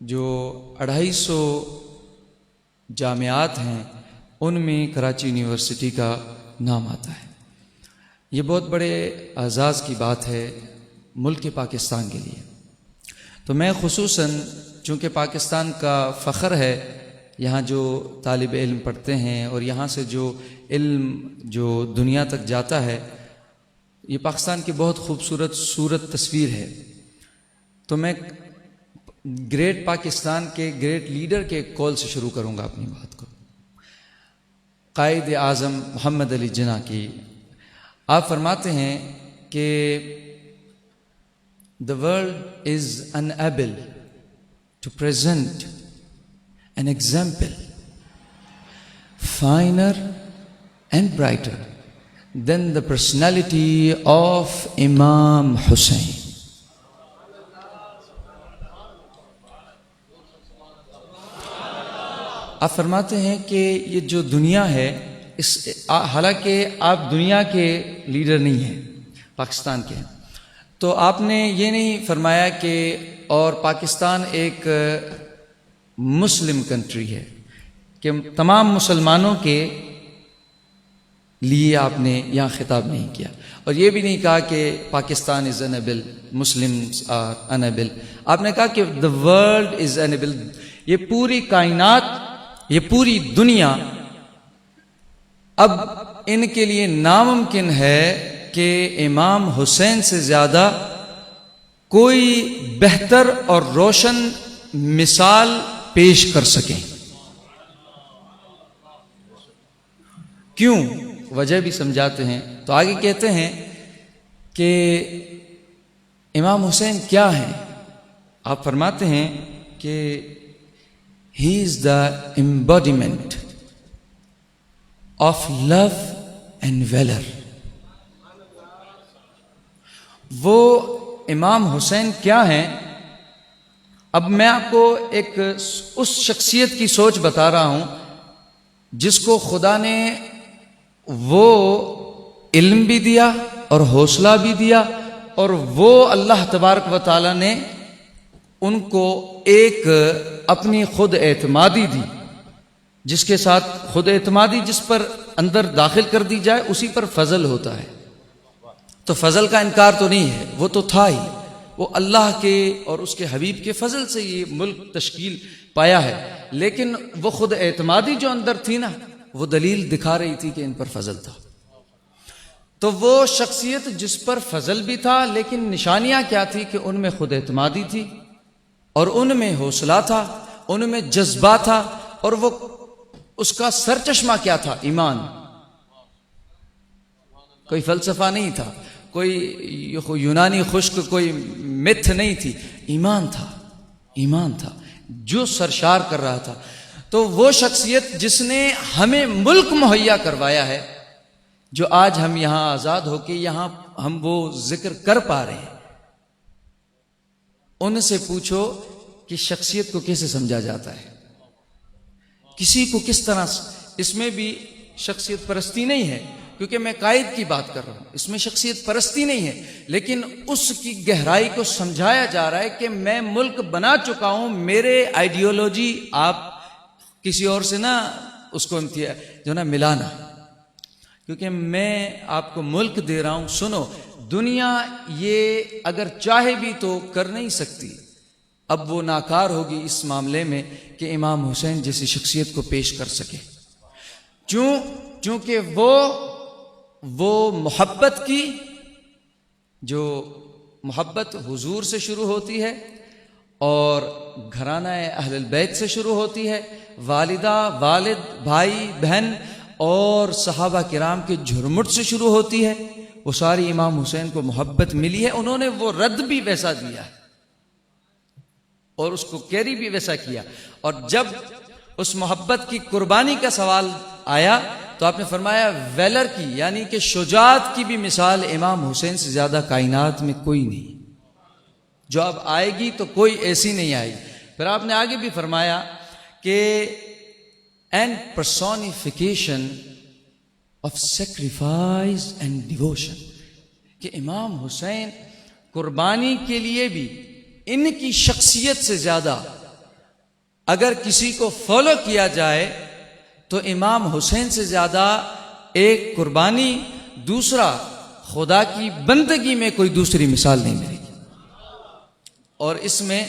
جو 250 جامعات ہیں ان میں کراچی یونیورسٹی کا نام آتا ہے۔ یہ بہت بڑے اعزاز کی بات ہے ملک پاکستان کے لیے۔ تو میں خصوصاً چونکہ پاکستان کا فخر ہے، یہاں جو طالب علم پڑھتے ہیں اور یہاں سے جو علم جو دنیا تک جاتا ہے، یہ پاکستان کی بہت خوبصورت تصویر ہے۔ تو میں گریٹ پاکستان کے گریٹ لیڈر کے کال سے شروع کروں گا اپنی بات کو، قائد اعظم محمد علی جناح کی۔ آپ فرماتے ہیں کہ the world is unable to present an example finer and brighter than the personality of Imam Hussain. آپ فرماتے ہیں کہ یہ جو دنیا ہے، حالانکہ آپ دنیا کے لیڈر نہیں ہیں، پاکستان کے ہیں، تو آپ نے یہ نہیں فرمایا کہ اور پاکستان ایک مسلم کنٹری ہے کہ تمام مسلمانوں کے لیے آپ نے یہاں خطاب نہیں کیا، اور یہ بھی نہیں کہا کہ Pakistan is unable, Muslims are unable. آپ نے کہا کہ the world is unable، یہ پوری کائنات، یہ پوری دنیا اب ان کے لیے ناممکن ہے کہ امام حسین سے زیادہ کوئی بہتر اور روشن مثال پیش کر سکیں۔ کیوں؟ وجہ بھی سمجھاتے ہیں۔ تو آگے کہتے ہیں کہ امام حسین کیا ہیں؟ آپ فرماتے ہیں کہ he is the embodiment of love and valor۔ وہ امام حسین کیا ہیں؟ اب میں آپ کو ایک اس شخصیت کی سوچ بتا رہا ہوں جس کو خدا نے وہ علم بھی دیا اور حوصلہ بھی دیا، اور وہ اللہ تبارک و تعالی نے ان کو ایک اپنی خود اعتمادی دی، جس کے ساتھ خود اعتمادی جس پر اندر داخل کر دی جائے اسی پر فضل ہوتا ہے۔ تو فضل کا انکار تو نہیں ہے، وہ تو تھا ہی، وہ اللہ کے اور اس کے حبیب کے فضل سے یہ ملک تشکیل پایا ہے، لیکن وہ خود اعتمادی جو اندر تھی نا، وہ دلیل دکھا رہی تھی کہ ان پر فضل تھا۔ تو وہ شخصیت جس پر فضل بھی تھا، لیکن نشانیاں کیا تھی کہ ان میں خود اعتمادی تھی، اور ان میں حوصلہ تھا، ان میں جذبہ تھا، اور وہ اس کا سرچشمہ کیا تھا؟ ایمان۔ کوئی فلسفہ نہیں تھا، کوئی یونانی خشک کوئی متھ نہیں تھی، ایمان تھا، ایمان تھا جو سرشار کر رہا تھا۔ تو وہ شخصیت جس نے ہمیں ملک مہیا کروایا ہے، جو آج ہم یہاں آزاد ہو کے یہاں ہم وہ ذکر کر پا رہے ہیں، ان سے پوچھو کہ شخصیت کو کیسے سمجھا جاتا ہے، کسی کو کس طرح۔ اس میں بھی شخصیت پرستی نہیں ہے، کیونکہ میں قائد کی بات کر رہا ہوں، اس میں شخصیت پرستی نہیں ہے، لیکن اس کی گہرائی کو سمجھایا جا رہا ہے کہ میں ملک بنا چکا ہوں، میرے آئیڈیالوجی آپ کسی اور سے نہ اس کو جو نا ملانا، کیونکہ میں آپ کو ملک دے رہا ہوں۔ سنو، دنیا یہ اگر چاہے بھی تو کر نہیں سکتی، اب وہ ناکار ہوگی اس معاملے میں کہ امام حسین جیسی شخصیت کو پیش کر سکے۔ چونکہ وہ محبت کی، جو محبت حضور سے شروع ہوتی ہے اور گھرانہ اہل البیت سے شروع ہوتی ہے، والدہ، والد، بھائی، بہن اور صحابہ کرام کے جھرمٹ سے شروع ہوتی ہے، وہ ساری امام حسین کو محبت ملی ہے، انہوں نے وہ رد بھی ویسا دیا ہے اور اس کو کیری بھی ویسا کیا۔ اور جب اس محبت کی قربانی کا سوال آیا تو آپ نے فرمایا ویلر کی، یعنی کہ شجاعت کی بھی مثال امام حسین سے زیادہ کائنات میں کوئی نہیں، جو اب آئے گی تو کوئی ایسی نہیں آئے گی۔ پھر آپ نے آگے بھی فرمایا کہ and personification of sacrifice and devotion، کہ امام حسین قربانی کے لیے بھی ان کی شخصیت سے زیادہ اگر کسی کو فالو کیا جائے تو امام حسین سے زیادہ ایک قربانی، دوسرا خدا کی بندگی میں کوئی دوسری مثال نہیں ملے گی، اور اس میں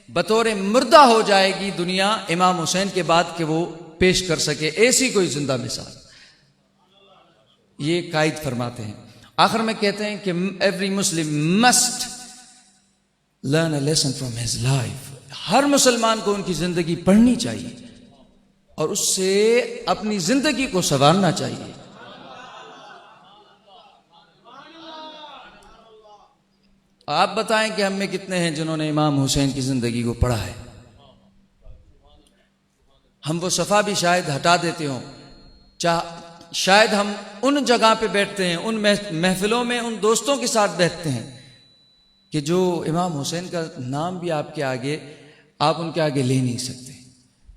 بطور مردہ ہو جائے گی دنیا امام حسین کے بعد کہ وہ پیش کر سکے ایسی کوئی زندہ مثال. یہ قائد فرماتے ہیں. آخر میں کہتے ہیں کہ every Muslim must learn a lesson from his life. ہر مسلمان کو ان کی زندگی پڑھنی چاہیے اور اس سے اپنی زندگی کو سنوارنا چاہیے. آپ بتائیں کہ ہم میں کتنے ہیں جنہوں نے امام حسین کی زندگی کو پڑھا ہے؟ ہم وہ صفحہ بھی شاید ہٹا دیتے ہوں، شاید ہم ان جگہ پہ بیٹھتے ہیں، ان محفلوں میں ان دوستوں کے ساتھ بیٹھتے ہیں کہ جو امام حسین کا نام بھی آپ کے آگے، آپ ان کے آگے لے نہیں سکتے.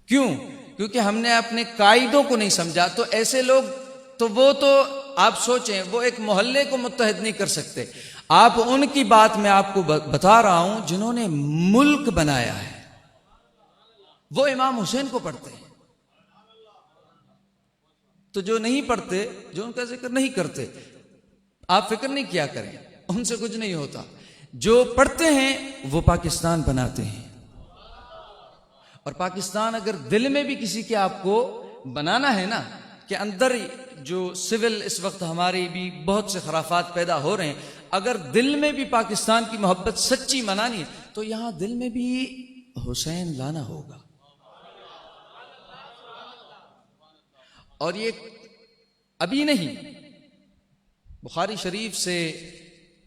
کیوں؟ کیونکہ ہم نے اپنے قائدوں کو نہیں سمجھا. تو ایسے لوگ تو آپ سوچیں وہ ایک محلے کو متحد نہیں کر سکتے. آپ ان کی بات میں آپ کو بتا رہا ہوں جنہوں نے ملک بنایا ہے، وہ امام حسین کو پڑھتے ہیں. تو جو نہیں پڑھتے، جو ان کا ذکر نہیں کرتے، آپ فکر نہیں کیا کریں، ان سے کچھ نہیں ہوتا. جو پڑھتے ہیں وہ پاکستان بناتے ہیں. اور پاکستان اگر دل میں بھی کسی کے آپ کو بنانا ہے نا، کہ اندر جو سول اس وقت ہماری بھی بہت سے خرافات پیدا ہو رہے ہیں، اگر دل میں بھی پاکستان کی محبت سچی منانی ہے تو یہاں دل میں بھی حسین لانا ہوگا. اور یہ ابھی نہیں، بخاری شریف سے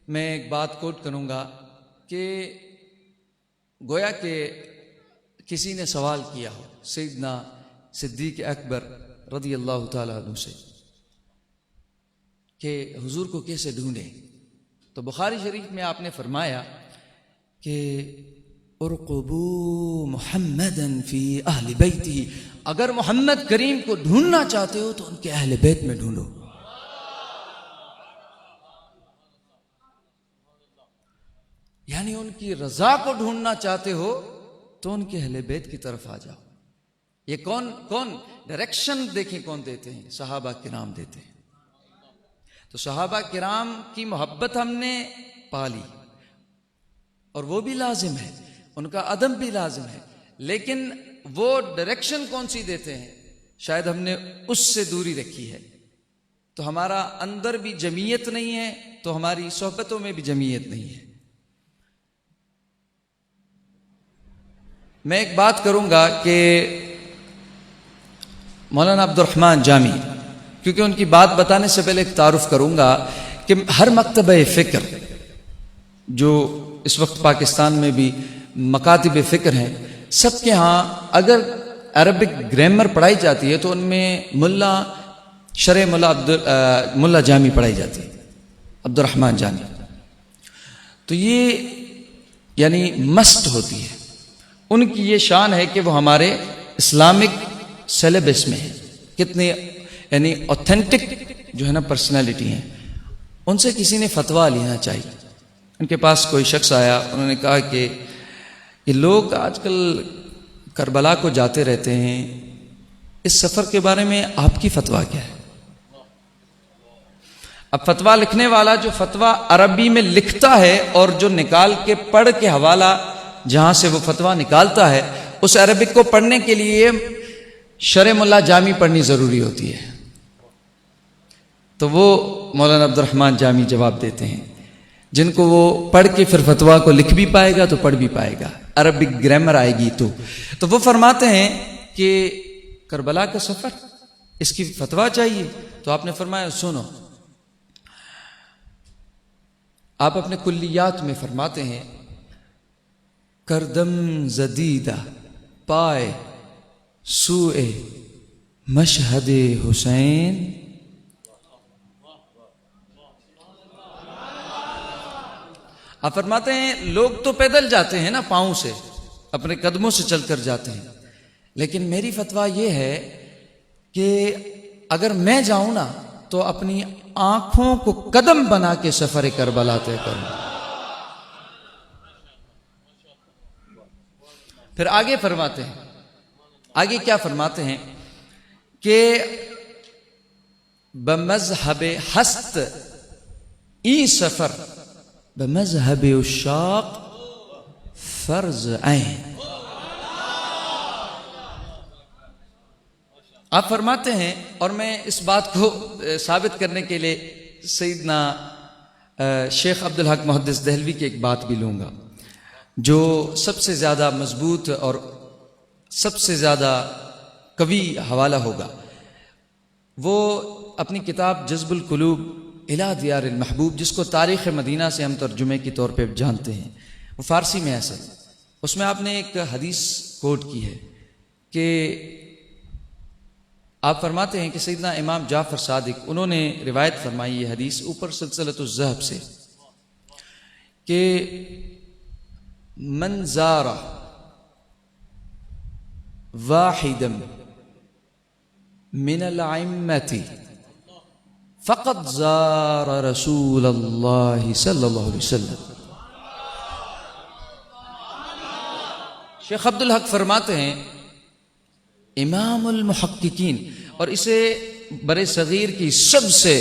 میں ایک بات کوٹ کروں گا کہ گویا کہ کسی نے سوال کیا ہو سیدنا صدیق اکبر رضی اللہ تعالیٰ عنہ سے کہ حضور کو کیسے ڈھونڈیں. تو بخاری شریف میں آپ نے فرمایا کہ ارقبوا محمدا فی اہل بیتہ، اگر محمد کریم کو ڈھونڈنا چاہتے ہو تو ان کے اہل بیت میں ڈھونڈو. یعنی ان کی رضا کو ڈھونڈنا چاہتے ہو تو ان کے اہل بیت کی طرف آ جاؤ. یہ کون ڈائریکشن دیکھیں کون دیتے ہیں؟ صحابہ کرام دیتے ہیں. تو صحابہ کرام کی محبت ہم نے پالی اور وہ بھی لازم ہے، ان کا ادب بھی لازم ہے، لیکن وہ ڈائریکشن کون سی دیتے ہیں شاید ہم نے اس سے دوری رکھی ہے. تو ہمارا اندر بھی جمعیت نہیں ہے تو ہماری صحبتوں میں بھی جمعیت نہیں ہے. میں ایک بات کروں گا کہ مولانا عبد الرحمن جامی، کیونکہ ان کی بات بتانے سے پہلے ایک تعارف کروں گا کہ ہر مکتبہ فکر جو اس وقت پاکستان میں بھی مکاتب فکر ہیں، سب کے ہاں اگر عربک گرامر پڑھائی جاتی ہے تو ان میں ملا جامی پڑھائی جاتی ہے، عبد الرحمن جامی. تو یہ یعنی مسٹ ہوتی ہے. ان کی یہ شان ہے کہ وہ ہمارے اسلامک سیلیبس میں ہے. کتنے یعنی اوتھینٹک جو ہے نا پرسنالٹی ہیں. ان سے کسی نے فتویٰ لینا چاہیے. ان کے پاس کوئی شخص آیا، انہوں نے کہا کہ یہ لوگ آج کل کربلا کو جاتے رہتے ہیں، اس سفر کے بارے میں آپ کی فتویٰ کیا ہے؟ اب فتویٰ لکھنے والا جو فتویٰ عربی میں لکھتا ہے اور جو نکال کے پڑھ کے حوالہ جہاں سے وہ فتویٰ نکالتا ہے، اس عربک کو پڑھنے کے لیے شرح ملا جامی پڑھنی ضروری ہوتی ہے. تو وہ مولانا عبد الرحمن جامی جواب دیتے ہیں. جن کو وہ پڑھ کے پھر فتویٰ کو لکھ بھی پائے گا تو پڑھ بھی پائے گا، عربک گرامر آئے گی تو وہ فرماتے ہیں کہ کربلا کا سفر اس کی فتویٰ چاہیے. تو آپ نے فرمایا سنو، آپ اپنے کلیات میں فرماتے ہیں کردم زدیدہ پائے سوئے مشہد حسین. آپ فرماتے ہیں لوگ تو پیدل جاتے ہیں نا، پاؤں سے اپنے قدموں سے چل کر جاتے ہیں، لیکن میری فتویٰ یہ ہے کہ اگر میں جاؤں نا تو اپنی آنکھوں کو قدم بنا کے سفر کربلا طے کروں. پھر آگے فرماتے ہیں آگے کیا فرماتے ہیں کہ بمذہب ہست ای سفر بمذہب عشاق فرض عین. آپ فرماتے ہیں، اور میں اس بات کو ثابت کرنے کے لیے سیدنا شیخ عبدالحق محدث دہلوی کی ایک بات بھی لوں گا، جو سب سے زیادہ مضبوط اور سب سے زیادہ قوی حوالہ ہوگا. وہ اپنی کتاب جذب القلوب الی دیار المحبوب، جس کو تاریخ مدینہ سے ہم ترجمے کے طور پہ جانتے ہیں، وہ فارسی میں ایسا، اس میں آپ نے ایک حدیث کوٹ کی ہے کہ آپ فرماتے ہیں کہ سیدنا امام جعفر صادق انہوں نے روایت فرمائی یہ حدیث اوپر سلسلۃ الذہب سے کہ من زار واحدا من الائمۃ فقد زار رسول اللہ صلی اللہ علیہ وسلم. شیخ عبدالحق فرماتے ہیں امام المحققین، اور اسے بر صغیر کی سب سے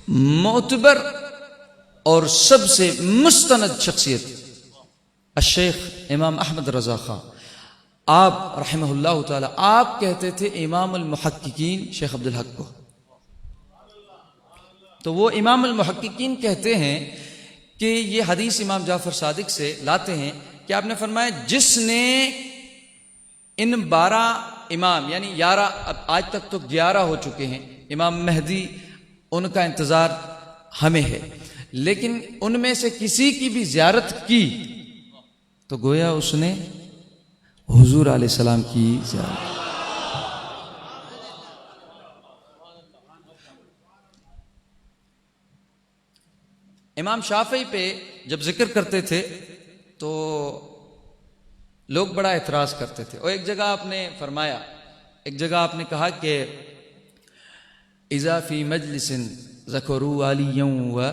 معتبر اور سب سے مستند شخصیت الشیخ امام احمد رضا خان، آپ رحمہ اللہ تعالی، آپ کہتے تھے امام المحققین شیخ عبدالحق کو. تو وہ امام المحققین کہتے ہیں کہ یہ حدیث امام جعفر صادق سے لاتے ہیں کہ آپ نے فرمایا جس نے ان 12 امام یعنی 11، اب آج تک تو 11 ہو چکے ہیں، امام مہدی ان کا انتظار ہمیں ہے، لیکن ان میں سے کسی کی بھی زیارت کی تو گویا اس نے حضور علیہ السلام کی زیارت. امام شافعی پہ جب ذکر کرتے تھے تو لوگ بڑا اعتراض کرتے تھے، اور ایک جگہ آپ نے فرمایا، ایک جگہ آپ نے کہا کہ اذا فی مجلس ذکروا علیٰ و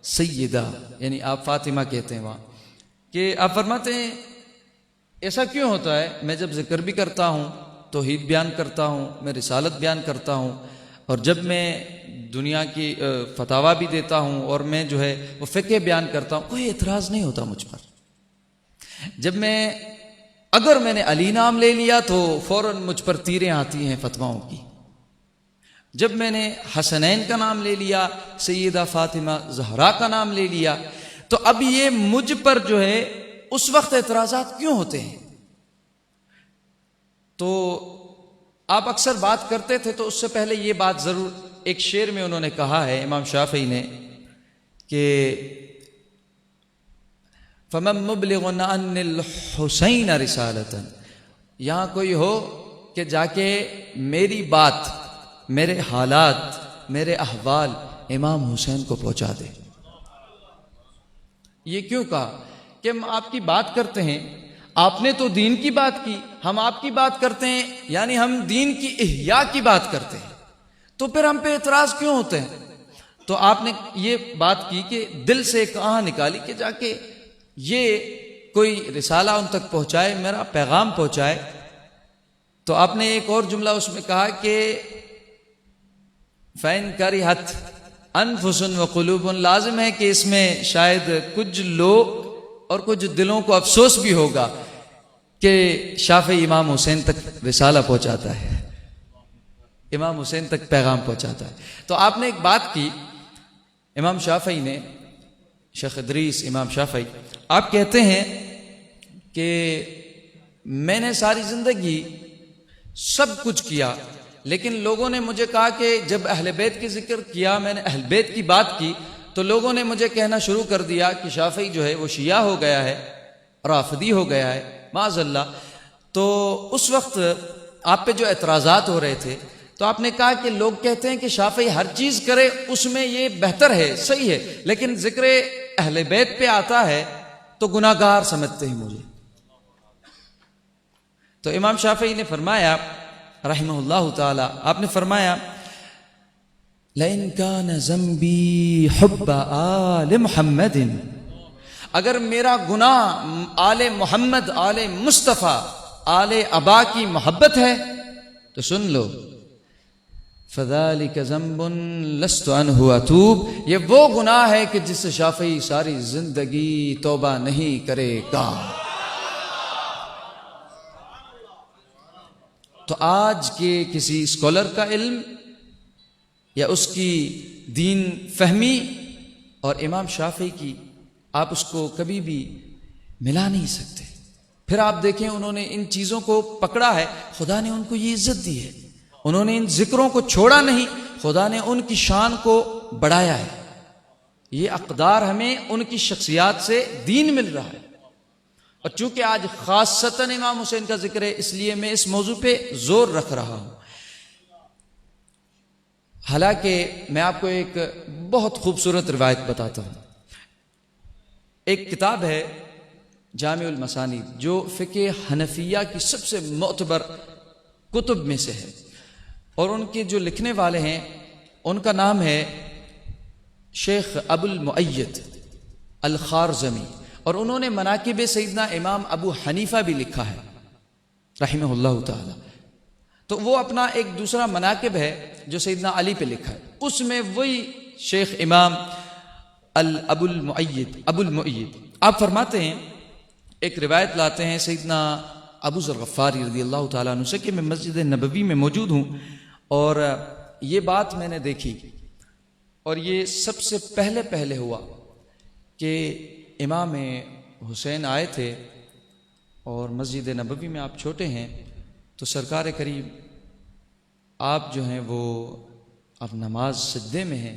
سیدہ، یعنی آپ فاطمہ کہتے ہیں وہاں، کہ آپ فرماتے ہیں ایسا کیوں ہوتا ہے، میں جب ذکر بھی کرتا ہوں توحید بیان کرتا ہوں، میں رسالت بیان کرتا ہوں، اور جب میں دنیا کی فتاویٰ بھی دیتا ہوں، اور میں جو ہے وہ فقہ بیان کرتا ہوں، کوئی اعتراض نہیں ہوتا مجھ پر. جب اگر میں نے علی نام لے لیا تو فوراً مجھ پر تیریں آتی ہیں فتواؤں کی. جب میں نے حسنین کا نام لے لیا، سیدہ فاطمہ زہرا کا نام لے لیا، تو اب یہ مجھ پر جو ہے اس وقت اعتراضات کیوں ہوتے ہیں؟ تو آپ اکثر بات کرتے تھے، تو اس سے پہلے یہ بات ضرور ایک شعر میں انہوں نے کہا ہے امام شافعی نے کہ فَمَن مُبْلِغٌ عَنِ الْحُسَيْنَ رِسَالَةً، یہاں کوئی ہو کہ جا کے میری بات، میرے حالات، میرے احوال امام حسین کو پہنچا دے. یہ کیوں کہا کہ ہم آپ کی بات کرتے ہیں، آپ نے تو دین کی بات کی، ہم آپ کی بات کرتے ہیں، یعنی ہم دین کی احیاء کی بات کرتے ہیں، تو پھر ہم پہ اعتراض کیوں ہوتے ہیں؟ تو آپ نے یہ بات کی کہ دل سے ایک آہ نکالی کہ جا کے یہ کوئی رسالہ ان تک پہنچائے، میرا پیغام پہنچائے. تو آپ نے ایک اور جملہ اس میں کہا کہ فَإِن كَرِهَتْ أَنفُسٌ وَقُلُوبٌ، لازم ہے کہ اس میں شاید کچھ لوگ اور کچھ دلوں کو افسوس بھی ہوگا کہ شافعی امام حسین تک رسالہ پہنچاتا ہے، امام حسین تک پیغام پہنچاتا ہے. تو آپ نے ایک بات کی، امام شافعی نے، شیخ ادریس امام شافعی، آپ کہتے ہیں کہ میں نے ساری زندگی سب کچھ کیا، لیکن لوگوں نے مجھے کہا کہ جب اہل بیت کی ذکر کیا، میں نے اہل بیت کی بات کی، تو لوگوں نے مجھے کہنا شروع کر دیا کہ شافعی جو ہے وہ شیعہ ہو گیا ہے، رافضی ہو گیا ہے، معاذ اللہ. تو اس وقت آپ پہ جو اعتراضات ہو رہے تھے، تو آپ نے کہا کہ لوگ کہتے ہیں کہ شافعی ہر چیز کرے اس میں یہ بہتر ہے، صحیح ہے، لیکن ذکر اہل بیت پہ آتا ہے تو گناہ گار سمجھتے ہیں مجھے. تو امام شافعی نے فرمایا رحمہ اللہ تعالی، آپ نے فرمایا لَإِن كَانَ ذَنْبِي حُبَّ آلِ مُحَمَّدٍ، اگر میرا گناہ آل محمد، آل مصطفیٰ آل ابا کی محبت ہے تو سن لو، فذلک ذنب لست عنہ اتوب، یہ وہ گناہ ہے کہ جس سے شافعی ساری زندگی توبہ نہیں کرے گا۔ تو آج کے کسی اسکالر کا علم یا اس کی دین فہمی اور امام شافعی کی آپ اس کو کبھی بھی ملا نہیں سکتے۔ پھر آپ دیکھیں انہوں نے ان چیزوں کو پکڑا ہے، خدا نے ان کو یہ عزت دی ہے، انہوں نے ان ذکروں کو چھوڑا نہیں، خدا نے ان کی شان کو بڑھایا ہے۔ یہ اقدار ہمیں ان کی شخصیات سے دین مل رہا ہے۔ اور چونکہ آج خاصتاً امام حسین کا ذکر ہے اس لیے میں اس موضوع پہ زور رکھ رہا ہوں۔ حالانکہ میں آپ کو ایک بہت خوبصورت روایت بتاتا ہوں۔ ایک کتاب ہے جامع المسانید جو فقہ حنفیہ کی سب سے معتبر کتب میں سے ہے، اور ان کے جو لکھنے والے ہیں ان کا نام ہے شیخ ابو المؤید الخارزمی، اور انہوں نے مناقب سیدنا امام ابو حنیفہ بھی لکھا ہے رحمہ اللہ تعالی۔ تو وہ اپنا ایک دوسرا مناقب ہے جو سیدنا علی پہ لکھا ہے، اس میں وہی شیخ امام ابو المؤید آپ فرماتے ہیں، ایک روایت لاتے ہیں سیدنا ابو ذر غفاری رضی اللہ تعالیٰ عنہ سے کہ میں مسجد نبوی میں موجود ہوں اور یہ بات میں نے دیکھی، اور یہ سب سے پہلے ہوا کہ امام حسین آئے تھے اور مسجد نبوی میں آپ چھوٹے ہیں تو سرکار کریم آپ جو ہیں وہ اب نماز سجدے میں ہیں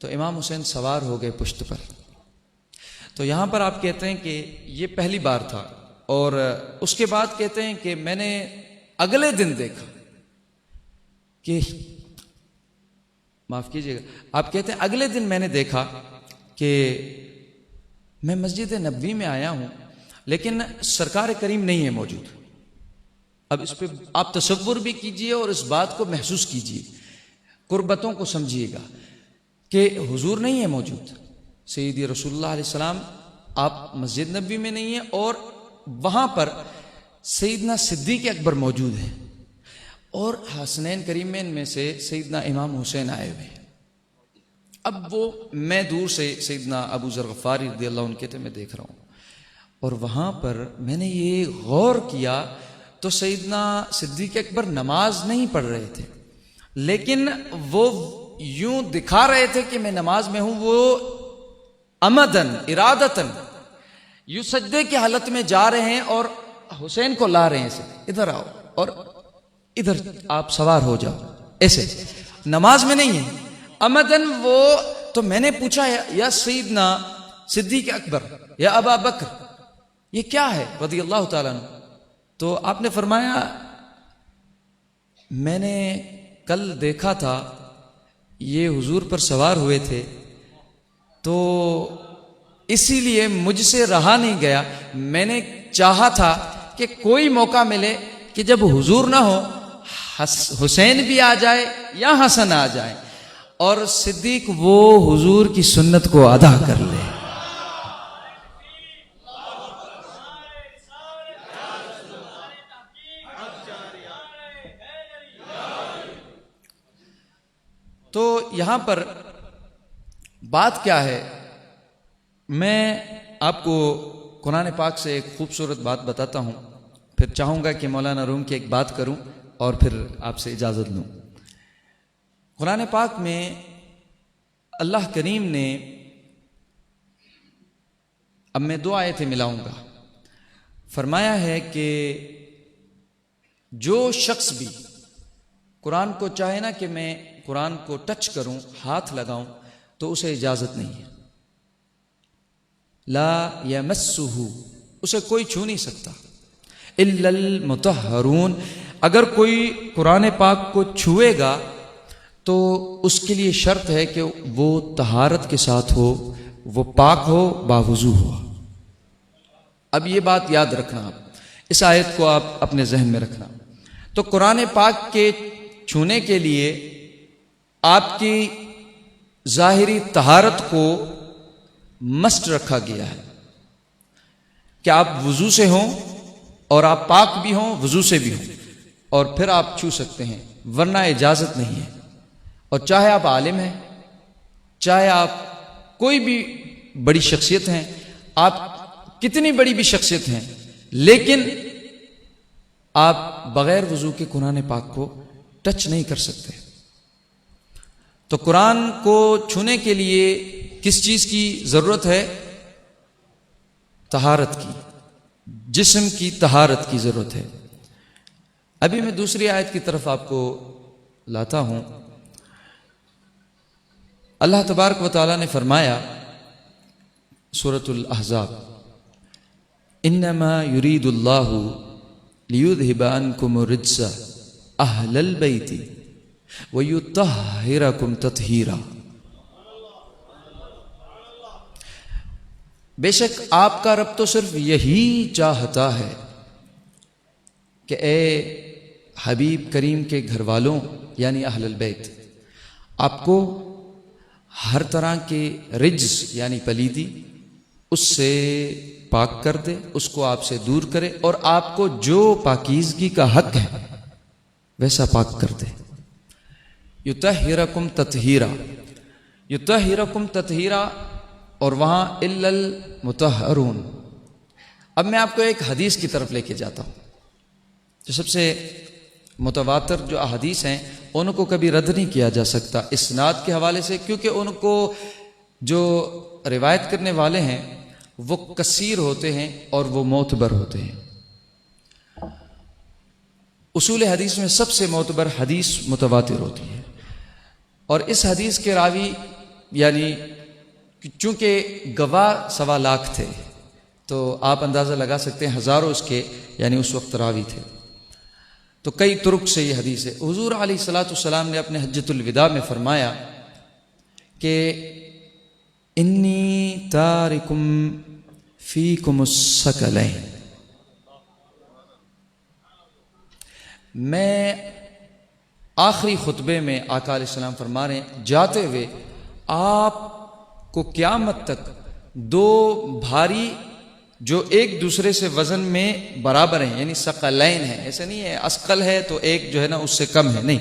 تو امام حسین سوار ہو گئے پشت پر۔ تو یہاں پر آپ کہتے ہیں کہ یہ پہلی بار تھا، اور اس کے بعد کہتے ہیں کہ میں نے اگلے دن دیکھا کہ معاف کیجیے گا، آپ کہتے ہیں اگلے دن میں نے دیکھا کہ میں مسجد نبوی میں آیا ہوں لیکن سرکار کریم نہیں ہے موجود۔ اب اس پہ آپ تصور بھی کیجئے اور اس بات کو محسوس کیجئے، قربتوں کو سمجھیے گا کہ حضور نہیں ہے موجود، سیدی رسول اللہ علیہ السلام آپ مسجد نبوی میں نہیں ہیں، اور وہاں پر سیدنا صدیق اکبر موجود ہیں، اور حسنین کریمین میں سے سیدنا امام حسین آئے ہوئے ہیں۔ اب وہ میں دور سے سیدنا ابو ذر غفاری رضی اللہ عنہ کہتے میں دیکھ رہا ہوں، اور وہاں پر میں نے یہ غور کیا تو سیدنا صدیق اکبر نماز نہیں پڑھ رہے تھے، لیکن وہ یوں دکھا رہے تھے کہ میں نماز میں ہوں، وہ عمدن ارادتن یوں سجدے کی حالت میں جا رہے ہیں اور حسین کو لا رہے ہیں اسے، ادھر آؤ اور ادھر آپ سوار ہو جاؤ، ایسے نماز میں نہیں ہے عمدن وہ۔ تو میں نے پوچھا یا سیدنا صدیق اکبر یا ابا بکر یہ کیا ہے رضی اللہ تعالیٰ عنہ؟ تو آپ نے فرمایا میں نے کل دیکھا تھا یہ حضور پر سوار ہوئے تھے تو اسی لیے مجھ سے رہا نہیں گیا، میں نے چاہا تھا کہ کوئی موقع ملے کہ جب حضور نہ ہو حسین بھی آ جائے یا حسن آ جائے اور صدیق وہ حضور کی سنت کو ادا کر لے۔ تو یہاں پر بات کیا ہے، میں آپ کو قرآن پاک سے ایک خوبصورت بات بتاتا ہوں، پھر چاہوں گا کہ مولانا روم کی ایک بات کروں اور پھر آپ سے اجازت لوں۔ قرآن پاک میں اللہ کریم نے، اب میں دو آیتیں ملاؤں گا، فرمایا ہے کہ جو شخص بھی قرآن کو چاہے نا کہ میں قرآن کو ٹچ کروں، ہاتھ لگاؤں، تو اسے اجازت نہیں ہے، لا یمسہ، اسے کوئی چھو نہیں سکتا، الا المطہرون، اگر کوئی قرآن پاک کو چھوئے گا تو اس کے لیے شرط ہے کہ وہ طہارت کے ساتھ ہو، وہ پاک ہو، باوضو ہو۔ اب یہ بات یاد رکھنا، آپ اس آیت کو آپ اپنے ذہن میں رکھنا۔ تو قرآن پاک کے چھونے کے لیے آپ کی ظاہری طہارت کو مسٹ رکھا گیا ہے کہ آپ وضو سے ہوں اور آپ پاک بھی ہوں وضو سے بھی ہوں اور پھر آپ چھو سکتے ہیں، ورنہ اجازت نہیں ہے۔ اور چاہے آپ عالم ہیں، چاہے آپ کوئی بھی بڑی شخصیت ہیں، آپ کتنی بڑی بھی شخصیت ہیں، لیکن آپ بغیر وضو کے قرآن پاک کو ٹچ نہیں کر سکتے۔ تو قرآن کو چھونے کے لیے کس چیز کی ضرورت ہے؟ طہارت کی، جسم کی طہارت کی ضرورت ہے۔ ابھی میں دوسری آیت کی طرف آپ کو لاتا ہوں۔ اللہ تبارک و تعالیٰ نے فرمایا سورۃ الاحزاب، انما یرید اللہ لیذہب عنکم الرجس اہل البیت ویطہرکم تطہیرا۔ بے شک آپ کا رب تو صرف یہی چاہتا ہے کہ اے حبیب کریم کے گھر والوں یعنی اہل البیت، آپ کو ہر طرح کے رجس یعنی پلیدی اس سے پاک کر دے، اس کو آپ سے دور کرے، اور آپ کو جو پاکیزگی کا حق ہے ویسا پاک کر دے۔ یطہرکم تطہیرا، یطہرکم تطہیرا، اور وہاں الا المطہرون۔ اب میں آپ کو ایک حدیث کی طرف لے کے جاتا ہوں جو سب سے متواتر جو احادیث ہیں ان کو کبھی رد نہیں کیا جا سکتا اسناد کے حوالے سے، کیونکہ ان کو جو روایت کرنے والے ہیں وہ کثیر ہوتے ہیں اور وہ معتبر ہوتے ہیں۔ اصول حدیث میں سب سے معتبر حدیث متواتر ہوتی ہے، اور اس حدیث کے راوی یعنی چونکہ گواہ 1.25 لاکھ تھے تو آپ اندازہ لگا سکتے ہیں ہزاروں اس کے یعنی اس وقت راوی تھے، تو کئی طرق سے یہ حدیث ہے۔ حضور علیہ الصلوۃ والسلام نے اپنے حجۃ الوداع میں فرمایا کہ انی تارکم فیکم الثقلین، میں آخری خطبے میں آقا علیہ السلام فرما رہے ہیں جاتے ہوئے آپ کو قیامت تک 2 بھاری جو ایک دوسرے سے وزن میں برابر ہیں یعنی ثقلین ہیں، ایسا نہیں ہے اثقل ہے تو ایک جو ہے نا اس سے کم ہے، نہیں،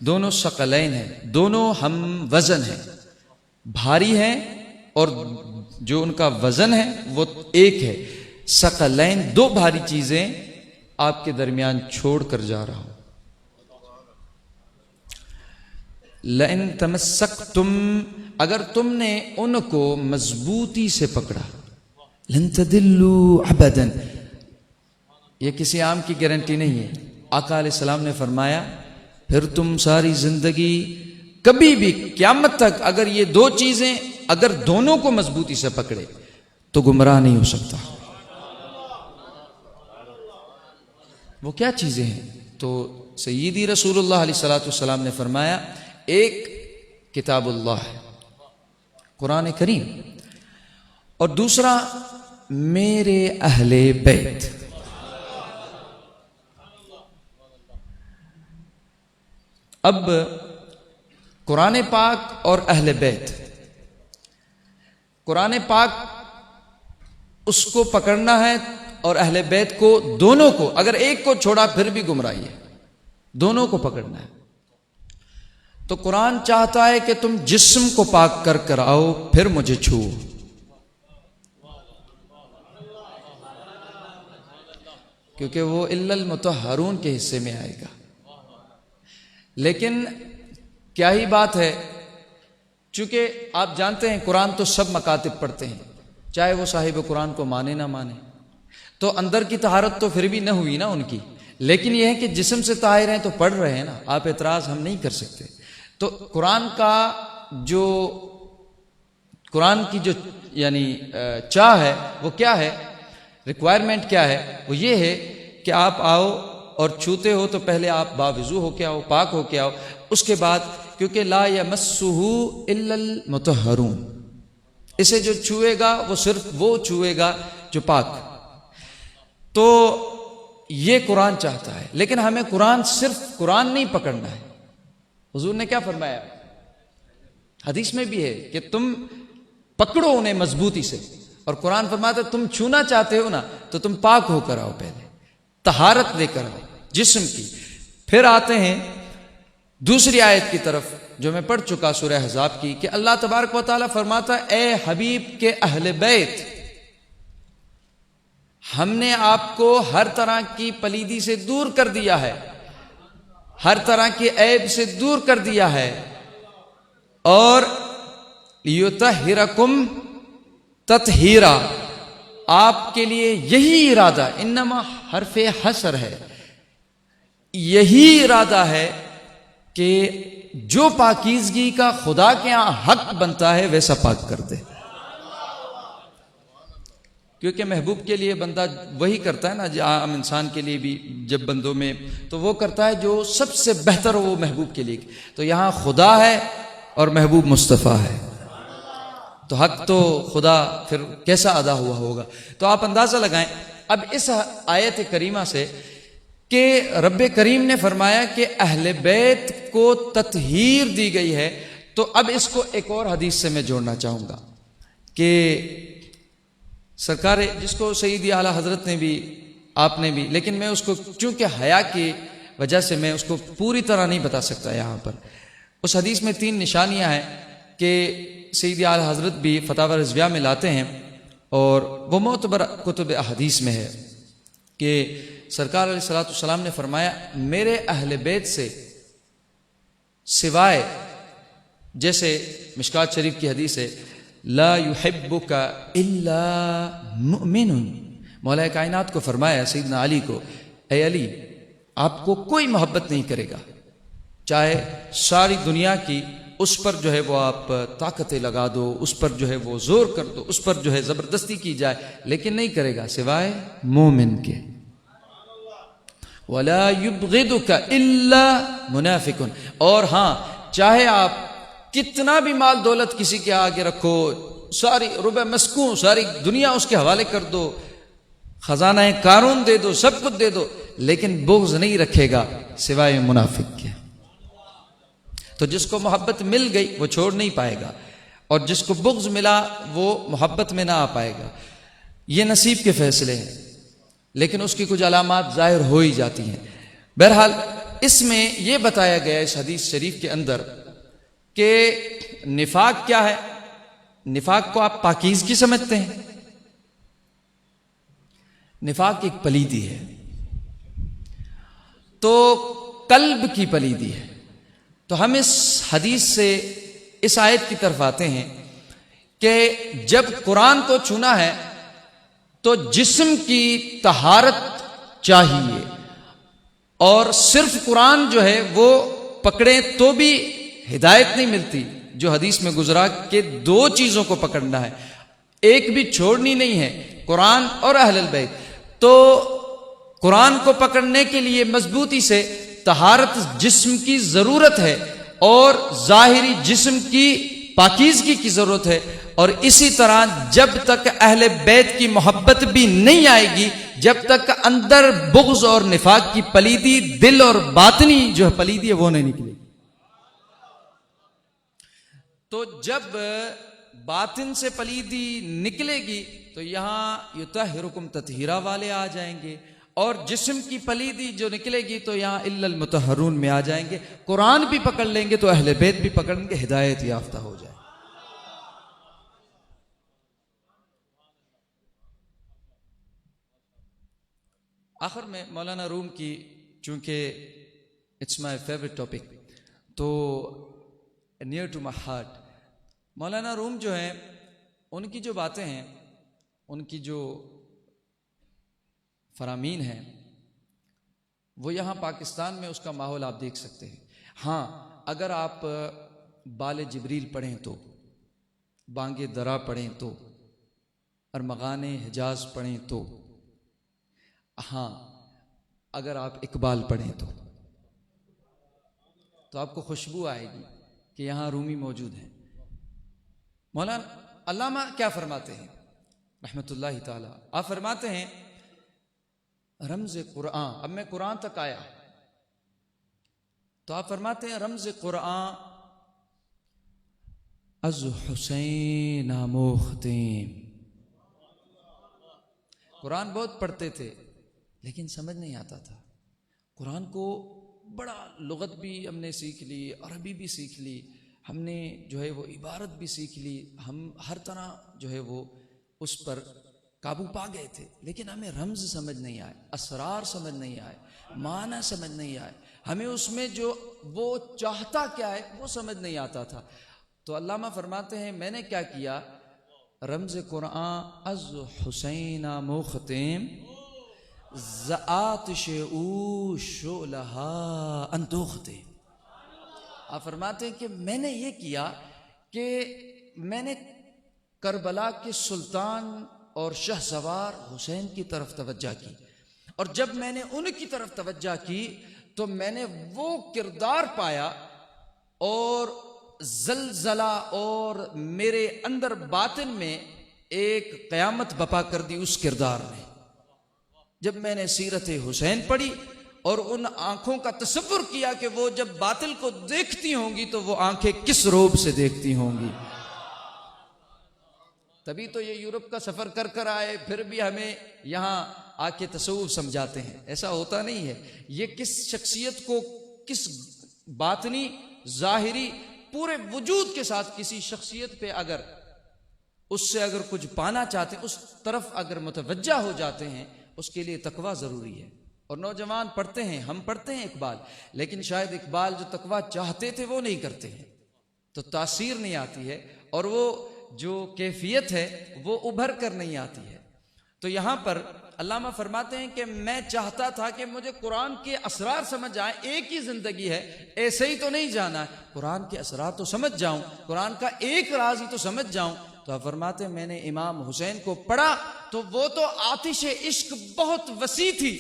دونوں ثقلین ہیں، دونوں ہم وزن ہیں، بھاری ہیں، اور جو ان کا وزن ہے وہ ایک ہے۔ ثقلین 2 بھاری چیزیں آپ کے درمیان چھوڑ کر جا رہا ہوں۔ لئن تمسکتم، اگر تم نے ان کو مضبوطی سے پکڑا، لن تدلوا ابدا، یہ کسی عام کی گارنٹی نہیں ہے۔ آقا علیہ السلام نے فرمایا پھر تم ساری زندگی کبھی بھی قیامت تک اگر یہ 2 چیزیں اگر دونوں کو مضبوطی سے پکڑے تو گمراہ نہیں ہو سکتا۔ وہ کیا چیزیں ہیں؟ تو سیدی رسول اللہ علیہ الصلوۃ والسلام نے فرمایا ایک کتاب اللہ ہے قرآن کریم، اور دوسرا میرے اہل بیت۔ اب قرآن پاک اور اہل بیت، قرآن پاک اس کو پکڑنا ہے اور اہل بیت کو، دونوں کو، اگر ایک کو چھوڑا پھر بھی گمراہی ہے، دونوں کو پکڑنا ہے۔ تو قرآن چاہتا ہے کہ تم جسم کو پاک کر کر آؤ پھر مجھے چھو، کیونکہ وہ الا المطہرون کے حصے میں آئے گا۔ لیکن کیا ہی بات ہے، چونکہ آپ جانتے ہیں قرآن تو سب مکاتب پڑھتے ہیں، چاہے وہ صاحب قرآن کو مانے نہ مانے، تو اندر کی طہارت تو پھر بھی نہ ہوئی نا ان کی، لیکن یہ ہے کہ جسم سے طاہر ہیں تو پڑھ رہے ہیں نا، آپ اعتراض ہم نہیں کر سکتے۔ تو قرآن کا جو قرآن کی جو یعنی چاہ ہے وہ کیا ہے، ریکوائرمنٹ کیا ہے، وہ یہ ہے کہ آپ آؤ اور چھوتے ہو تو پہلے آپ باوضو ہو کے آؤ، پاک ہو کے آؤ، اس کے بعد کیونکہ لا یمسہ الا المطہرون، اسے جو چھوئے گا وہ صرف وہ چھوئے گا جو پاک۔ تو یہ قرآن چاہتا ہے، لیکن ہمیں قرآن صرف قرآن نہیں پکڑنا ہے۔ حضور نے کیا فرمایا حدیث میں بھی ہے کہ تم پکڑو انہیں مضبوطی سے، اور قرآن فرماتا ہے تم چھونا چاہتے ہو نا تو تم پاک ہو کر آؤ پہلے، طہارت لے کر آؤ جسم کی. پھر آتے ہیں دوسری آیت کی طرف جو میں پڑھ چکا سورہ احزاب کی، کہ اللہ تبارک و تعالیٰ فرماتا ہے اے حبیب کے اہل بیت، ہم نے آپ کو ہر طرح کی پلیدی سے دور کر دیا ہے، ہر طرح کی عیب سے دور کر دیا ہے، اور یطہرکم تطہیرا، آپ کے لیے یہی ارادہ، انما حرف حصر ہے، یہی ارادہ ہے کہ جو پاکیزگی کا خدا کے ہاں حق بنتا ہے ویسا پاک کر دے. کیونکہ محبوب کے لیے بندہ وہی کرتا ہے نا، عام انسان کے لیے بھی جب بندوں میں تو وہ کرتا ہے جو سب سے بہتر ہو وہ محبوب کے لیے. تو یہاں خدا ہے اور محبوب مصطفیٰ ہے، تو حق تو خدا پھر کیسا ادا ہوا ہوگا. تو آپ اندازہ لگائیں اب اس آیت کریمہ سے کہ رب کریم نے فرمایا کہ اہل بیت کو تطہیر دی گئی ہے. تو اب اس کو ایک اور حدیث سے میں جوڑنا چاہوں گا کہ سرکار، جس کو سیدی اعلیٰ حضرت نے بھی آپ نے بھی، لیکن میں اس کو چونکہ حیا کی وجہ سے میں اس کو پوری طرح نہیں بتا سکتا یہاں پر. اس حدیث میں 3 نشانیاں ہیں کہ سیدی اعلیٰ حضرت بھی فتاوی رضویہ میں لاتے ہیں، اور وہ معتبر کتب احادیث میں ہے کہ سرکار علیہ الصلوۃ والسلام نے فرمایا میرے اہل بیت سے سوائے، جیسے مشکات شریف کی حدیث ہے لا يحبك الا مؤمن، مولا کائنات کو فرمایا سیدنا علی کو، اے علی آپ کو کوئی محبت نہیں کرے گا چاہے ساری دنیا کی اس پر جو ہے وہ آپ طاقتیں لگا دو، اس پر جو ہے وہ زور کر دو، اس پر جو ہے زبردستی کی جائے، لیکن نہیں کرے گا سوائے مومن کے. وَلَا يُبْغِضُكَ إِلَّا مُنَافِقٌ، اور ہاں چاہے آپ کتنا بھی مال دولت کسی کے آگے رکھو، ساری ربع مسکوں ساری دنیا اس کے حوالے کر دو، خزانہ قارون دے دو، سب کچھ دے دو، لیکن بغض نہیں رکھے گا سوائے منافق کے. تو جس کو محبت مل گئی وہ چھوڑ نہیں پائے گا، اور جس کو بغض ملا وہ محبت میں نہ آ پائے گا. یہ نصیب کے فیصلے ہیں، لیکن اس کی کچھ علامات ظاہر ہو ہی جاتی ہیں. بہرحال اس میں یہ بتایا گیا اس حدیث شریف کے اندر کہ نفاق کیا ہے. نفاق کو آپ پاکیزگی سمجھتے ہیں؟ نفاق ایک پلیدی ہے، تو قلب کی پلیدی ہے. تو ہم اس حدیث سے اس آیت کی طرف آتے ہیں کہ جب قرآن کو چنا ہے تو جسم کی طہارت چاہیے، اور صرف قرآن جو ہے وہ پکڑیں تو بھی ہدایت نہیں ملتی. جو حدیث میں گزرا کہ 2 چیزوں کو پکڑنا ہے، ایک بھی چھوڑنی نہیں ہے، قرآن اور اہل البیت. تو قرآن کو پکڑنے کے لیے مضبوطی سے طہارت جسم کی ضرورت ہے، اور ظاہری جسم کی پاکیزگی کی ضرورت ہے. اور اسی طرح جب تک اہل بیت کی محبت بھی نہیں آئے گی، جب تک اندر بغض اور نفاق کی پلیدی دل اور باطنی جو ہے پلیدی ہے وہ نہیں نکلے گی. تو جب باطن سے پلیدی نکلے گی تو یہاں یطہرکم تطہیرا والے آ جائیں گے، اور جسم کی پلیدی جو نکلے گی تو یہاں الا المطہرون میں آ جائیں گے. قرآن بھی پکڑ لیں گے تو اہل بیت بھی پکڑیں گے، ہدایت یافتہ ہو جائے. آخر میں مولانا روم کی، چونکہ اٹس مائی فیوریٹ ٹاپک تو نیئر ٹو مائی ہارٹ، مولانا روم جو ہیں ان کی جو باتیں ہیں، ان کی جو فرامین ہیں، وہ یہاں پاکستان میں اس کا ماحول آپ دیکھ سکتے ہیں. ہاں اگر آپ بال جبریل پڑھیں تو، بانگ درا پڑھیں تو، ارمغان حجاز پڑھیں تو، ہاں اگر آپ اقبال پڑھیں تو آپ کو خوشبو آئے گی کہ یہاں رومی موجود ہیں. مولانا علامہ کیا فرماتے ہیں رحمت اللہ تعالی، آپ فرماتے ہیں رمز قرآن. اب میں قرآن تک آیا تو آپ فرماتے ہیں رمز قرآن از حسین آموختیم. قرآن بہت پڑھتے تھے لیکن سمجھ نہیں آتا تھا. قرآن کو بڑا لغت بھی ہم نے سیکھ لی، عربی بھی سیکھ لی، ہم نے جو ہے وہ عبارت بھی سیکھ لی، ہم ہر طرح جو ہے وہ اس پر قابو پا گئے تھے، لیکن ہمیں رمز سمجھ نہیں آئے، اسرار سمجھ نہیں آئے، معنی سمجھ نہیں آئے، ہمیں اس میں جو وہ چاہتا کیا ہے وہ سمجھ نہیں آتا تھا. تو علامہ فرماتے ہیں میں نے کیا کیا، رمز قرآن از حسین مختم زآتش او شعلہا اندوختے. آپ فرماتے ہیں کہ میں نے یہ کیا کہ میں نے کربلا کے سلطان اور شہ سوار حسین کی طرف توجہ کی، اور جب میں نے ان کی طرف توجہ کی تو میں نے وہ کردار پایا اور زلزلہ اور میرے اندر باطن میں ایک قیامت بپا کر دی اس کردار نے. جب میں نے سیرت حسین پڑھی اور ان آنکھوں کا تصور کیا کہ وہ جب باطل کو دیکھتی ہوں گی تو وہ آنکھیں کس روب سے دیکھتی ہوں گی. تبھی تو یہ یورپ کا سفر کر کر آئے، پھر بھی ہمیں یہاں آ کے تصوف سمجھاتے ہیں. ایسا ہوتا نہیں ہے. یہ کس شخصیت کو، کس باطنی ظاہری پورے وجود کے ساتھ کسی شخصیت پہ اگر اس سے اگر کچھ پانا چاہتے ہیں، اس طرف اگر متوجہ ہو جاتے ہیں، اس کے لیے تقویٰ ضروری ہے. اور نوجوان پڑھتے ہیں، ہم پڑھتے ہیں اقبال، لیکن شاید اقبال جو تقویٰ چاہتے تھے وہ نہیں کرتے ہیں، تو تاثیر نہیں آتی ہے، اور وہ جو کیفیت ہے وہ ابھر کر نہیں آتی ہے. تو یہاں پر علامہ فرماتے ہیں کہ میں چاہتا تھا کہ مجھے قرآن کے اسرار سمجھ آئیں. ایک ہی زندگی ہے، ایسے ہی تو نہیں جانا ہے، قرآن کے اسرار تو سمجھ جاؤں، قرآن کا ایک راز ہی تو سمجھ جاؤں. تو آپ فرماتے ہیں میں نے امام حسین کو پڑھا تو وہ تو آتش عشق بہت وسیع تھی،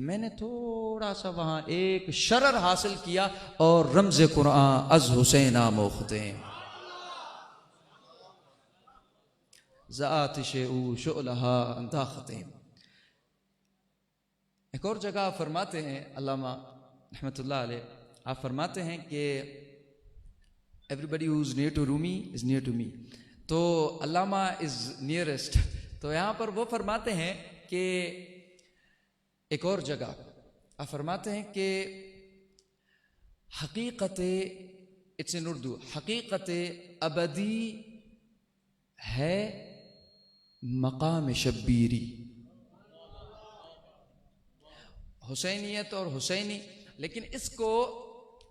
میں نے تھوڑا سا وہاں ایک شرر حاصل کیا، اور رمز قرآن از حسین آموختیں ذاتش او شعلہا انداختیں. ایک اور جگہ آپ فرماتے ہیں علامہ رحمۃ اللہ علیہ، آپ فرماتے ہیں کہ everybody who is near to Rumi is near to me. تو علامہ از نیئرسٹ. تو یہاں پر وہ فرماتے ہیں کہ ایک اور جگہ آپ فرماتے ہیں کہ حقیقت، اٹس ان اردو، حقیقت ابدی ہے مقام شبیری. حسینیت اور حسینی، لیکن اس کو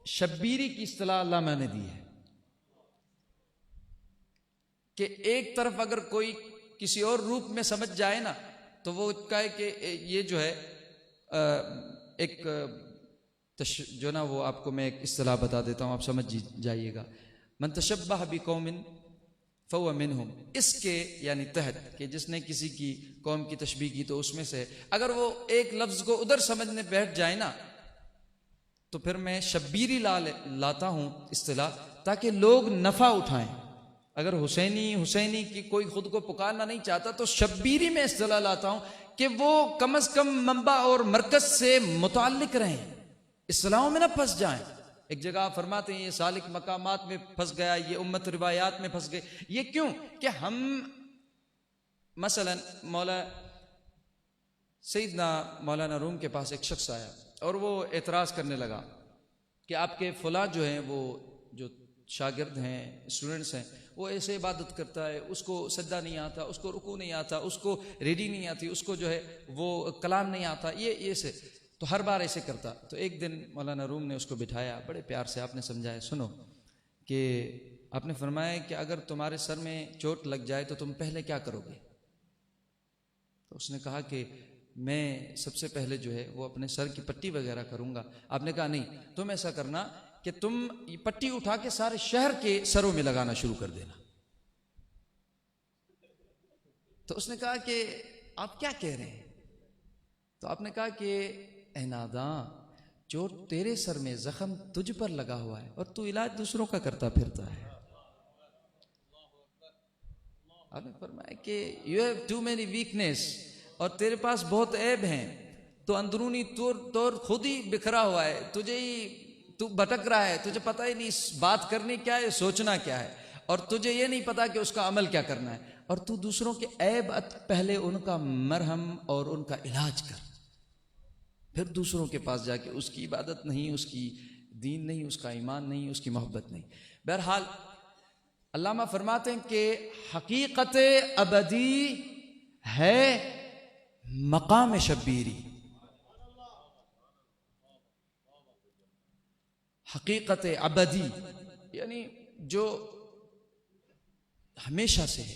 شبیری کی اصطلاح علامہ نے دی ہے کہ ایک طرف اگر کوئی کسی اور روپ میں سمجھ جائے نا تو وہ کہے کہ یہ جو ہے ایک جو نا وہ آپ کو میں ایک اصطلاح بتا دیتا ہوں، آپ سمجھ جائیے گا. من تشبہ بقوم فهو منہم، اس کے یعنی تحت کہ جس نے کسی کی قوم کی تشبیہ کی تو اس میں سے، اگر وہ ایک لفظ کو ادھر سمجھنے بیٹھ جائے نا تو پھر میں شبیری لاتا ہوں اصطلاح، تاکہ لوگ نفع اٹھائیں. اگر حسینی کی کوئی خود کو پکارنا نہیں چاہتا تو شبیری میں اصطلاح لاتا ہوں کہ وہ کم از کم منبع اور مرکز سے متعلق رہیں، اصطلاحوں میں نہ پھنس جائیں. ایک جگہ فرماتے ہیں یہ سالک مقامات میں پھنس گیا، یہ امت روایات میں پھنس گئے. یہ کیوں کہ ہم مثلا مولانا روم کے پاس ایک شخص آیا اور وہ اعتراض کرنے لگا کہ آپ کے فلاں جو ہیں، وہ جو شاگرد ہیں، اسٹوڈنٹس ہیں، وہ ایسے عبادت کرتا ہے، اس کو سجدہ نہیں آتا، اس کو رکوع نہیں آتا، اس کو ریڈی نہیں آتی، اس کو جو ہے وہ کلام نہیں آتا، یہ سے تو ہر بار ایسے کرتا. تو ایک دن مولانا روم نے اس کو بٹھایا، بڑے پیار سے آپ نے سمجھایا، سنو کہ آپ نے فرمایا کہ اگر تمہارے سر میں چوٹ لگ جائے تو تم پہلے کیا کرو گے؟ تو اس نے کہا کہ میں سب سے پہلے جو ہے وہ اپنے سر کی پٹی وغیرہ کروں گا. آپ نے کہا نہیں، تم ایسا کرنا کہ تم پٹی اٹھا کے سارے شہر کے سروں میں لگانا شروع کر دینا. تو اس نے کہا کہ آپ کیا کہہ رہے ہیں؟ تو آپ نے کہا کہ اے ناداں، چوٹ تیرے سر میں، زخم تجھ پر لگا ہوا ہے اور تو علاج دوسروں کا کرتا پھرتا ہے. آپ نے فرمایا کہ you have too many weakness, اور تیرے پاس بہت عیب ہیں، تو اندرونی طور خود ہی بکھرا ہوا ہے، تجھے ہی تو بھٹک رہا ہے، تجھے پتہ ہی نہیں بات کرنی کیا ہے، سوچنا کیا ہے، اور تجھے یہ نہیں پتا کہ اس کا عمل کیا کرنا ہے، اور تو دوسروں کے عیب پہلے ان کا مرہم اور ان کا علاج کر. پھر دوسروں کے پاس جا کے اس کی عبادت نہیں، اس کی دین نہیں، اس کا ایمان نہیں، اس کی محبت نہیں۔ بہرحال علامہ فرماتے ہیں کہ حقیقت ابدی ہے مقام شبیری۔ حقیقت ابدی یعنی جو ہمیشہ سے ہے،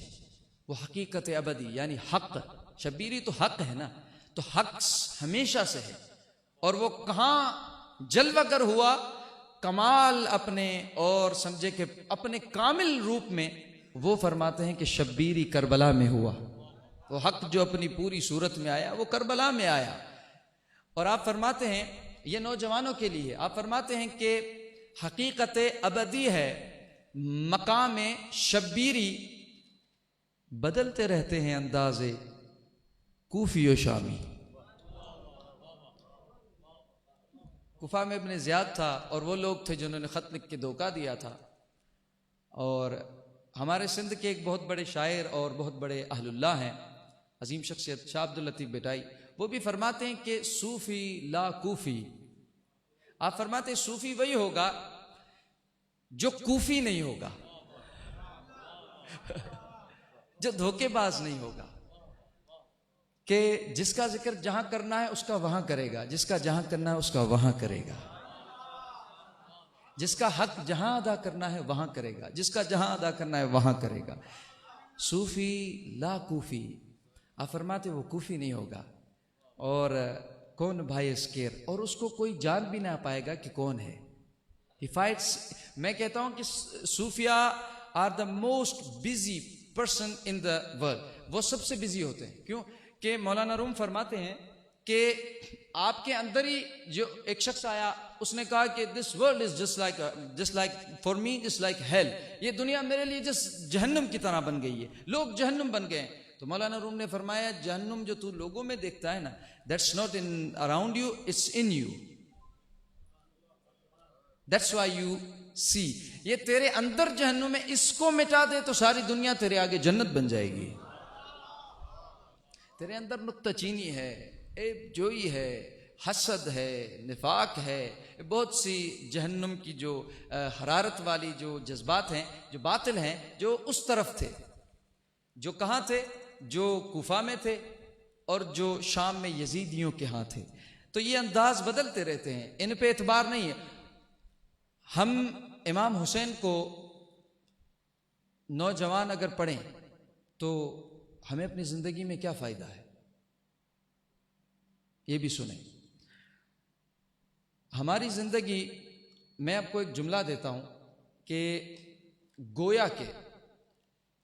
وہ حقیقت ابدی یعنی حق۔ شبیری تو حق ہے نا، تو حق ہمیشہ سے ہے، اور وہ کہاں جلوہ گر ہوا کمال اپنے، اور سمجھے کہ اپنے کامل روپ میں، وہ فرماتے ہیں کہ شبیری کربلا میں ہوا۔ وہ حق جو اپنی پوری صورت میں آیا وہ کربلا میں آیا۔ اور آپ فرماتے ہیں، یہ نوجوانوں کے لیے آپ فرماتے ہیں کہ حقیقت ابدی ہے مقام شبیری، بدلتے رہتے ہیں انداز کوفی و شامی۔ کوفہ میں ابن زیاد تھا، اور وہ لوگ تھے جنہوں نے خط لکھ کے دھوکہ دیا تھا، اور ہمارے سندھ کے ایک بہت بڑے شاعر اور بہت بڑے اہل اللہ ہیں، عظیم شخصیت شاہ عبد اللطیف بٹائی، وہ بھی فرماتے ہیں کہ صوفی لا کوفی۔ آپ فرماتے ہیں صوفی وہی ہوگا جو کوفی نہیں ہوگا، جو دھوکے باز نہیں ہوگا، کہ جس کا ذکر جہاں کرنا ہے اس کا وہاں کرے گا، جس کا جہاں کرنا ہے اس کا وہاں کرے گا، جس کا حق جہاں ادا کرنا ہے وہاں کرے گا، جس کا جہاں ادا کرنا ہے وہاں کرے گا۔ صوفی لا کوفی، آپ فرماتے وہ کوفی نہیں ہوگا، اور کون بھائی اسکیر، اور اس کو کوئی جان بھی نہ پائے گا کہ کون ہے۔ He fights. میں کہتا ہوں کہ صوفیہ are the most busy person in the world، وہ سب سے بزی ہوتے ہیں۔ کیوں کہ مولانا روم فرماتے ہیں کہ آپ کے اندر ہی جو ایک شخص آیا، اس نے کہا کہ this world is just like for me just like hell، یہ دنیا میرے لیے جس جہنم کی طرح بن گئی ہے، لوگ جہنم بن گئے ہیں۔ تو مولانا روم نے فرمایا جہنم جو تو لوگوں میں دیکھتا ہے نا، that's not in around you, it's in you، that's why you see، یہ تیرے اندر جہنم ہے، اس کو مٹا دے تو ساری دنیا تیرے آگے جنت بن جائے گی۔ تیرے اندر نکتہ چینی ہے، عیب جوئی ہے، حسد ہے، نفاق ہے، بہت سی جہنم کی جو حرارت والی جو جذبات ہیں، جو باطل ہیں، جو اس طرف تھے، جو کہاں تھے، جو کوفہ میں تھے، اور جو شام میں یزیدیوں کے ہاں تھے۔ تو یہ انداز بدلتے رہتے ہیں، ان پہ اعتبار نہیں ہے۔ ہم امام حسین کو نوجوان اگر پڑھیں تو ہمیں اپنی زندگی میں کیا فائدہ ہے، یہ بھی سنیں۔ ہماری زندگی، میں آپ کو ایک جملہ دیتا ہوں کہ گویا کہ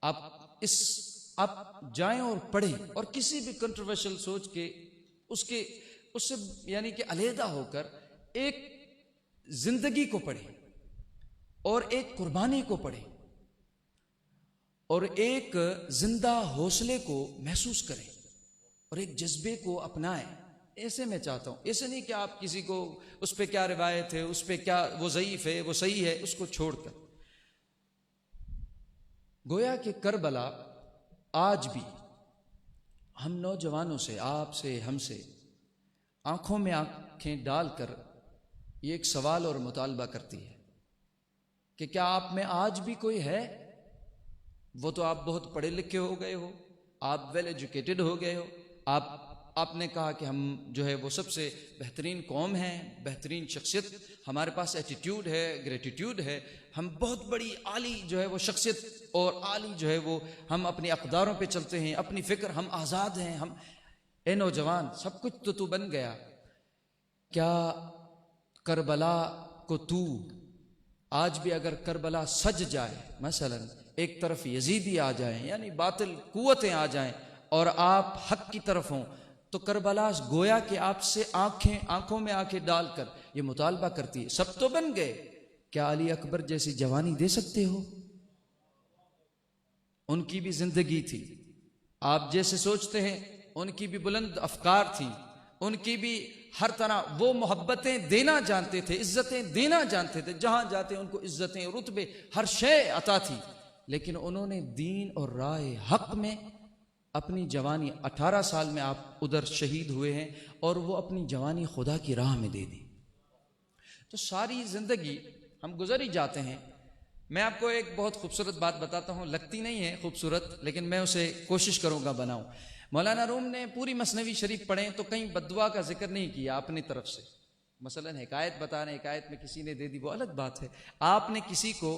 آپ جائیں اور پڑھیں، اور کسی بھی کنٹروورشل سوچ کے اس سے یعنی کہ علیحدہ ہو کر ایک زندگی کو پڑھیں، اور ایک قربانی کو پڑھیں، اور ایک زندہ حوصلے کو محسوس کریں، اور ایک جذبے کو اپنائیں۔ ایسے میں چاہتا ہوں، ایسے نہیں کہ آپ کسی کو اس پہ کیا روایت ہے، اس پہ کیا وہ ضعیف ہے، وہ صحیح ہے، اس کو چھوڑ کر گویا کہ کربلا آج بھی ہم نوجوانوں سے، آپ سے، ہم سے آنکھوں میں آنکھیں ڈال کر یہ ایک سوال اور مطالبہ کرتی ہے کہ کیا آپ میں آج بھی کوئی ہے؟ وہ تو آپ بہت پڑھے لکھے ہو گئے ہو، آپ ویل ایجوکیٹڈ ہو گئے ہو، آپ نے کہا کہ ہم جو ہے وہ سب سے بہترین قوم ہیں، بہترین شخصیت، ہمارے پاس ایٹیٹیوڈ ہے، گریٹیٹیوڈ ہے، ہم بہت بڑی عالی جو ہے وہ شخصیت، اور عالی جو ہے وہ ہم اپنی اقداروں پہ چلتے ہیں، اپنی فکر، ہم آزاد ہیں، ہم اے نوجوان سب کچھ تو بن گیا، کیا کربلا کو تو آج بھی اگر کربلا سج جائے، مثلا ایک طرف یزیدی آ جائیں یعنی باطل قوتیں آ جائیں اور آپ حق کی طرف ہوں، تو کربلا گویا کہ آپ سے آنکھوں میں آنکھیں ڈال کر یہ مطالبہ کرتی ہے، سب تو بن گئے، کیا علی اکبر جیسی جوانی دے سکتے ہو؟ ان کی بھی زندگی تھی، آپ جیسے سوچتے ہیں، ان کی بھی بلند افکار تھی، ان کی بھی ہر طرح وہ محبتیں دینا جانتے تھے، عزتیں دینا جانتے تھے، جہاں جاتے ان کو عزتیں، رتبے، ہر شے عطا تھی، لیکن انہوں نے دین اور راہ حق میں اپنی جوانی 18 سال میں آپ ادھر شہید ہوئے ہیں اور وہ اپنی جوانی خدا کی راہ میں دے دی. تو ساری زندگی ہم گزر ہی جاتے ہیں. میں آپ کو ایک بہت خوبصورت بات بتاتا ہوں، لگتی نہیں ہے خوبصورت لیکن میں اسے کوشش کروں گا بناؤں. مولانا روم نے پوری مثنوی شریف پڑھیں تو کہیں بددعا کا ذکر نہیں کیا اپنی طرف سے. مثلا حکایت بتا رہے ہیں، حکایت میں کسی نے دے دی وہ الگ بات ہے، آپ نے کسی کو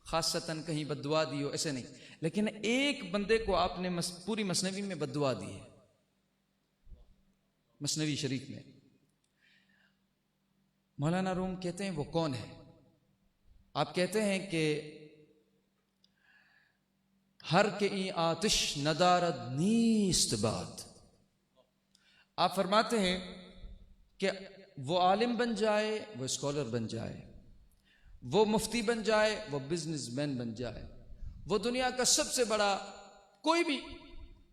خاصتاً کہیں بددعا دی ہو ایسے نہیں، لیکن ایک بندے کو آپ نے پوری مثنوی میں بددعا دی ہے. مثنوی شریف میں مولانا روم کہتے ہیں وہ کون ہے؟ آپ کہتے ہیں کہ ہر کے این آتش ندارد نیست بات. آپ فرماتے ہیں کہ وہ عالم بن جائے، وہ اسکالر بن جائے، وہ مفتی بن جائے، وہ بزنس مین بن جائے، وہ دنیا کا سب سے بڑا کوئی بھی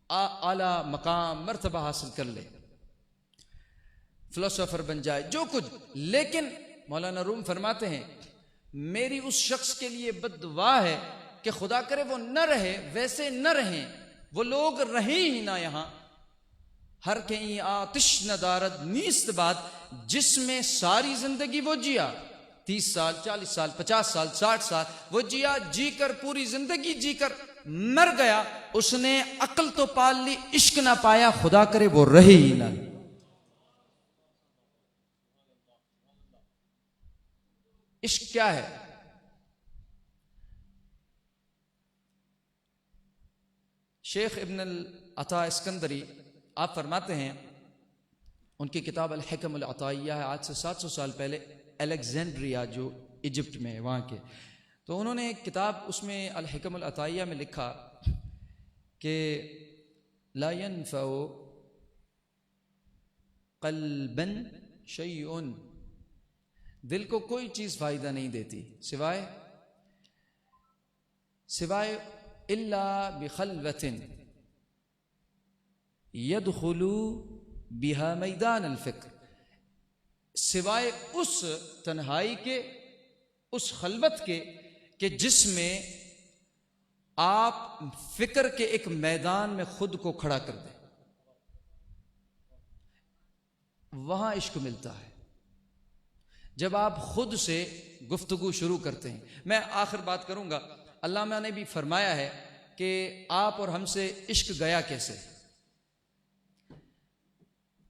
اعلیٰ مقام مرتبہ حاصل کر لے، فلسفر بن جائے، جو کچھ، لیکن مولانا روم فرماتے ہیں میری اس شخص کے لیے بد دعا ہے کہ خدا کرے وہ نہ رہے، ویسے نہ رہیں، وہ لوگ رہیں ہی نہ یہاں. ہر کہیں آتش ندارد نیست بات، جس میں ساری زندگی وہ جیا، 30 سال 40 سال 50 سال 60 سال وہ جیا، جی کر پوری زندگی جی کر مر گیا، اس نے عقل تو پال لی، عشق نہ پایا، خدا کرے وہ رہے ہی نہ. عشق کیا ہے؟ شیخ ابن العطا اسکندری آپ فرماتے ہیں، ان کی کتاب الحکم العطائیہ ہے، آج سے 700 سال پہلے الیگزینڈریا جو ایجپٹ میں ہے وہاں کے، تو انہوں نے ایک کتاب اس میں الحکم العطائیہ میں لکھا کہ لا ينفع قلبا شیء، دل کو کوئی چیز فائدہ نہیں دیتی سوائے الا بخلوۃ يدخل بها میدان الفکر، سوائے اس تنہائی کے، اس خلوت کے کہ جس میں آپ فکر کے ایک میدان میں خود کو کھڑا کر دیں، وہاں عشق ملتا ہے جب آپ خود سے گفتگو شروع کرتے ہیں. میں آخر بات کروں گا. علامہ نے بھی فرمایا ہے کہ آپ اور ہم سے عشق گیا کیسے،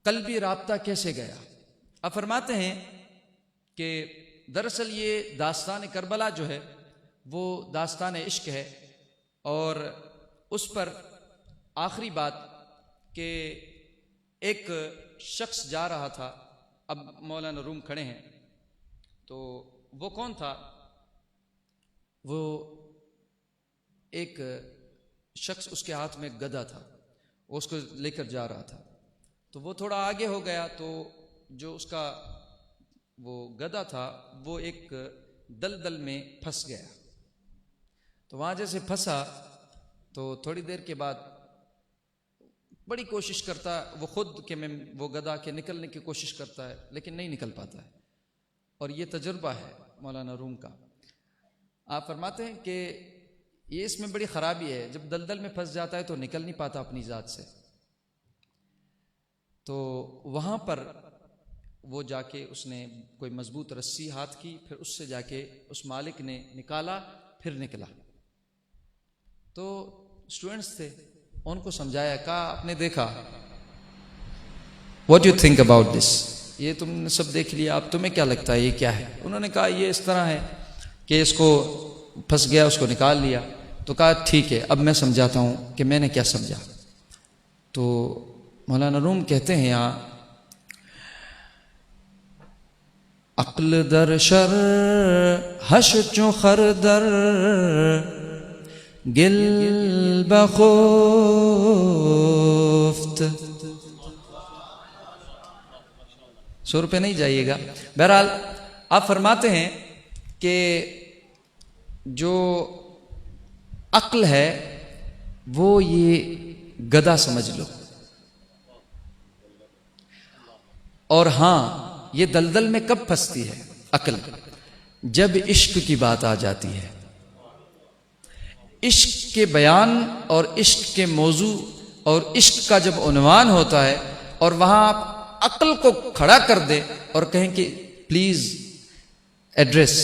قلبی رابطہ کیسے گیا. آپ فرماتے ہیں کہ دراصل یہ داستان کربلا جو ہے وہ داستان عشق ہے، اور اس پر آخری بات کہ ایک شخص جا رہا تھا، اب مولانا روم کھڑے ہیں، تو وہ کون تھا؟ وہ ایک شخص، اس کے ہاتھ میں گدا تھا، وہ اس کو لے کر جا رہا تھا، تو وہ تھوڑا آگے ہو گیا، تو جو اس کا وہ گدا تھا وہ ایک دلدل میں پھنس گیا. تو وہاں جیسے پھنسا تو تھوڑی دیر کے بعد بڑی کوشش کرتا وہ خود کہ میں وہ گدا کے نکلنے کی کوشش کرتا ہے، لیکن نہیں نکل پاتا ہے. اور یہ تجربہ ہے مولانا روم کا. آپ فرماتے ہیں کہ یہ اس میں بڑی خرابی ہے، جب دلدل میں پھنس جاتا ہے تو نکل نہیں پاتا اپنی ذات سے. تو وہاں پر وہ جا کے اس نے کوئی مضبوط رسی ہاتھ کی، پھر اس سے جا کے اس مالک نے نکالا، پھر نکلا. تو اسٹوڈنٹس تھے، ان کو سمجھایا، کہا آپ نے دیکھا، what you think about this, یہ تم نے سب دیکھ لیا، اب تمہیں کیا لگتا ہے یہ کیا ہے؟ انہوں نے کہا یہ اس طرح ہے کہ اس کو پھنس گیا، اس کو نکال لیا. تو کہا ٹھیک ہے، اب میں سمجھاتا ہوں کہ میں نے کیا سمجھا. تو مولانا روم کہتے ہیں یہاں، عقل در شر حش چو خردر گل بخفت. سو روپے نہیں جائیے گا. بہرحال آپ فرماتے ہیں کہ جو عقل ہے وہ یہ گدا سمجھ لو، اور ہاں یہ دلدل میں کب پھنستی ہے عقل؟ جب عشق کی بات آ جاتی ہے. عشق کے بیان اور عشق کے موضوع اور عشق کا جب عنوان ہوتا ہے اور وہاں آپ عقل کو کھڑا کر دیں اور کہیں کہ پلیز ایڈریس،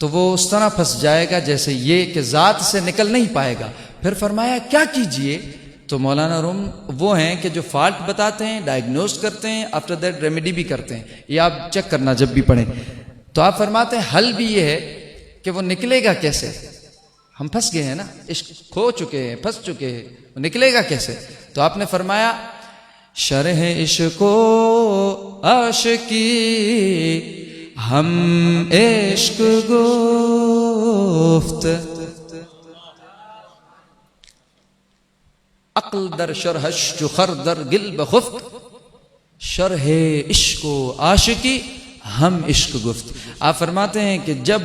تو وہ اس طرح پھنس جائے گا جیسے یہ کہ ذات سے نکل نہیں پائے گا۔ پھر فرمایا کیا کیجئے؟ تو مولانا روم وہ ہیں کہ جو فالٹ بتاتے ہیں، ڈائگنوز کرتے ہیں، آفٹر دیٹ ریمیڈی بھی کرتے ہیں۔ یہ آپ چیک کرنا جب بھی پڑھیں۔ تو آپ فرماتے ہیں حل بھی یہ ہے کہ وہ نکلے گا کیسے؟ ہم پھنس گئے ہیں نا، عشق کھو چکے ہیں، پھنس چکے ہیں، وہ نکلے گا کیسے؟ تو آپ نے فرمایا شرح عشق و عاشقی ہم عشق گفت، عقل در شرحش جو خر در گل بخفت، شرح عشق و عاشقی ہم عشق گفت۔ آپ فرماتے ہیں کہ جب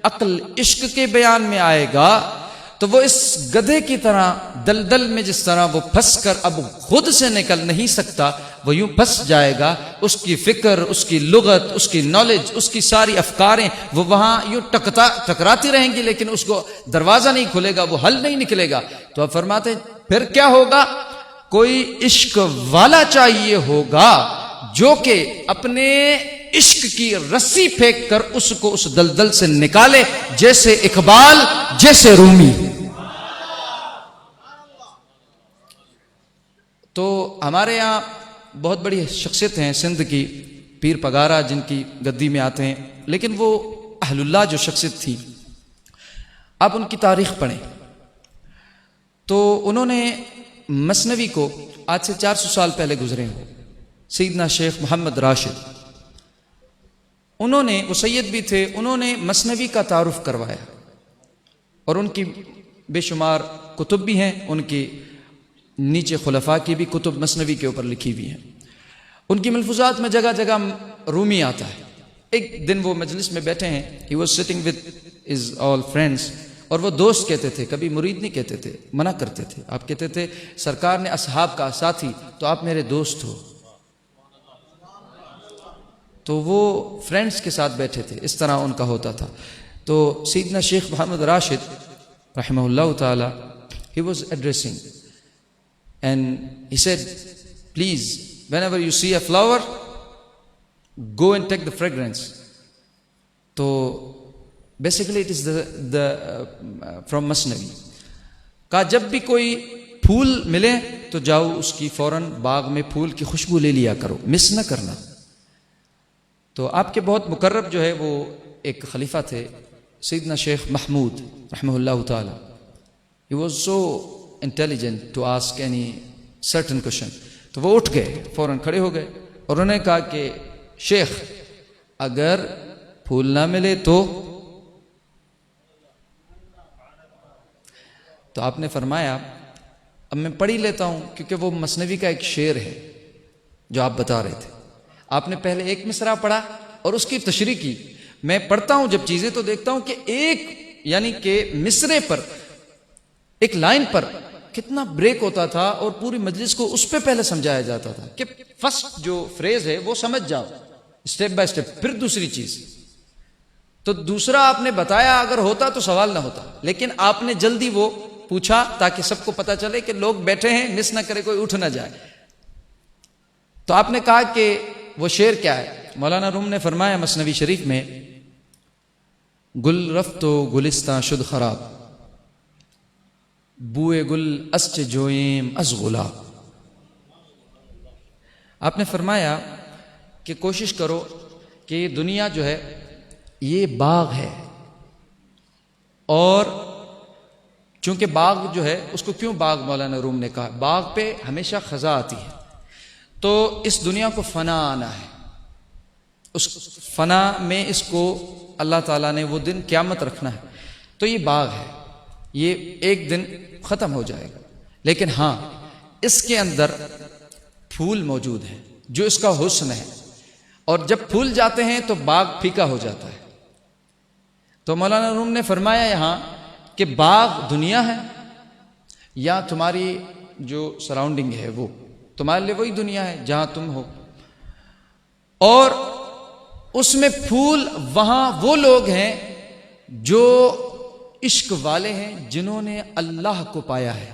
عقل عشق کے بیان میں آئے گا تو وہ اس گدھے کی طرح دلدل میں جس طرح وہ پھنس کر اب خود سے نکل نہیں سکتا، وہ یوں پھنس جائے گا۔ اس کی فکر، اس کی لغت، اس کی نالج، اس کی ساری افکاریں وہ وہاں یوں ٹکراتی رہیں گی، لیکن اس کو دروازہ نہیں کھلے گا، وہ حل نہیں نکلے گا۔ تو آپ فرماتے ہیں پھر کیا ہوگا؟ کوئی عشق والا چاہیے ہوگا جو کہ اپنے عشق کی رسی پھینک کر اس کو اس دلدل سے نکالے، جیسے اقبال، جیسے رومی۔ تو ہمارے یہاں بہت بڑی شخصیت ہیں سندھ کی، پیر پگارا جن کی گدی میں آتے ہیں، لیکن وہ اہل اللہ جو شخصیت تھی، آپ ان کی تاریخ پڑھیں تو انہوں نے مثنوی کو آج سے 400 سال پہلے گزرے ہوں، سیدنا شیخ محمد راشد، انہوں نے، وہ سید بھی تھے، انہوں نے مثنوی کا تعارف کروایا، اور ان کی بے شمار کتب بھی ہیں، ان کی نیچے خلفاء کی بھی کتب مثنوی کے اوپر لکھی ہوئی ہیں۔ ان کی ملفوظات میں جگہ جگہ رومی آتا ہے۔ ایک دن وہ مجلس میں بیٹھے ہیں، he was sitting with his all friends، اور وہ دوست کہتے تھے، کبھی مرید نہیں کہتے تھے، منع کرتے تھے۔ آپ کہتے تھے سرکار نے اصحاب کا ساتھی، تو آپ میرے دوست ہو۔ تو وہ فرینڈز کے ساتھ بیٹھے تھے، اس طرح ان کا ہوتا تھا۔ تو سیدنا شیخ محمد راشد رحمہ اللہ تعالی he was addressing and he said please whenever you see a flower go and take the fragrance. تو basically it is the from Masnavi کا جب بھی کوئی پھول ملے تو جاؤ اس کی فوراً باغ میں پھول کی خوشبو لے لیا کرو، مس نہ کرنا۔ تو آپ کے بہت مقرب جو ہے وہ ایک خلیفہ تھے سیدنا شیخ محمود رحمہ اللہ تعالی، he was so intelligent to ask any certain question۔ تو وہ اٹھ گئے، فوراً کھڑے ہو گئے، اور انہوں نے کہا کہ شیخ اگر پھول نہ ملے تو آپ نے فرمایا اب میں پڑھ ہی لیتا ہوں، کیونکہ وہ مثنوی کا ایک شعر ہے جو آپ بتا رہے تھے۔ آپ نے پہلے ایک مصرع پڑھا اور اس کی تشریح کی۔ میں پڑھتا ہوں جب چیزیں تو دیکھتا ہوں کہ ایک یعنی کہ مصرے پر، ایک لائن پر کتنا بریک ہوتا تھا، اور پوری مجلس کو اس پہ پہلے سمجھایا جاتا تھا کہ فرسٹ جو فریز ہے وہ سمجھ جاؤ اسٹیپ بائی اسٹیپ، پھر دوسری چیز۔ تو دوسرا آپ نے بتایا، اگر ہوتا تو سوال نہ ہوتا، لیکن آپ نے جلدی وہ پوچھا تاکہ سب کو پتا چلے کہ لوگ بیٹھے ہیں، مس نہ کرے، کوئی اٹھ نہ جائے۔ تو آپ نے کہا کہ وہ شعر کیا ہے؟ مولانا روم نے فرمایا مثنوی شریف میں گل رفت و گلستاں شد خراب، بوئے گل اسچ جویم از گلاب۔ آپ نے فرمایا کہ کوشش کرو کہ یہ دنیا جو ہے یہ باغ ہے، اور چونکہ باغ جو ہے اس کو کیوں باغ مولانا روم نے کہا؟ باغ پہ ہمیشہ خزاں آتی ہے، تو اس دنیا کو فنا آنا ہے، اس فنا میں اس کو اللہ تعالیٰ نے وہ دن قیامت رکھنا ہے، تو یہ باغ ہے، یہ ایک دن ختم ہو جائے گا، لیکن ہاں اس کے اندر پھول موجود ہیں جو اس کا حسن ہے، اور جب پھول جاتے ہیں تو باغ پھیکا ہو جاتا ہے۔ تو مولانا روم نے فرمایا یہاں کہ باغ دنیا ہے، یا تمہاری جو سراؤنڈنگ ہے وہ تمہارے لیے وہی دنیا ہے جہاں تم ہو، اور اس میں پھول وہاں وہ لوگ ہیں جو عشق والے ہیں، جنہوں نے اللہ کو پایا ہے۔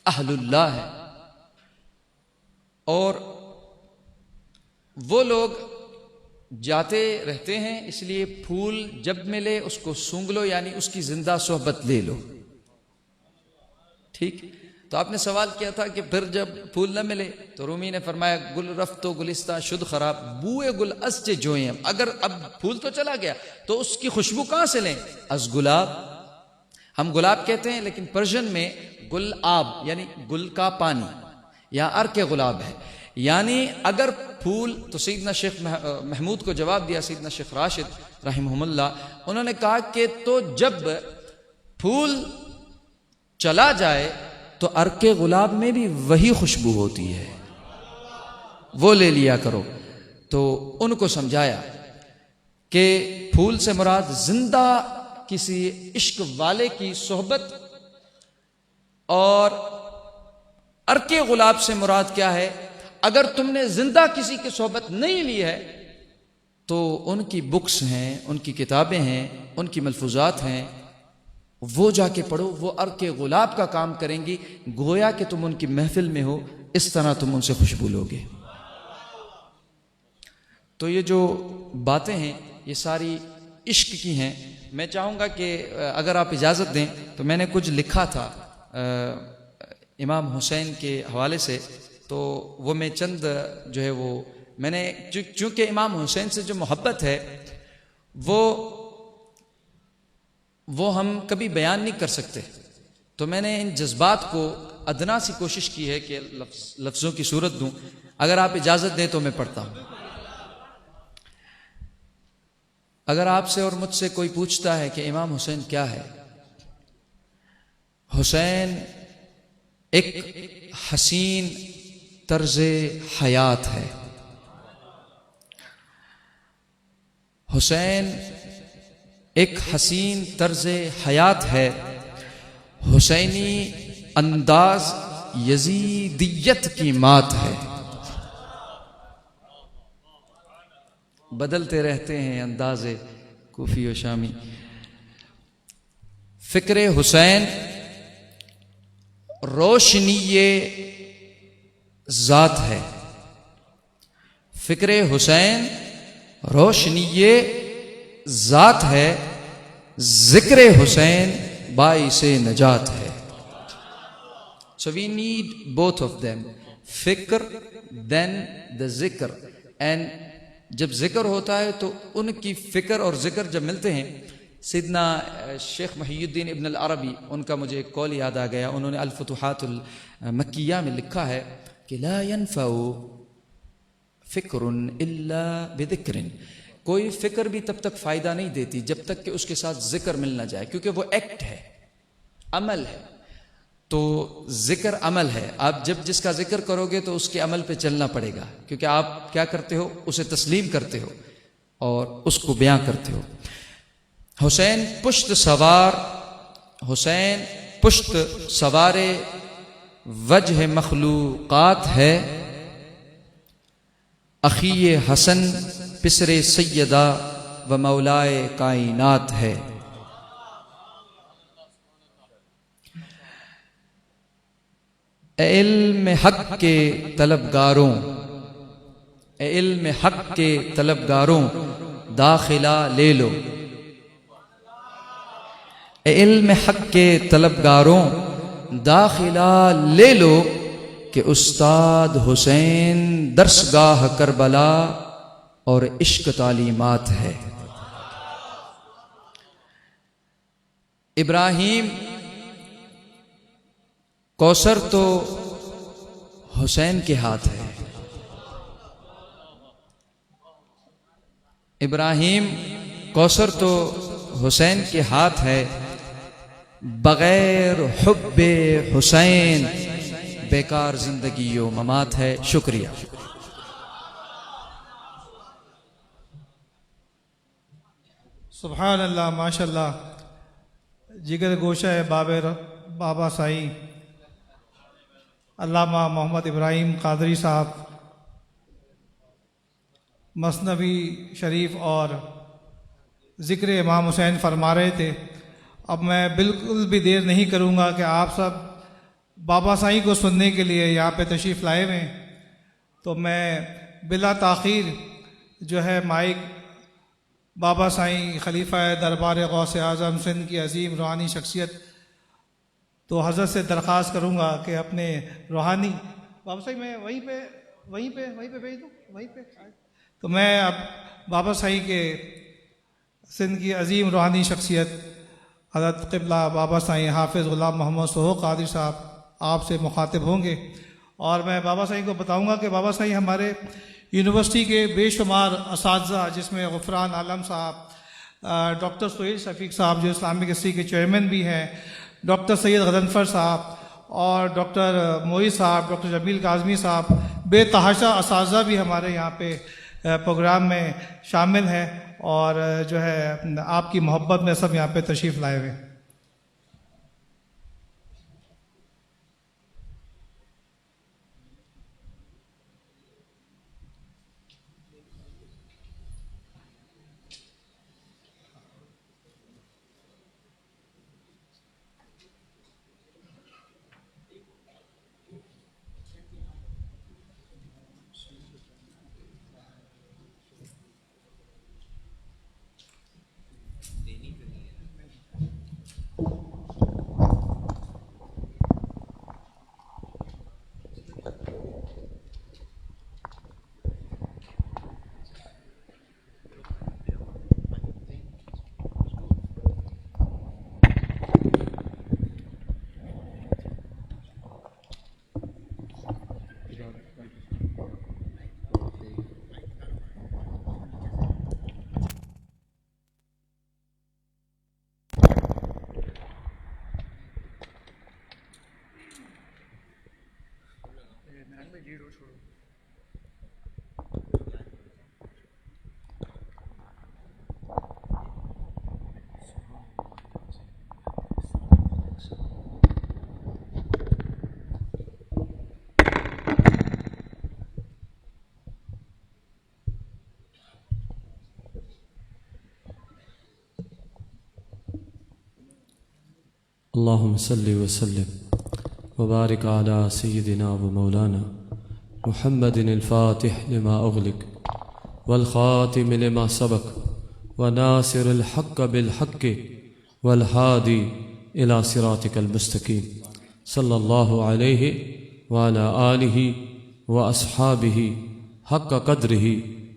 اہل اللہ ہیں، اور وہ لوگ جاتے رہتے ہیں، اس لیے پھول جب ملے اس کو سونگ لو، یعنی اس کی زندہ صحبت لے لو. ٹھیک. تو آپ نے سوال کیا تھا کہ پھر جب پھول نہ ملے تو رومی نے فرمایا گل رفت و گلستہ شد خراب، بوئے گل از چے جوئیں. اگر اب پھول تو چلا گیا تو اس کی خوشبو کہاں سے لیں؟ از گلاب. ہم گلاب کہتے ہیں لیکن پرشین میں گل آب یعنی گل کا پانی یا ارک گلاب ہے. یعنی اگر پھول، تو سیدنا شیخ محمود کو جواب دیا سیدنا شیخ راشد رحمہم اللہ، انہوں نے کہا کہ تو جب پھول چلا جائے تو ارک گلاب میں بھی وہی خوشبو ہوتی ہے، وہ لے لیا کرو. تو ان کو سمجھایا کہ پھول سے مراد زندہ کسی عشق والے کی صحبت، اور ارک گلاب سے مراد کیا ہے؟ اگر تم نے زندہ کسی کی صحبت نہیں لی ہے تو ان کی بکس ہیں، ان کی کتابیں ہیں، ان کی ملفوظات ہیں، وہ جا کے پڑھو، وہ ارک گلاب کا کام کریں گی، گویا کہ تم ان کی محفل میں ہو، اس طرح تم ان سے خوشبو لوگے. تو یہ جو باتیں ہیں یہ ساری عشق کی ہیں. میں چاہوں گا کہ اگر آپ اجازت دیں تو میں نے کچھ لکھا تھا امام حسین کے حوالے سے، تو وہ میں چند جو ہے وہ میں نے، چونکہ امام حسین سے جو محبت ہے وہ ہم کبھی بیان نہیں کر سکتے، تو میں نے ان جذبات کو ادنا سی کوشش کی ہے کہ لفظوں کی صورت دوں. اگر آپ اجازت دیں تو میں پڑھتا ہوں. اگر آپ سے اور مجھ سے کوئی پوچھتا ہے کہ امام حسین کیا ہے، حسین ایک حسین طرز حیات ہے. حسین ایک حسین طرز حیات ہے. حسینی انداز یزیدیت کی مات ہے. بدلتے رہتے ہیں انداز کوفی و شامی. فکر حسین روشنی ذات ہے. فکر حسین روشنی ذات ہے. ذکر حسین باعث نجات ہے. So we need both of them, فکر then the ذکر. and جب ذکر ہوتا ہے تو ان کی فکر اور ذکر جب ملتے ہیں، سیدنا شیخ محی الدین ابن العربی، ان کا مجھے ایک قول یاد آ گیا. انہوں نے الفتوحات المکیہ میں لکھا ہے کہ لا ينفع فکر الا بذکر. کوئی فکر بھی تب تک فائدہ نہیں دیتی جب تک کہ اس کے ساتھ ذکر مل نہ جائے، کیونکہ وہ ایکٹ ہے، عمل ہے. تو ذکر عمل ہے. آپ جب جس کا ذکر کرو گے تو اس کے عمل پہ چلنا پڑے گا، کیونکہ آپ کیا کرتے ہو؟ اسے تسلیم کرتے ہو اور اس کو بیان کرتے ہو. حسین پشت سوار، حسین پشت سوار وجہ مخلوقات ہے. اخی حسن پسر سیدہ و مولائے کائنات ہے. اے علم حق کے طلبگاروں، اے علم حق کے طلبگاروں داخلہ لے لو. اے علم حق کے طلبگاروں داخلہ لے لو کہ استاد حسین درسگاہ کربلا اور عشق تعلیمات ہے. ابراہیم کوثر تو حسین کے ہاتھ ہے. ابراہیم کوثر تو حسین کے ہاتھ ہے. بغیر حب حسین بیکار زندگی و ممات ہے. شکریہ. سبحان اللہ، ماشاء اللہ. جگر گوشہ ہے بابا سائی علامہ محمد ابراہیم قادری صاحب مثنوی شریف اور ذکر امام حسین فرما رہے تھے. اب میں بالکل بھی دیر نہیں کروں گا کہ آپ سب بابا سائیں کو سننے کے لیے یہاں پہ تشریف لائے ہوئے ہیں، تو میں بلا تاخیر جو ہے مائک بابا سائیں خلیفہ دربار غوث اعظم سندھ کی عظیم روحانی شخصیت، تو حضرت سے درخواست کروں گا کہ اپنے روحانی بابا سائیں میں وہیں پہ بھیج دوں، وہیں پہ تو میں اب بابا سائیں کے سندھ کی عظیم روحانی شخصیت حضرت قبلہ بابا سائیں حافظ غلام محمد سہیل قادری صاحب آپ سے مخاطب ہوں گے، اور میں بابا سائیں کو بتاؤں گا کہ بابا سائیں ہمارے یونیورسٹی کے بے شمار اساتذہ، جس میں غفران عالم صاحب، ڈاکٹر سہیل شفیق صاحب جو اسلامک ہسٹری کے چیئرمین بھی ہیں، ڈاکٹر سید غضنفر صاحب اور ڈاکٹر موئی صاحب، ڈاکٹر جمیل کاظمی صاحب، بے تحاشا اساتذہ بھی ہمارے یہاں پہ پروگرام میں شامل ہیں، اور جو ہے آپ کی محبت میں سب یہاں پہ تشریف لائے ہوئے۔ اللهم صل وسلم وبارك على سيدنا ومولانا محمد الفاتح لما أغلق والخاتم لما سبق وناصر الحق بالحق والهادي إلى صراطك المستقيم صلى الله عليه وعلى آله وأصحابه حق قدره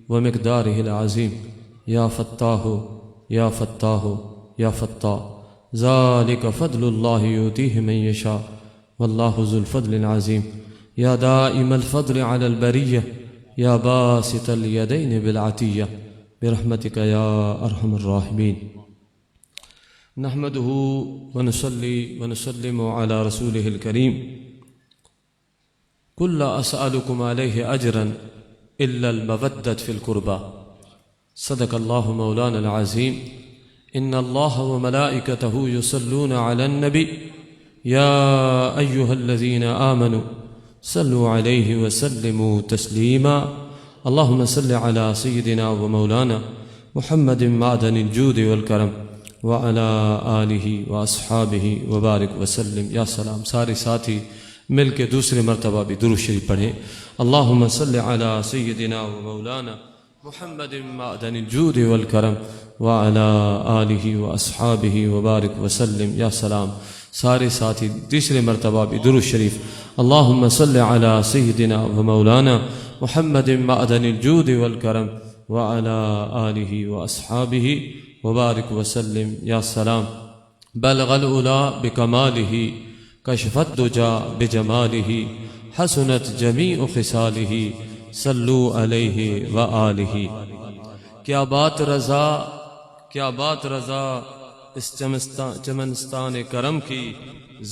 ومقداره العظيم يا فتاه يا فتاه يا فتاه ذلك فضل الله يؤتيه من يشاء والله ذو الفضل العظيم يا دائم الفضل على البرية يا باسط اليدين بالعطية برحمتك يا أرحم الراحمين نحمده ونصلي ونسلم على رسوله الكريم كل أسألكم عليه أجرا إلا المودة في القربى صدق الله مولانا العظيم إن الله وملائكته يصلون على النبي يا أيها الذين آمنوا صلوا عليه وسلموا تسليما اللهم صل على سيدنا ومولانا محمد معدن الجود والكرم وعلى آله وأصحابه وبارك وسلم یا سلام۔ سارے ساتھی مل کے دوسرے مرتبہ بھی درود شریف پڑھیں۔ اللهم صل على سيدنا ومولانا محمد معدن الجود والكرم وعلى آله وأصحابه وبارك وسلم یا سلام۔ سارے ساتھی تیسرے مرتبہ بھی درود شریف۔ اللهم صل على سيدنا ومولانا محمد معدن الجود والكرم وعلى آله وأصحابه وبارك وسلم یا سلام۔ بلغ العلا بكماله كشف الدجى بجماله حسنت جميع خصاله صلوا علیہ وآلہ۔ کیا بات رضا کیا بات رضا اس چمنستان کرم کی،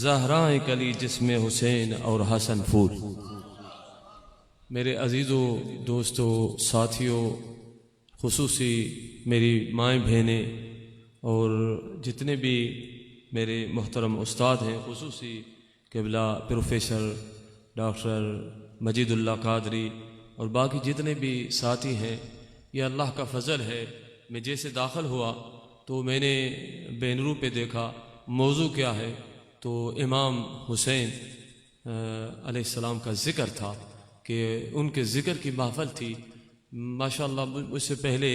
زہرائیں کلی جسم حسین اور حسن پھول۔ میرے عزیزوں، دوستوں، ساتھیوں، خصوصی میری مائیں بہنیں اور جتنے بھی میرے محترم استاد ہیں، خصوصی قبلہ پروفیسر ڈاکٹر مجید اللہ قادری اور باقی جتنے بھی ساتھی ہیں، یہ اللہ کا فضل ہے۔ میں جیسے داخل ہوا تو میں نے بینروں پہ دیکھا موضوع کیا ہے، تو امام حسین علیہ السلام کا ذکر تھا کہ ان کے ذکر کی محفل تھی. ماشاءاللہ مجھ سے پہلے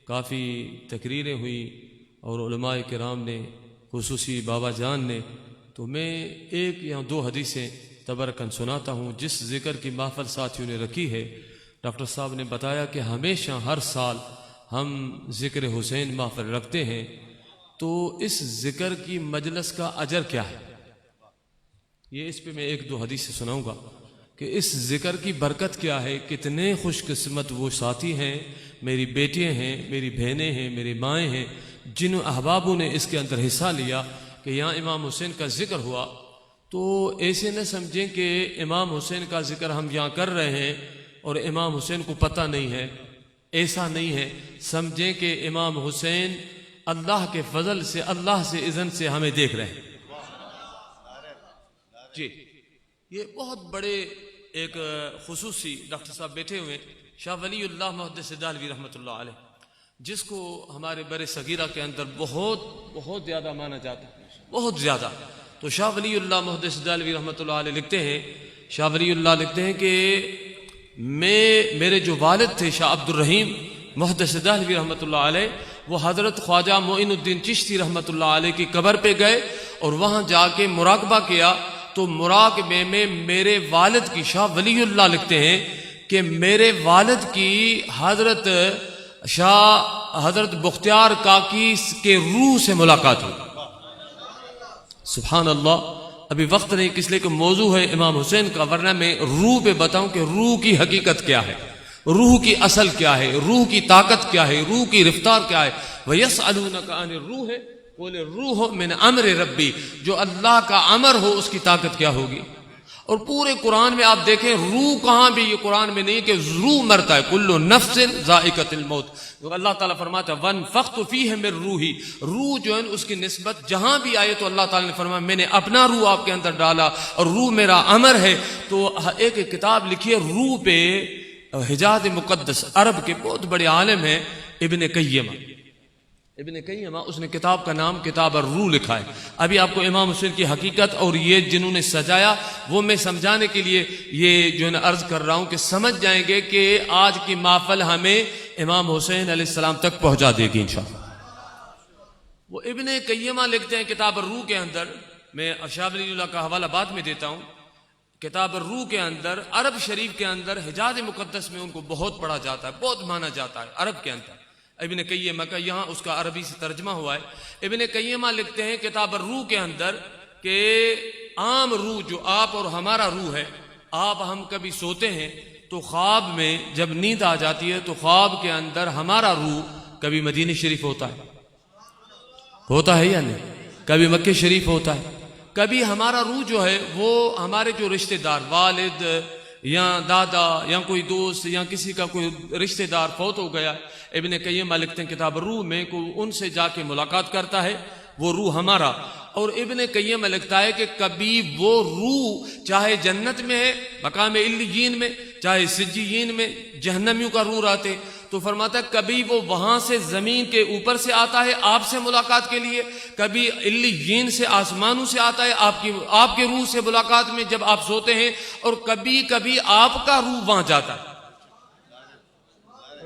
کافی تقریریں ہوئیں اور علماء کرام نے، خصوصی بابا جان نے، تو میں ایک یا دو حدیثیں تبرکن سناتا ہوں جس ذکر کی محفل ساتھیوں نے رکھی ہے. ڈاکٹر صاحب نے بتایا کہ ہمیشہ ہر سال ہم ذکر حسین محفل رکھتے ہیں، تو اس ذکر کی مجلس کا اجر کیا ہے؟ یہ اس پہ میں ایک دو حدیث سناؤں گا کہ اس ذکر کی برکت کیا ہے. کتنے خوش قسمت وہ ساتھی ہیں، میری بیٹیاں ہیں، میری بہنیں ہیں، میری مائیں ہیں، جن احبابوں نے اس کے اندر حصہ لیا کہ یہاں امام حسین کا ذکر ہوا. تو ایسے نہ سمجھیں کہ امام حسین کا ذکر ہم یہاں کر رہے ہیں اور امام حسین کو پتہ نہیں ہے. ایسا نہیں ہے. سمجھیں کہ امام حسین اللہ کے فضل سے، اللہ سے اذن سے ہمیں دیکھ رہے ہیں. جی یہ بہت بڑے ایک خصوصی ڈاکٹر صاحب بیٹھے ہوئے، شاہ ولی اللہ محدث دہلوی رحمۃ اللہ علیہ، جس کو ہمارے بر صغیرہ کے اندر بہت زیادہ مانا جاتا ہے، بہت زیادہ. تو شاہ ولی اللہ محدث دہلوی رحمۃ اللہ علیہ لکھتے ہیں، شاہ ولی اللہ لکھتے ہیں کہ میرے جو والد تھے شاہ عبد الرحیم محدث دہلوی رحمۃ اللہ علیہ، وہ حضرت خواجہ معین الدین چشتی رحمۃ اللہ علیہ کی قبر پہ گئے اور وہاں جا کے مراقبہ کیا. تو مراقبے میں میرے والد کی، شاہ ولی اللہ لکھتے ہیں کہ میرے والد کی حضرت بختیار کاکی کے روح سے ملاقات ہوئی. سبحان اللہ. ابھی وقت نہیں، کس لیے کہ موضوع ہے امام حسین کا، ورنہ میں روح پہ بتاؤں کہ روح کی حقیقت کیا ہے، روح کی اصل کیا ہے، روح کی طاقت کیا ہے، روح کی رفتار کیا ہے. وَيَسْأَلُونَكَ عَنِ الرُّوحِ قُلِ الرُّوحُ مِنْ أَمْرِ رَبِّي. جو اللہ کا امر ہو اس کی طاقت کیا ہوگی. اور پورے قرآن میں آپ دیکھیں روح کہاں بھی، یہ قرآن میں نہیں کہ روح مرتا ہے. کل نفس ذائقۃ الموت. اللہ تعالیٰ فرماتا ہے وَانفَخْتُ فِيهِ مِن رُوحِي. روح جو ہے اس کی نسبت جہاں بھی آئے تو اللہ تعالیٰ نے فرمایا میں نے اپنا روح آپ کے اندر ڈالا اور روح میرا امر ہے. تو ایک کتاب لکھی ہے روح پہ، حجاز مقدس، عرب کے بہت بڑے عالم ہیں ابن قیمہ. ابن قیمہ اس نے کتاب کا نام کتاب الروح لکھا ہے. ابھی آپ کو امام حسین کی حقیقت اور یہ جنہوں نے سجایا وہ میں سمجھانے کے لیے یہ جو ہے نا عرض کر رہا ہوں کہ سمجھ جائیں گے کہ آج کی محفل ہمیں امام حسین علیہ السلام تک پہنچا دے گی انشاءاللہ. وہ ابن قیمہ لکھتے ہیں کتاب الروح کے اندر، میں شاہ ولی اللہ کا حوالہ بعد میں دیتا ہوں. کتاب الروح کے اندر عرب شریف کے اندر حجاز مقدس میں ان کو بہت پڑھا جاتا ہے، بہت مانا جاتا ہے عرب کے اندر. ابن قیمہ کا یہاں اس کا عربی سے ترجمہ ہوا ہے. ابن قیمہ لکھتے ہیں کتاب الروح کے اندر کہ عام روح جو آپ اور ہمارا روح ہے، آپ ہم کبھی سوتے ہیں تو خواب میں جب نیند آ جاتی ہے تو خواب کے اندر ہمارا روح کبھی مدینہ شریف ہوتا ہے یا نہیں، کبھی مکہ شریف ہوتا ہے. کبھی ہمارا روح جو ہے وہ ہمارے جو رشتہ دار، والد یا دادا یا کوئی دوست یا کسی کا کوئی رشتہ دار فوت ہو گیا، ابن قیمہ لکھتے ہیں کتاب روح میں کو ان سے جا کے ملاقات کرتا ہے وہ روح ہمارا. اور ابن قیمہ لکھتا ہے کہ کبھی وہ روح چاہے جنت میں ہے مقام علیین میں، چاہے سجیین میں، جہنمیوں کا روح رہتے، تو فرماتا ہے کبھی وہ وہاں سے زمین کے اوپر سے آتا ہے آپ سے ملاقات کے لیے، کبھی علیین سے آسمانوں سے آتا ہے آپ کے روح سے ملاقات میں جب آپ سوتے ہیں، اور کبھی کبھی آپ کا روح وہاں جاتا ہے.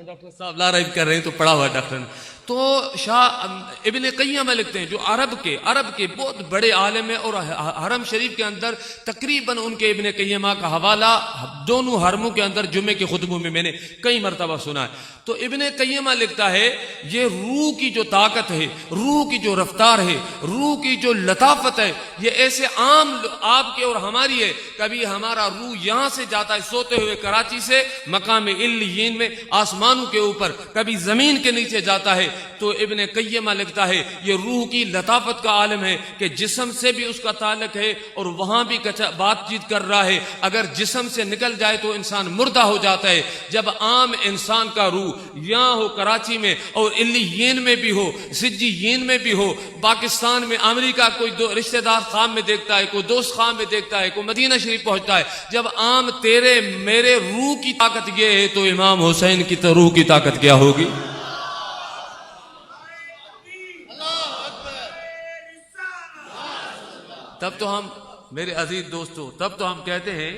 ڈاکٹر صاحب لا ریب کر رہے ہیں تو پڑھا ہوا ڈاکٹر نے. تو شاہ ابن قیمہ لکھتے ہیں جو عرب کے بہت بڑے عالم ہیں، اور حرم شریف کے اندر تقریباً ان کے ابن قیمہ کا حوالہ دونوں حرموں کے اندر جمعے کے خطبوں میں میں نے کئی مرتبہ سنا ہے. تو ابن قیمہ لکھتا ہے یہ روح کی جو طاقت ہے، روح کی جو رفتار ہے، روح کی جو لطافت ہے، یہ ایسے عام آپ کے اور ہماری ہے. کبھی ہمارا روح یہاں سے جاتا ہے سوتے ہوئے کراچی سے مقام علیین میں آسمانوں کے اوپر، کبھی زمین کے نیچے جاتا ہے. تو ابن قیمہ لکھتا ہے یہ روح کی لطافت کا عالم ہے کہ جسم سے بھی اس کا تعلق ہے اور وہاں بھی بات چیت کر رہا ہے. اگر جسم سے نکل جائے تو انسان مردہ ہو جاتا ہے. جب عام انسان کا روح یہاں ہو کراچی میں اور علیین میں بھی ہو، سجیین میں بھی ہو، پاکستان میں امریکہ کوئی رشتہ دار خام میں دیکھتا ہے، کوئی دوست خام میں دیکھتا ہے، کوئی مدینہ شریف پہنچتا ہے، جب عام تیرے میرے روح کی طاقت یہ ہے تو امام حسین کی تو روح کی طاقت کیا ہوگی. تب تو ہم میرے عزیز دوستو، تب تو ہم کہتے ہیں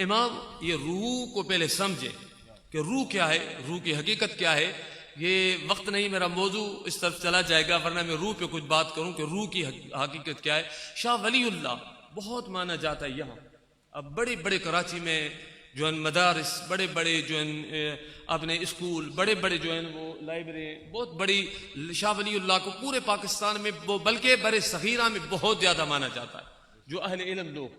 امام یہ روح کو پہلے سمجھے کہ روح کیا ہے، روح کی حقیقت کیا ہے. یہ وقت نہیں، میرا موضوع اس طرف چلا جائے گا، ورنہ میں روح پہ کچھ بات کروں کہ روح کی حقیقت کیا ہے. شاہ ولی اللہ بہت مانا جاتا ہے یہاں. اب بڑے بڑے کراچی میں جو ہیں مدارس، بڑے بڑے جو ہیں اپنے اسکول، بڑے بڑے جو ہیں وہ لائبریری، بہت بڑی شاہ ولی اللہ کو پورے پاکستان میں بلکہ برِ صغیرہ میں بہت زیادہ مانا جاتا ہے. جو اہل علم لوگ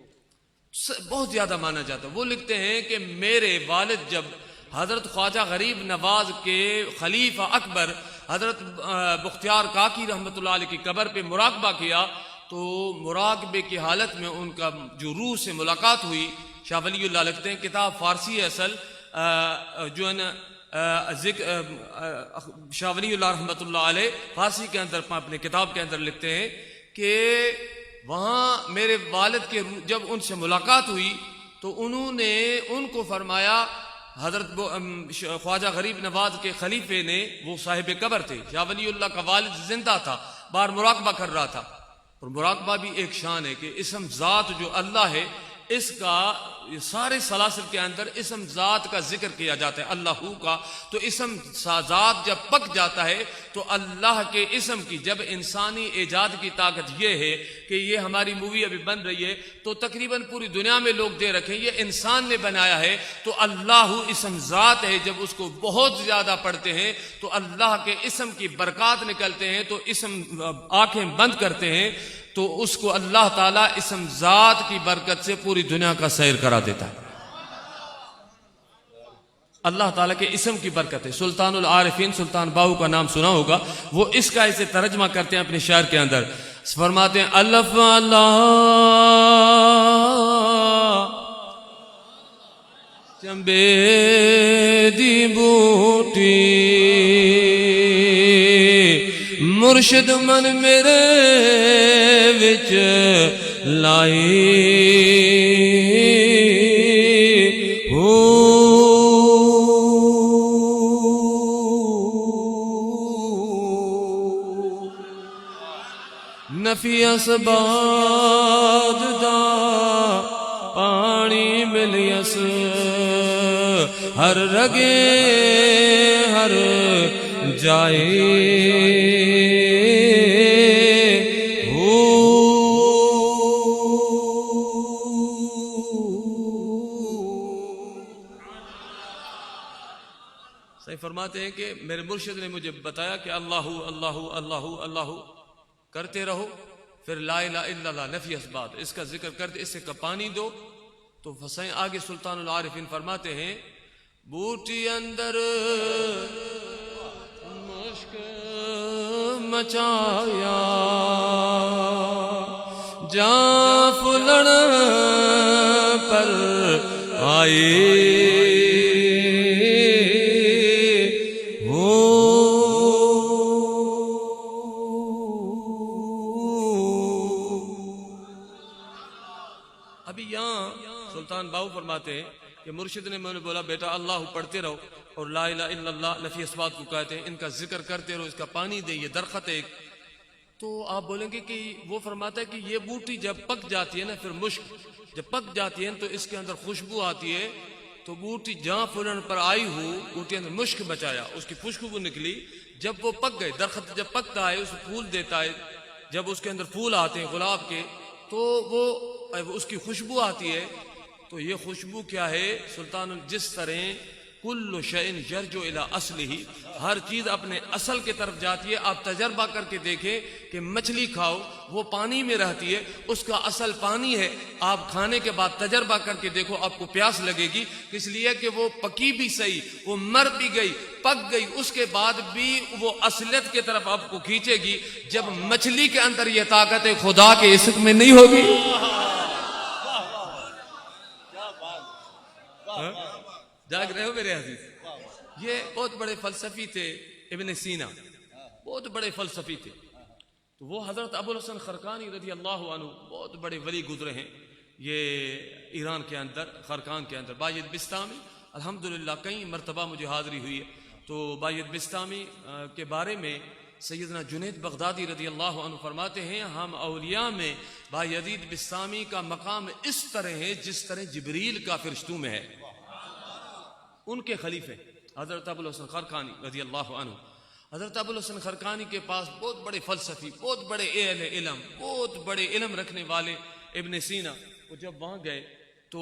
بہت زیادہ مانا جاتا ہے. وہ لکھتے ہیں کہ میرے والد جب حضرت خواجہ غریب نواز کے خلیفہ اکبر حضرت بختیار کاکی رحمۃ اللہ علیہ کی قبر پہ مراقبہ کیا تو مراقبے کی حالت میں ان کا جو روح سے ملاقات ہوئی. شاہ ولی اللہ لکھتے ہیں، کتاب فارسی ہے اصل، جو ہے نا شاہ ولی اللہ رحمۃ اللہ علیہ فارسی کے اندر اپنے کتاب کے اندر لکھتے ہیں کہ وہاں میرے والد کے جب ان سے ملاقات ہوئی تو انہوں نے ان کو فرمایا، حضرت خواجہ غریب نواز کے خلیفے نے، وہ صاحب قبر تھے، شاہ ولی اللہ کا والد زندہ تھا، باہر مراقبہ کر رہا تھا. اور مراقبہ بھی ایک شان ہے کہ اسم ذات جو اللہ ہے اس کا سارے سلاسل کے اندر اسم ذات کا ذکر کیا جاتا ہے اللہ کا. تو اسم ذات جب پک جاتا ہے تو اللہ کے اسم کی، جب انسانی ایجاد کی طاقت یہ ہے کہ یہ ہماری مووی ابھی بن رہی ہے تو تقریباً پوری دنیا میں لوگ دے رکھیں یہ انسان نے بنایا ہے، تو اللہ اسم ذات ہے. جب اس کو بہت زیادہ پڑھتے ہیں تو اللہ کے اسم کی برکات نکلتے ہیں، تو اسم آنکھیں بند کرتے ہیں تو اس کو اللہ تعالیٰ اسم ذات کی برکت سے پوری دنیا کا سیر کرا دیتا ہے. اللہ تعالیٰ کے اسم کی برکت ہے. سلطان العارفین سلطان باہو کا نام سنا ہوگا، وہ اس کا اسے ترجمہ کرتے ہیں اپنے شعر کے اندر. فرماتے ہیں الف اللہ چمبے دی بوٹی مرشد من میرے وچ لائی نفی اسباد دا پانی ملیس ہر رگے ہر جائے فرماتے ہیں کہ میرے مرشد نے مجھے بتایا کہ اللہ اللہ اللہ اللہ کرتے رہو، پھر لا الہ الا اللہ نفی اسبات اس کا ذکر کرتے، اس سے پانی دو تو فسائیں. آگے سلطان العارفین فرماتے ہیں بوٹی اندر مشک مچایا جا فلن پر آئے باؤ فرماتے ہیں کہ مرشد نے مجھے بولا بیٹا اللہ پڑھتے رہو اور لا الہ الا اللہ نفی اسبات کو کہتے ہیں، ان کا ذکر کرتے رہو، اس کا پانی دے، یہ درخت ہے. تو آپ بولیں گے کہ وہ فرماتا ہے کہ یہ بوٹی جب پک جاتی ہے نا، پھر مشک جب پک جاتی ہے تو اس کے اندر خوشبو آتی ہے. تو بوٹی جہاں پھولن پر آئی ہو بوٹی اندر مشک بچایا، اس کی خوشبو نکلی. جب وہ پک گئے، درخت جب پکتا ہے اس کو پھول دیتا ہے، جب اس کے اندر پھول آتے ہیں گلاب کے تو وہ اس کی خوشبو آتی ہے. تو یہ خوشبو کیا ہے؟ سلطان جس طرح کل شیء یرجع الی اصلہ، ہر چیز اپنے اصل کی طرف جاتی ہے. آپ تجربہ کر کے دیکھیں کہ مچھلی کھاؤ وہ پانی میں رہتی ہے، اس کا اصل پانی ہے. آپ کھانے کے بعد تجربہ کر کے دیکھو آپ کو پیاس لگے گی، اس لیے کہ وہ پکی بھی صحیح، وہ مر بھی گئی، پک گئی، اس کے بعد بھی وہ اصلیت کی طرف آپ کو کھینچے گی. جب مچھلی کے اندر یہ طاقت خدا کے عشق میں نہیں ہوگی. جاگ رہے ہو میرے عزیز؟ یہ بہت بڑے فلسفی تھے ابن سینا، بہت بڑے فلسفی تھے. تو وہ حضرت ابو الحسن خرقانی رضی اللہ عنہ بہت بڑے ولی گزرے ہیں یہ ایران کے اندر، خرقان کے اندر. باید بستامی الحمدللہ کئی مرتبہ مجھے حاضری ہوئی ہے. تو باید بستامی کے بارے میں سیدنا جنید بغدادی رضی اللہ عنہ فرماتے ہیں ہم اولیاء میں بایزید بستامی کا مقام اس طرح ہے جس طرح جبریل کا فرشتوں میں ہے. ان کے خلیفے حضرت ابوالحسن خرقانی رضی اللہ عنہ، حضرت ابوالحسن خرقانی کے پاس بہت بڑے فلسفی، بہت بڑے اہل علم، بہت بڑے علم رکھنے والے ابن سینا، وہ جب وہاں گئے تو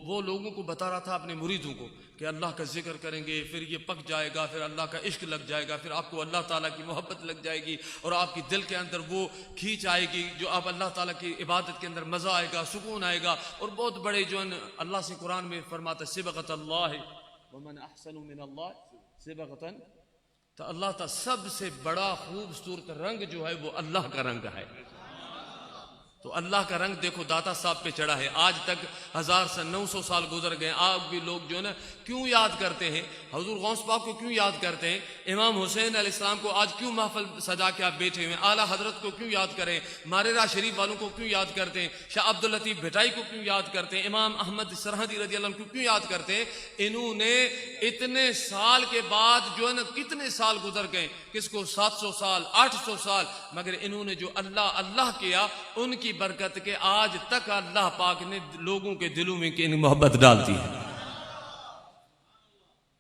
وہ لوگوں کو بتا رہا تھا اپنے مریدوں کو کہ اللہ کا ذکر کریں گے، پھر یہ پک جائے گا، پھر اللہ کا عشق لگ جائے گا، پھر آپ کو اللہ تعالیٰ کی محبت لگ جائے گی اور آپ کی دل کے اندر وہ کھینچ آئے گی جو آپ اللہ تعالیٰ کی عبادت کے اندر مزہ آئے گا، سکون آئے گا. اور بہت بڑے جو اللہ سے قرآن میں فرماتا صبغۃ اللہ ومن احسن من اللہ صبغۃ، تو اللہ کا سب سے بڑا خوبصورت رنگ جو ہے وہ اللہ کا رنگ ہے. تو اللہ کا رنگ دیکھو داتا صاحب پہ چڑھا ہے. آج تک 1900 سال گزر گئے، آج بھی لوگ جو ہے نا کیوں یاد کرتے ہیں حضور غوث پاک کو، کیوں یاد کرتے ہیں امام حسین علیہ السلام کو، آج کیوں محفل سجا کے آپ بیٹھے ہوئے ہیں، اعلیٰ حضرت کو کیوں یاد کریں، ماریرا شریف والوں کو کیوں یاد کرتے ہیں، شاہ عبداللطیف بھٹائی کو کیوں یاد کرتے ہیں، امام احمد سرحدی رضی اللہ عنہ کو کیوں یاد کرتے ہیں. انہوں نے اتنے سال کے بعد جو ہے نا کتنے سال گزر گئے، کس کو 700 سال 800 سال، مگر انہوں نے جو اللہ اللہ کیا ان کی برکت کے آج تک اللہ پاک نے لوگوں کے دلوں میں ان محبت ڈالتی ہے.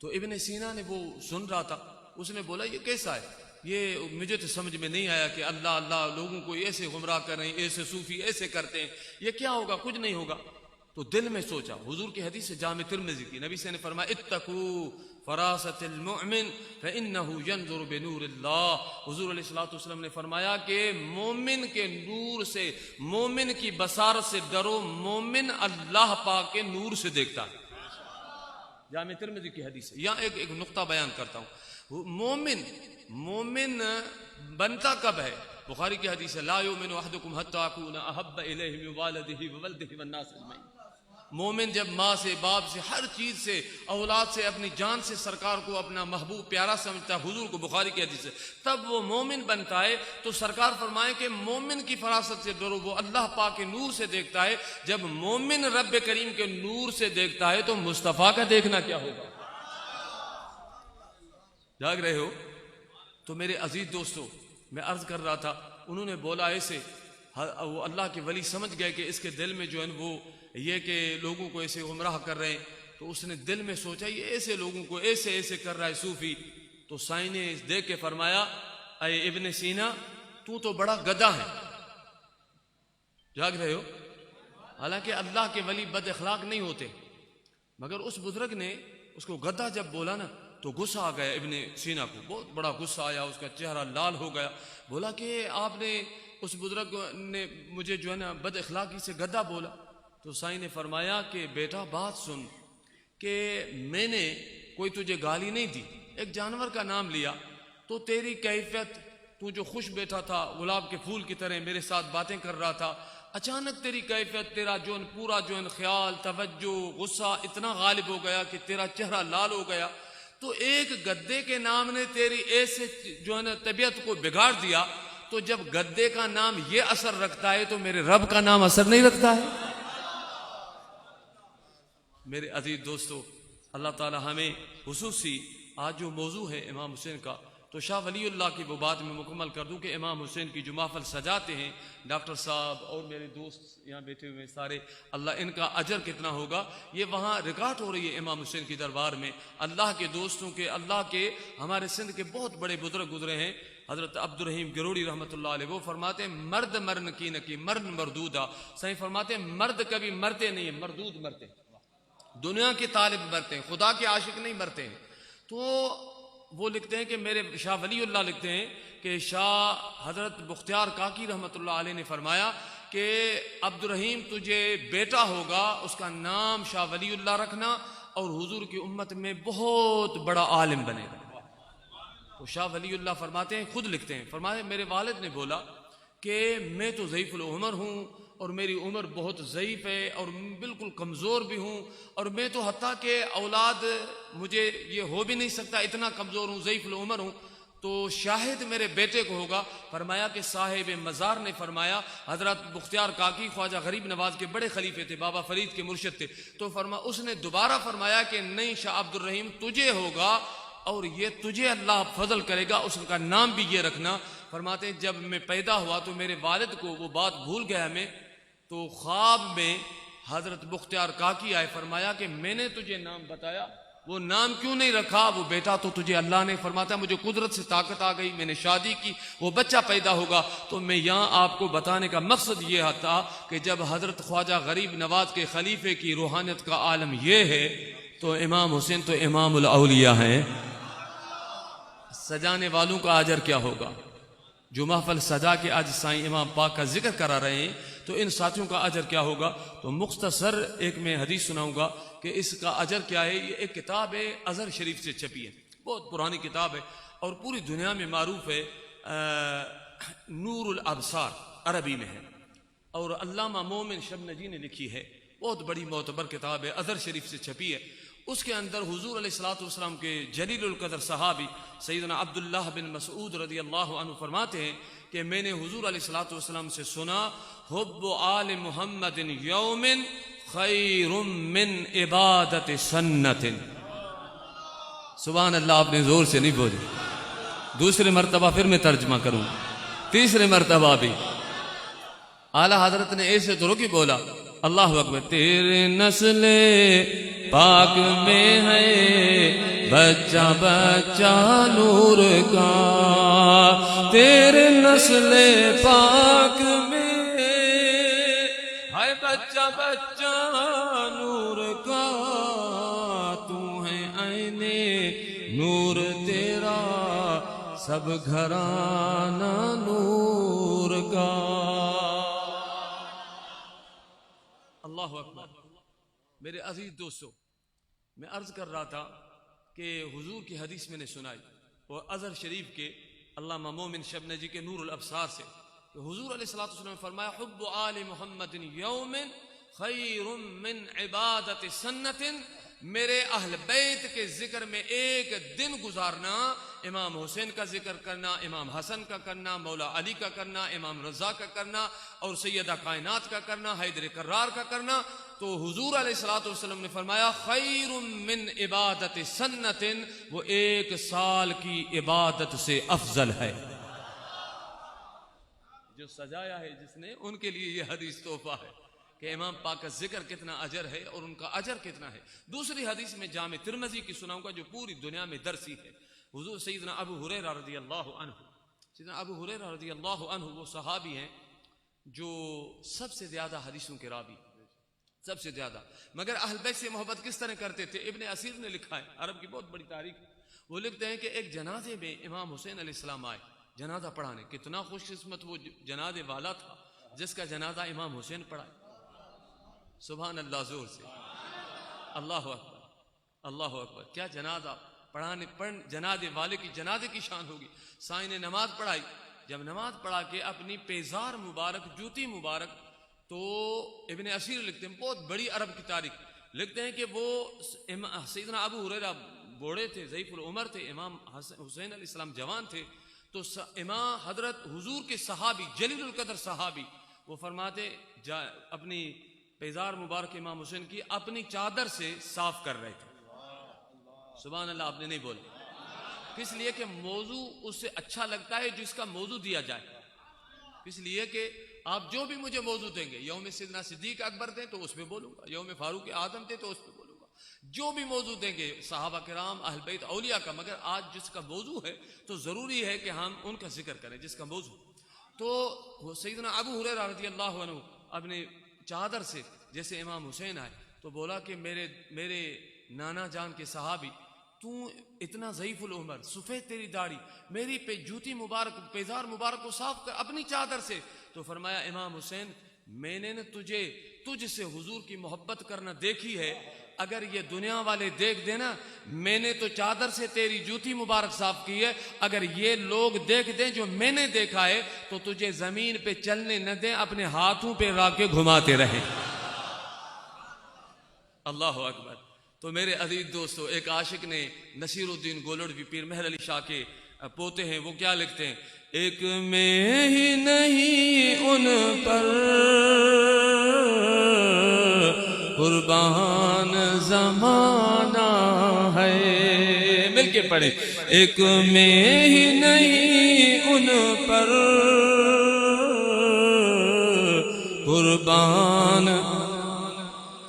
تو ابن سینا نے وہ سن رہا تھا، اس نے بولا یہ کیسا ہے، یہ مجھے تو سمجھ میں نہیں آیا کہ اللہ اللہ لوگوں کو ایسے گمراہ کر رہے ہیں، ایسے صوفی ایسے کرتے ہیں، یہ کیا ہوگا، کچھ نہیں ہوگا. تو دل میں سوچا، حضور کی حدیث جامع ترمذی کی، نبی سے نے فرمایا اتقوا فراست المؤمن فانه ينظر بنور اللہ. حضور علیہ الصلوۃ والسلام نے فرمایا کہ مومن کے نور سے، مومن کی بصارت سے ڈرو، مومن اللہ پاک کے نور سے دیکھتا ہے. جامع ترمذی کی حدیث ہے. یہاں ایک نقطہ بیان کرتا ہوں، مومن بنتا کب ہے؟ بخاری کی حدیث ہے لا یؤمن احدکم حتی اکون احب الیہ من والدہ وولدہ والناس اجمعین. مومن جب ماں سے، باپ سے، ہر چیز سے، اولاد سے، اپنی جان سے سرکار کو اپنا محبوب پیارا سمجھتا ہے، حضور کو بخاری کی حدیث ہے، تب وہ مومن بنتا ہے. تو سرکار فرمائے کہ مومن کی فراست سے ڈرو، وہ اللہ پاک کے نور سے دیکھتا ہے. جب مومن رب کریم کے نور سے دیکھتا ہے تو مصطفیٰ کا دیکھنا کیا ہوگا؟ جاگ رہے ہو؟ تو میرے عزیز دوستو، میں عرض کر رہا تھا، انہوں نے بولا ایسے، وہ اللہ کے ولی سمجھ گئے کہ اس کے دل میں جو ہے وہ یہ کہ لوگوں کو ایسے گمراہ کر رہے ہیں. تو اس نے دل میں سوچا یہ ایسے لوگوں کو ایسے ایسے کر رہا ہے صوفی. تو سائیں نے دیکھ کے فرمایا اے ابن سینا تو بڑا گدھا ہے. جاگ رہے ہو؟ حالانکہ اللہ کے ولی بد اخلاق نہیں ہوتے، مگر اس بزرگ نے اس کو گدھا جب بولا نا تو غصہ آ گیا ابن سینا کو، بہت بڑا غصہ آیا، اس کا چہرہ لال ہو گیا. بولا کہ آپ نے، اس بزرگ نے مجھے جو ہے نا بد اخلاقی سے گدھا بولا. تو سائیں نے فرمایا کہ بیٹا بات سن، کہ میں نے کوئی تجھے گالی نہیں دی، ایک جانور کا نام لیا، تو تیری کیفیت، تو جو خوش بیٹھا تھا گلاب کے پھول کی طرح میرے ساتھ باتیں کر رہا تھا، اچانک تیری کیفیت، تیرا جو پورا جو خیال، توجہ، غصہ اتنا غالب ہو گیا کہ تیرا چہرہ لال ہو گیا. تو ایک گدے کے نام نے تیری ایسے جو ہے نا طبیعت کو بگاڑ دیا. تو جب گدے کا نام یہ اثر رکھتا ہے تو میرے رب کا نام اثر نہیں رکھتا ہے؟ میرے عزیز دوستو، اللہ تعالی ہمیں خصوصی آج جو موضوع ہے امام حسین کا، تو شاہ ولی اللہ کی وہ بات میں مکمل کر دوں کہ امام حسین کی جو محفل سجاتے ہیں ڈاکٹر صاحب اور میرے دوست یہاں بیٹھے ہوئے سارے، اللہ ان کا اجر کتنا ہوگا. یہ وہاں ریکارڈ ہو رہی ہے امام حسین کی دربار میں. اللہ کے دوستوں کے، اللہ کے، ہمارے سندھ کے بہت بڑے بزرگ گزرے ہیں. حضرت عبد الرحیم گروڑی رحمۃ اللہ علیہ، وہ فرماتے ہیں مرد مرن کی نکی مرن مردودہ. صحیح فرماتے ہیں مرد کبھی مرتے نہیں ہیں، مردود مرتے ہیں، دنیا کے طالب مرتے ہیں، خدا کے عاشق نہیں مرتے ہیں. تو وہ لکھتے ہیں کہ میرے شاہ ولی اللہ لکھتے ہیں کہ شاہ حضرت بختیار کاکی رحمۃ اللہ علیہ نے فرمایا کہ عبد الرحیم تجھے بیٹا ہوگا، اس کا نام شاہ ولی اللہ رکھنا، اور حضور کی امت میں بہت بڑا عالم بنے گا. تو شاہ ولی اللہ فرماتے ہیں، خود لکھتے ہیں، فرماتے میرے والد نے بولا کہ میں تو ضعیف العمر ہوں اور میری عمر بہت ضعیف ہے اور بالکل کمزور بھی ہوں، اور میں تو حتیٰ کہ اولاد مجھے یہ ہو بھی نہیں سکتا، اتنا کمزور ہوں، ضعیف العمر ہوں، تو شاہد میرے بیٹے کو ہوگا. فرمایا کہ صاحب مزار نے فرمایا، حضرت بختیار کاکی خواجہ غریب نواز کے بڑے خلیفے تھے، بابا فرید کے مرشد تھے، تو اس نے دوبارہ فرمایا کہ نہیں شاہ عبد الرحیم تجھے ہوگا، اور یہ تجھے اللہ فضل کرے گا، اس کا نام بھی یہ رکھنا۔ فرماتے ہیں جب میں پیدا ہوا تو میرے والد کو وہ بات بھول گیا میں، تو خواب میں حضرت بختیار کاکی آئے، فرمایا کہ میں نے تجھے نام بتایا، وہ نام کیوں نہیں رکھا؟ وہ بیٹا تو تجھے اللہ نے فرماتا، مجھے قدرت سے طاقت آ گئی، میں نے شادی کی، وہ بچہ پیدا ہوگا۔ تو میں یہاں آپ کو بتانے کا مقصد یہ تھا کہ جب حضرت خواجہ غریب نواز کے خلیفے کی روحانیت کا عالم یہ ہے، تو امام حسین تو امام الاولیاء ہیں۔ سجانے والوں کا اجر کیا ہوگا؟ جو محفل سجا کے آج سائیں امام پاک کا ذکر کرا رہے ہیں، تو ان ساتھیوں کا اجر کیا ہوگا؟ تو مختصر ایک میں حدیث سناؤں گا کہ اس کا اجر کیا ہے۔ یہ ایک کتاب ہے، ازہر شریف سے چھپی ہے، بہت پرانی کتاب ہے اور پوری دنیا میں معروف ہے، نور الابصار عربی میں ہے، اور علامہ مومن شبنجی نے لکھی ہے، بہت بڑی معتبر کتاب ہے، ازہر شریف سے چھپی ہے۔ اس کے اندر حضور علیہ الصلوۃ والسلام کے جلیل القدر صحابی سیدنا عبداللہ بن مسعود رضی اللہ عنہ فرماتے ہیں کہ میں نے حضور علیہ الصلوۃ والسلام سے سنا، حب آل محمد یوم خیر من عبادت سنت۔ سبحان اللہ، آپ نے زور سے نہیں بولے، دوسرے مرتبہ پھر میں ترجمہ کروں، تیسرے مرتبہ بھی۔ اعلیٰ حضرت نے ایسے تو رکی بولا، اللہ اکبر، تیرے نسل پاک میں ہے بچہ بچہ نور کا، تیرے نسل پاک میں ہے بچہ بچہ نور کا، تو ہے عین نور تیرا سب گھرانہ نور کا۔ اللہ اکبر۔ میرے عزیز دوستو، میں عرض کر رہا تھا کہ حضور کی حدیث میں نے سنائی، اور ازہر شریف کے علامہ مومن شبنجی کے نور الابصار سے، کہ حضور علیہ الصلوۃ والسلام نے فرمایا، حب آل محمد یوم خیر من عبادت سنت، میرے اہل بیت کے ذکر میں ایک دن گزارنا، امام حسین کا ذکر کرنا، امام حسن کا کرنا، مولا علی کا کرنا، امام رضا کا کرنا، اور سیدہ کائنات کا کرنا، حیدر کرار کا کرنا، تو حضور علیہ الصلوۃ والسلام نے فرمایا خیر من عبادت سنت، وہ ایک سال کی عبادت سے افضل ہے۔ جو سجایا ہے جس نے، ان کے لیے یہ حدیث تحفہ ہے کہ امام پاک کا ذکر کتنا اجر ہے اور ان کا اجر کتنا ہے۔ دوسری حدیث میں جامع ترمذی کی سناؤں گا، جو پوری دنیا میں درسی ہے۔ حضور سیدنا ابو ہریرہ رضی اللہ عنہ، سیدنا ابو ہریرہ رضی اللہ عنہ وہ صحابی ہیں جو سب سے زیادہ حدیثوں کے راوی، سب سے زیادہ، مگر اہل بیت سے محبت کس طرح کرتے تھے؟ ابن اسیر نے لکھا ہے، عرب کی بہت بڑی تاریخ، وہ لکھتے ہیں کہ ایک جنازے میں امام حسین علیہ السلام آئے جنازہ پڑھانے، کتنا خوش قسمت وہ جنازے والا تھا جس کا جنازہ امام حسین پڑھائے۔ سبحان اللہ، زور سے اللہ اکبر، اللہ اکبر، کیا جنازہ جنازے والے کی جنازے کی شان ہوگی۔ سائیں نے نماز پڑھائی، جب نماز پڑھا کے اپنی پیزار مبارک، جوتی مبارک، تو ابن اسیر لکھتے ہیں، بہت بڑی عرب کی تاریخ، لکھتے ہیں کہ وہ سیدنا ابو ہریرہ بوڑھے تھے، ضعیف العمر تھے، امام حسین علیہ السلام جوان تھے، تو امام حضرت حضور کے صحابی، جلیل القدر صحابی، وہ فرماتے اپنی پیزار مبارک امام حسین کی اپنی چادر سے صاف کر رہے تھے۔ سبحان اللہ، آپ نے نہیں بولا، اس لیے کہ موضوع اس سے اچھا لگتا ہے جس کا موضوع دیا جائے، اس لیے کہ آپ جو بھی مجھے موضوع دیں گے، یوم سیدنا صدیق اکبر دیں تو اس پہ بولوں گا، یوم فاروق اعظم دیں تو اس پہ بولوں گا، جو بھی موضوع دیں گے صحابہ کرام، اہل بیت، اولیاء کا، مگر آج جس کا موضوع ہے تو ضروری ہے کہ ہم ان کا ذکر کریں جس کا موضوع۔ تو سیدنا ابو ہریرہ رضی اللہ عنہ اپنے چادر سے جیسے امام حسین آئے تو بولا کہ میرے نانا جان کے صحابی، تو اتنا ضعیف العمر، سفید تیری داڑھی، میری پہ جوتی مبارک، پیزار مبارک کو صاف کر اپنی چادر سے۔ تو فرمایا امام حسین، میں نے تجھ سے حضور کی محبت کرنا دیکھی ہے، اگر یہ دنیا والے دیکھ دینا، میں نے تو چادر سے تیری جوتی مبارک صاف کی ہے، اگر یہ لوگ دیکھ دیں جو میں نے دیکھا ہے تو تجھے زمین پہ چلنے نہ دیں، اپنے ہاتھوں پہ رکھ کے گھماتے رہیں۔ اللہ اکبر۔ تو میرے عزیز دوستو، ایک عاشق نے، نصیر الدین گولڑوی پیر مہر علی شاہ کے پوتے ہیں، وہ کیا لکھتے ہیں؟ ایک میں ہی نہیں ان پر قربان زمانہ ہے، مل کے پڑھیں. ایک میں ہی نہیں ان پر قربان.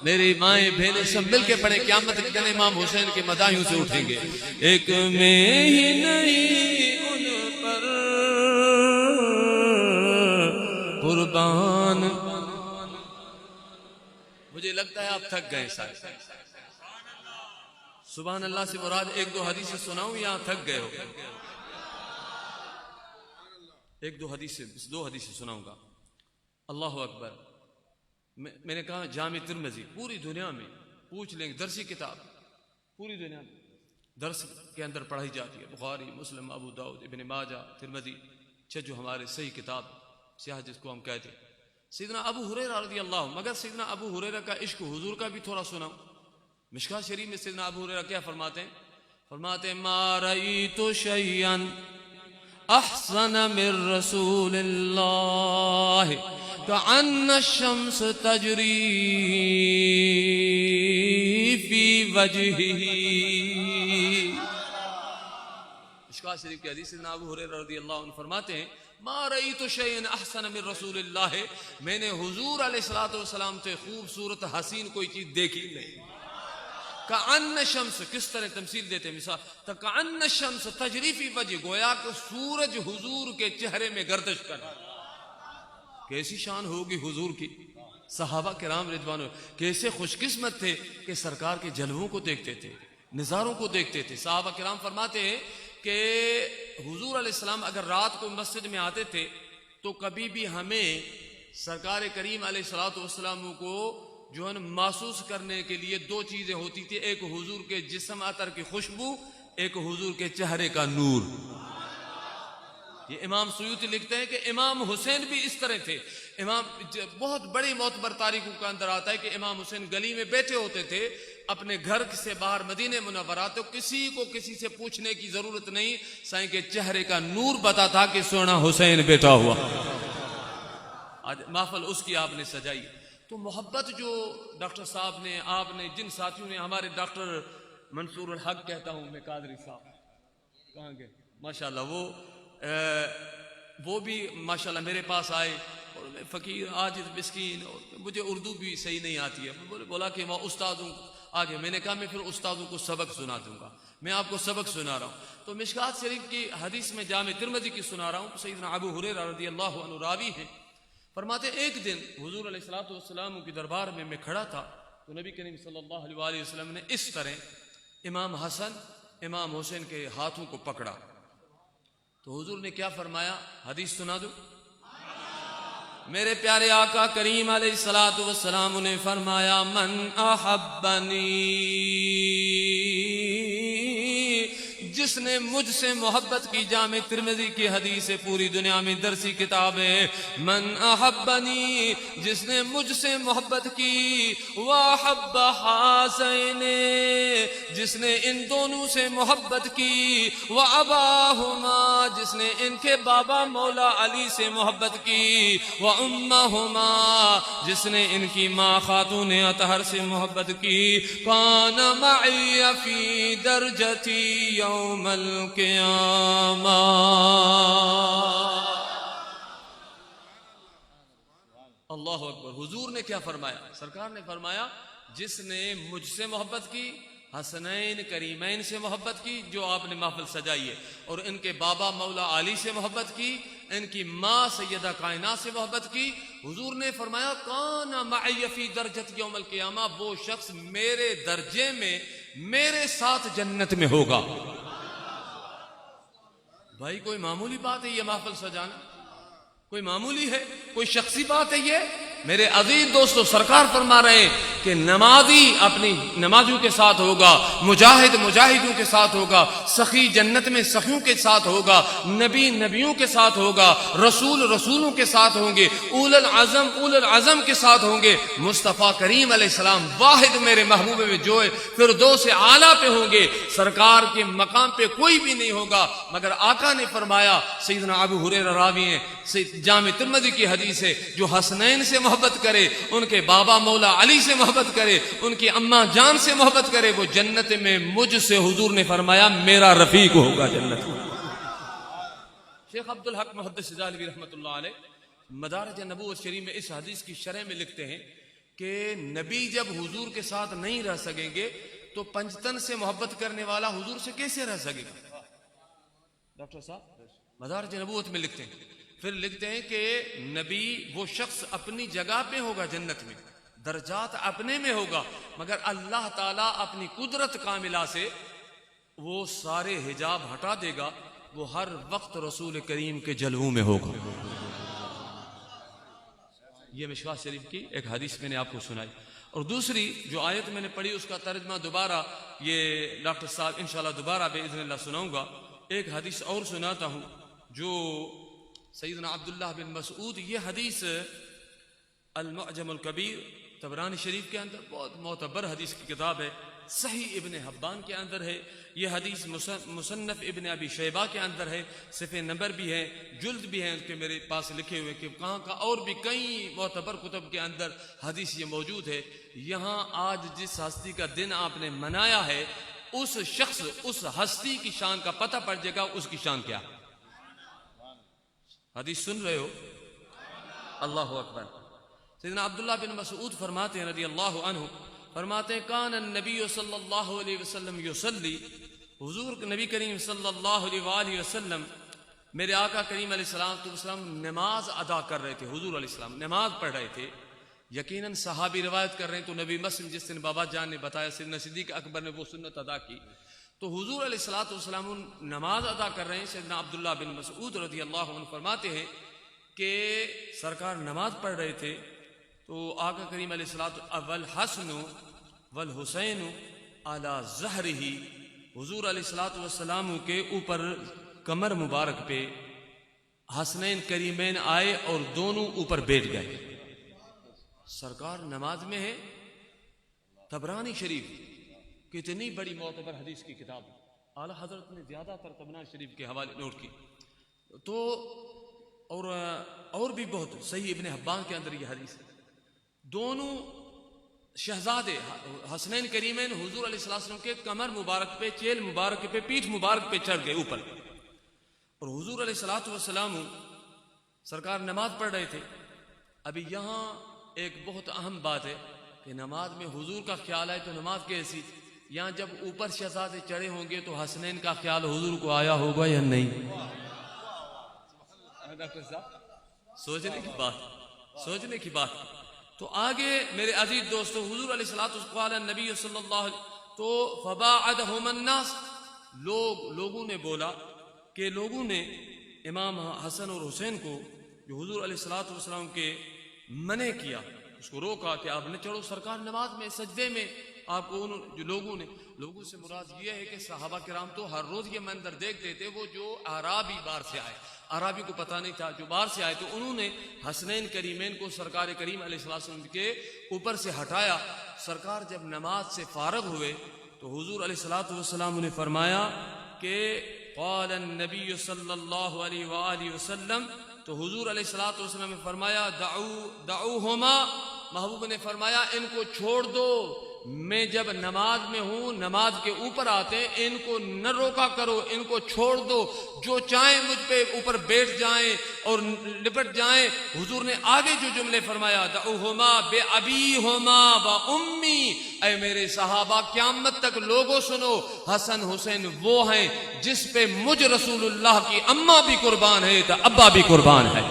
میری مائیں بہنیں سب مل کے پڑھیں. قیامت کے دن امام حسین کے مداحوں سے اٹھیں گے. ایک میں ہی نہیں ان پر قربان. مجھے لگتا ہے آپ تھک گئے سارے. سبحان اللہ سے مراد ایک دو حدیث سناؤں یا تھک گئے ہو؟ ایک دو حدیث سناؤں گا. اللہ اکبر. میں نے کہا جامع ترمذی پوری دنیا میں پوچھ لیں گے، درسی کتاب پوری دنیا میں درس کے اندر پڑھائی جاتی ہے. بخاری، مسلم، ابو داؤد، ابن ماجہ، ترمذی، جو ہمارے صحیح کتاب سیاح جس کو ہم کہتے ہیں. سیدنا ابو ہریرہ رضی اللہ عنہ. مگر سیدنا ابو ہریرہ کا عشق حضور کا بھی تھوڑا سناؤں. مشکوٰۃ شریف میں سیدنا ابو ہریرہ کیا فرماتے ہیں؟ فرماتے ہیں ما رأیت شیئا احسن من رسول اللہ کأن الشمس تجری فی وجہہ. مشکوٰۃ شریف کی حدیث سیدنا ابو ہریرہ رضی اللہ عنہ فرماتے ہیں ما رأیت شیئا احسن من رسول اللہ. میں نے حضور علیہ الصلوۃ والسلام سے خوبصورت حسین کوئی چیز دیکھی نہیں. کأن الشمس، کس طرح تمثیل دیتے مثال، کأن الشمس تجری فی وجہ، گویا کہ سورج حضور کے چہرے میں گردش کر. کیسی شان ہوگی حضور کی. صحابہ کرام رضوان اللہ کیسے خوش قسمت تھے کہ سرکار کے جلووں کو دیکھتے تھے، نظاروں کو دیکھتے تھے. صحابہ کرام فرماتے ہیں کہ حضور علیہ السلام اگر رات کو مسجد میں آتے تھے تو کبھی بھی ہمیں سرکار کریم علیہ الصلوۃ والسلام کو جو ہے محسوس کرنے کے لیے دو چیزیں ہوتی تھی. ایک حضور کے جسم عطر کی خوشبو، ایک حضور کے چہرے کا نور. یہ امام سیوطی لکھتے ہیں کہ امام حسین بھی اس طرح تھے. امام بہت بڑی معتبر تاریخوں کا اندر آتا ہے کہ امام حسین گلی میں بیٹھے ہوتے تھے اپنے گھر سے باہر مدینہ منورہ، تو کسی کو کسی سے پوچھنے کی ضرورت نہیں، سائیں کے چہرے کا نور بتا تھا کہ سونا حسین بیٹا ہوا. آج محفل اس کی آپ نے سجائی. تو محبت جو ڈاکٹر صاحب نے، آپ نے، جن ساتھیوں نے، ہمارے ڈاکٹر منصور الحق کہتا ہوں میں، قادری صاحب کہاں گئے ماشاءاللہ، وہ بھی ماشاءاللہ میرے پاس آئے اور میں فقیر عاجز مسکین اور مجھے اردو بھی صحیح نہیں آتی ہے. بولا کہ میں استادوں آگے، میں نے کہا میں پھر استادوں کو سبق سنا دوں گا، میں آپ کو سبق سنا رہا ہوں. تو مشکوٰۃ شریف کی حدیث میں جامع ترمذی کی سنا رہا ہوں. سیدنا ابو ہریرہ رضی اللہ عنہ راوی ہیں. فرماتے ایک دن حضور علیہ الصلوۃ والسلام کی دربار میں کھڑا تھا تو نبی کریم صلی اللہ علیہ وآلہ وسلم نے اس طرح امام حسن امام حسین کے ہاتھوں کو پکڑا. تو حضور نے کیا فرمایا؟ حدیث سنا دوں. میرے پیارے آقا کریم علیہ الصلوۃ والسلام نے فرمایا من احبنی، جس نے مجھ سے محبت کی. جامع ترمذی کی حدیث ہے، پوری دنیا میں درسی کتاب ہے. من احبنی، جس نے مجھ سے محبت کی. واحب حسین، جس نے ان دونوں سے محبت کی. واباہما، جس نے ان کے بابا مولا علی سے محبت کی. وامہما، جس نے ان کی ماں خاتون اطہر سے محبت کی. کان معی فی درجتی یوم القیامہ. اللہ اکبر. حضور نے کیا فرمایا؟ سرکار نے فرمایا جس نے مجھ سے محبت کی، حسنین کریمین سے محبت کی جو آپ نے محفل سجائی ہے، اور ان کے بابا مولا علی سے محبت کی، ان کی ماں سیدہ کائنات سے محبت کی. حضور نے فرمایا کان معی فی درجت یوم القیامہ، وہ شخص میرے درجے میں میرے ساتھ جنت میں ہوگا. بھائی کوئی معمولی بات ہے یہ محفل سجانا؟ کوئی معمولی ہے؟ کوئی شخصی بات ہے یہ؟ میرے عزیز دوستو، سرکار فرما رہے ہیں کہ نمازی اپنی نمازیوں کے ساتھ ہوگا، مجاہد مجاہدوں کے ساتھ ہوگا، سخی جنت میں سخیوں کے ساتھ ہوگا، نبی نبیوں کے ساتھ ہوگا، رسول رسولوں کے ساتھ ہوں گے، اول العزم کے ساتھ ہوں گے. مصطفیٰ کریم علیہ السلام واحد میرے محبوب میں جو ہے فردوس اعلیٰ پہ ہوں گے. سرکار کے مقام پہ کوئی بھی نہیں ہوگا. مگر آقا نے فرمایا، سیدنا ابو ہریرہ راوی ہیں، جامع ترمذی کی حدیث ہے، جو حسنین سے محبت کرے، ان کے بابا مولا علی سے محبت کرے، ان کی اماں جان سے محبت کرے، وہ جنت میں مجھ سے حضور نے فرمایا میرا رفیق ہوگا جنت میں۔ شیخ عبدالحق محدث دہلوی رحمۃ اللہ علیہ مدارج نبوت شریف میں اس حدیث کی شرح میں لکھتے ہیں کہ نبی جب حضور کے ساتھ نہیں رہ سکیں گے تو پنجتن سے محبت کرنے والا حضور سے کیسے رہ سکے گا؟ ڈاکٹر صاحب مدارج نبوت میں لکھتے ہیں، پھر لکھتے ہیں کہ نبی وہ شخص اپنی جگہ پہ ہوگا جنت میں، درجات اپنے میں ہوگا، مگر اللہ تعالیٰ اپنی قدرت کاملہ سے وہ سارے حجاب ہٹا دے گا، وہ ہر وقت رسول کریم کے جلووں میں ہوگا۔ یہ مشکوٰۃ شریف کی ایک حدیث میں نے آپ کو سنائی، اور دوسری جو آیت میں نے پڑھی اس کا ترجمہ دوبارہ یہ ڈاکٹر صاحب انشاءاللہ دوبارہ باذن اللہ سناؤں گا۔ ایک حدیث اور سناتا ہوں جو سیدنا عبداللہ بن مسعود، یہ حدیث المعجم الکبیر طبرانی شریف کے اندر بہت معتبر حدیث کی کتاب ہے، صحیح ابن حبان کے اندر ہے، یہ حدیث مصنف ابن ابی شیبہ کے اندر ہے، صفحے نمبر بھی ہے، جلد بھی ہیں ان کے میرے پاس لکھے ہوئے کہ کہاں کا، اور بھی کئی معتبر کتب کے اندر حدیث یہ موجود ہے۔ یہاں آج جس ہستی کا دن آپ نے منایا ہے، اس شخص اس ہستی کی شان کا پتہ پڑ جائے گا اس کی شان کیا۔ حدیث سن رہے ہو؟ اللہ اکبر۔ سیدنا عبداللہ بن مسعود فرماتے ہیں رضی اللہ عنہ، فرماتے ہیں کان النبی صلی اللہ علیہ وسلم یصلی، حضور نبی کریم صلی اللہ علیہ وآلہ وسلم میرے آقا کریم علیہ السلام نماز ادا کر رہے تھے، حضور علیہ السلام نماز پڑھ رہے تھے، یقیناً صحابی روایت کر رہے ہیں تو نبی مسلم جس دن بابا جان نے بتایا سیدنا صدیق اکبر نے وہ سنت ادا کی، تو حضور علیہ السلام نماز ادا کر رہے ہیں۔ سیدنا عبداللہ بن مسعود رضی اللہ عنہ فرماتے ہیں کہ سرکار نماز پڑھ رہے تھے تو آقا کریم علیہ السلام والحسن والحسین علی ظہرہ، حضور علیہ السلام کے اوپر کمر مبارک پہ حسنین کریمین آئے اور دونوں اوپر بیٹھ گئے۔ سرکار نماز میں ہے، طبرانی شریف کتنی بڑی معتبر حدیث کی کتاب، اعلیٰ حضرت نے زیادہ تر طبرانی شریف کے حوالے نوٹ کی، تو اور بھی بہت صحیح ابن حبان کے اندر یہ حدیث ہے۔ دونوں شہزادے حسنین کریمین حضور علیہ السلام کے کمر مبارک پہ، چیل مبارک پہ، پیٹھ مبارک پہ چڑھ گئے اوپر، اور حضور علیہ السلام سرکار نماز پڑھ رہے تھے۔ ابھی یہاں ایک بہت اہم بات ہے کہ نماز میں حضور کا خیال آئے تو نماز کیسی، یہاں جب اوپر شہزادے چڑھے ہوں گے تو حسنین کا خیال حضور کو آیا ہوگا یا نہیں؟ ڈاکٹر صاحب سوچنے کی بات۔ تو آگے میرے عزیز دوستو، حضور علیہ الصلوۃ نبی صلی اللہ علیہ وسلم تو فباعدہم الناس، لوگوں نے بولا کہ لوگوں نے امام حسن اور حسین کو جو حضور علیہ السلام کے منع کیا، اس کو روکا کہ آپ نہ چڑھو، سرکار نماز میں سجدے میں آپ کو جو لوگوں سے مراد یہ ہے کہ صحابہ کرام تو ہر روز یہ منظر دیکھتے تھے، وہ جو اعرابی باہر سے آئے، اعرابی کو پتہ نہیں تھا، جو باہر سے آئے تو انہوں نے حسنین کریمین کو سرکار کریم علیہ السلام کے اوپر سے ہٹایا۔ سرکار جب نماز سے فارغ ہوئے تو حضور علیہ السلام نے فرمایا کہ قال النبی صلی اللہ علیہ وآلہ وسلم، تو حضور علیہ السلام نے فرمایا دعوہما، محبوب نے فرمایا ان کو چھوڑ دو، میں جب نماز میں ہوں، نماز کے اوپر آتے ان کو نہ روکا کرو، ان کو چھوڑ دو، جو چاہیں مجھ پہ اوپر بیٹھ جائیں اور لپٹ جائیں۔ حضور نے آگے جو جملے فرمایا دعوہما بے ابیہما و امی، اے میرے صحابہ قیامت تک لوگوں سنو، حسن حسین وہ ہیں جس پہ مجھ رسول اللہ کی اماں بھی قربان ہے تو ابا بھی قربان ہے۔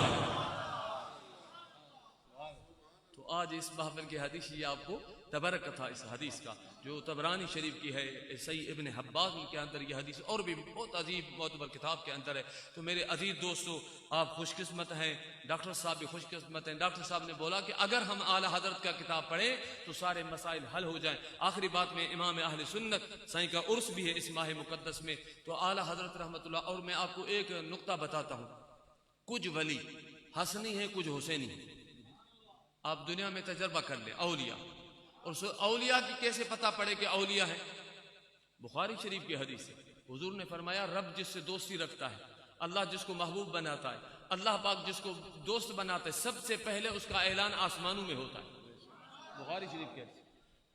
تو آج اس محفل کی حدیث یہ آپ کو تبرک تھا اس حدیث کا جو طبرانی شریف کی ہے، صحیح ابن حبان کے اندر یہ حدیث اور بھی بہت عجیب معتبر کتاب کے اندر ہے۔ تو میرے عزیز دوستو، آپ خوش قسمت ہیں، ڈاکٹر صاحب بھی خوش قسمت ہیں۔ ڈاکٹر صاحب نے بولا کہ اگر ہم اعلیٰ حضرت کا کتاب پڑھیں تو سارے مسائل حل ہو جائیں۔ آخری بات میں امام اہل سنت سائیں کا عرس بھی ہے اس ماہ مقدس میں، تو اعلیٰ حضرت رحمۃ اللہ، اور میں آپ کو ایک نقطہ بتاتا ہوں، کچھ ولی حسنی ہیں کچھ حسینی ہیں، آپ دنیا میں تجربہ کر لیں، اولیاء، اور اولیاء کی کیسے پتہ پڑے کہ اولیاء ہیں؟ بخاری شریف کی حدیث ہے، حضور نے فرمایا رب جس سے دوستی رکھتا ہے، اللہ جس کو محبوب بناتا ہے، اللہ پاک جس کو دوست بناتے سب سے پہلے اس کا اعلان آسمانوں میں ہوتا ہے۔ بخاری شریف کے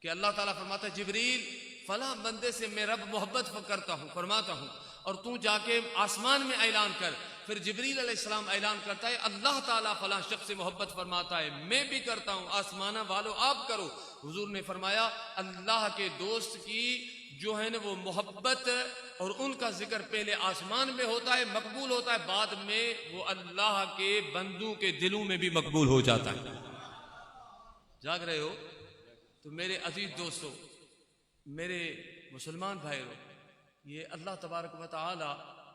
کہ اللہ تعالیٰ فرماتا ہے جبریل فلاں بندے سے میں رب محبت کرتا ہوں فرماتا ہوں اور تو جا کے آسمان میں اعلان کر۔ پھر جبریل علیہ السلام اعلان کرتا ہے اللہ تعالیٰ فلاں شخص سے محبت فرماتا ہے، میں بھی کرتا ہوں، آسمانہ والو آپ کرو۔ حضور نے فرمایا اللہ کے دوست کی جو ہے نا وہ محبت اور ان کا ذکر پہلے آسمان میں ہوتا ہے، مقبول ہوتا ہے، بعد میں وہ اللہ کے بندوں کے دلوں میں بھی مقبول ہو جاتا ہے۔ جاگ رہے ہو؟ تو میرے عزیز دوستو، میرے مسلمان بھائیوں، یہ اللہ تبارک و تعالی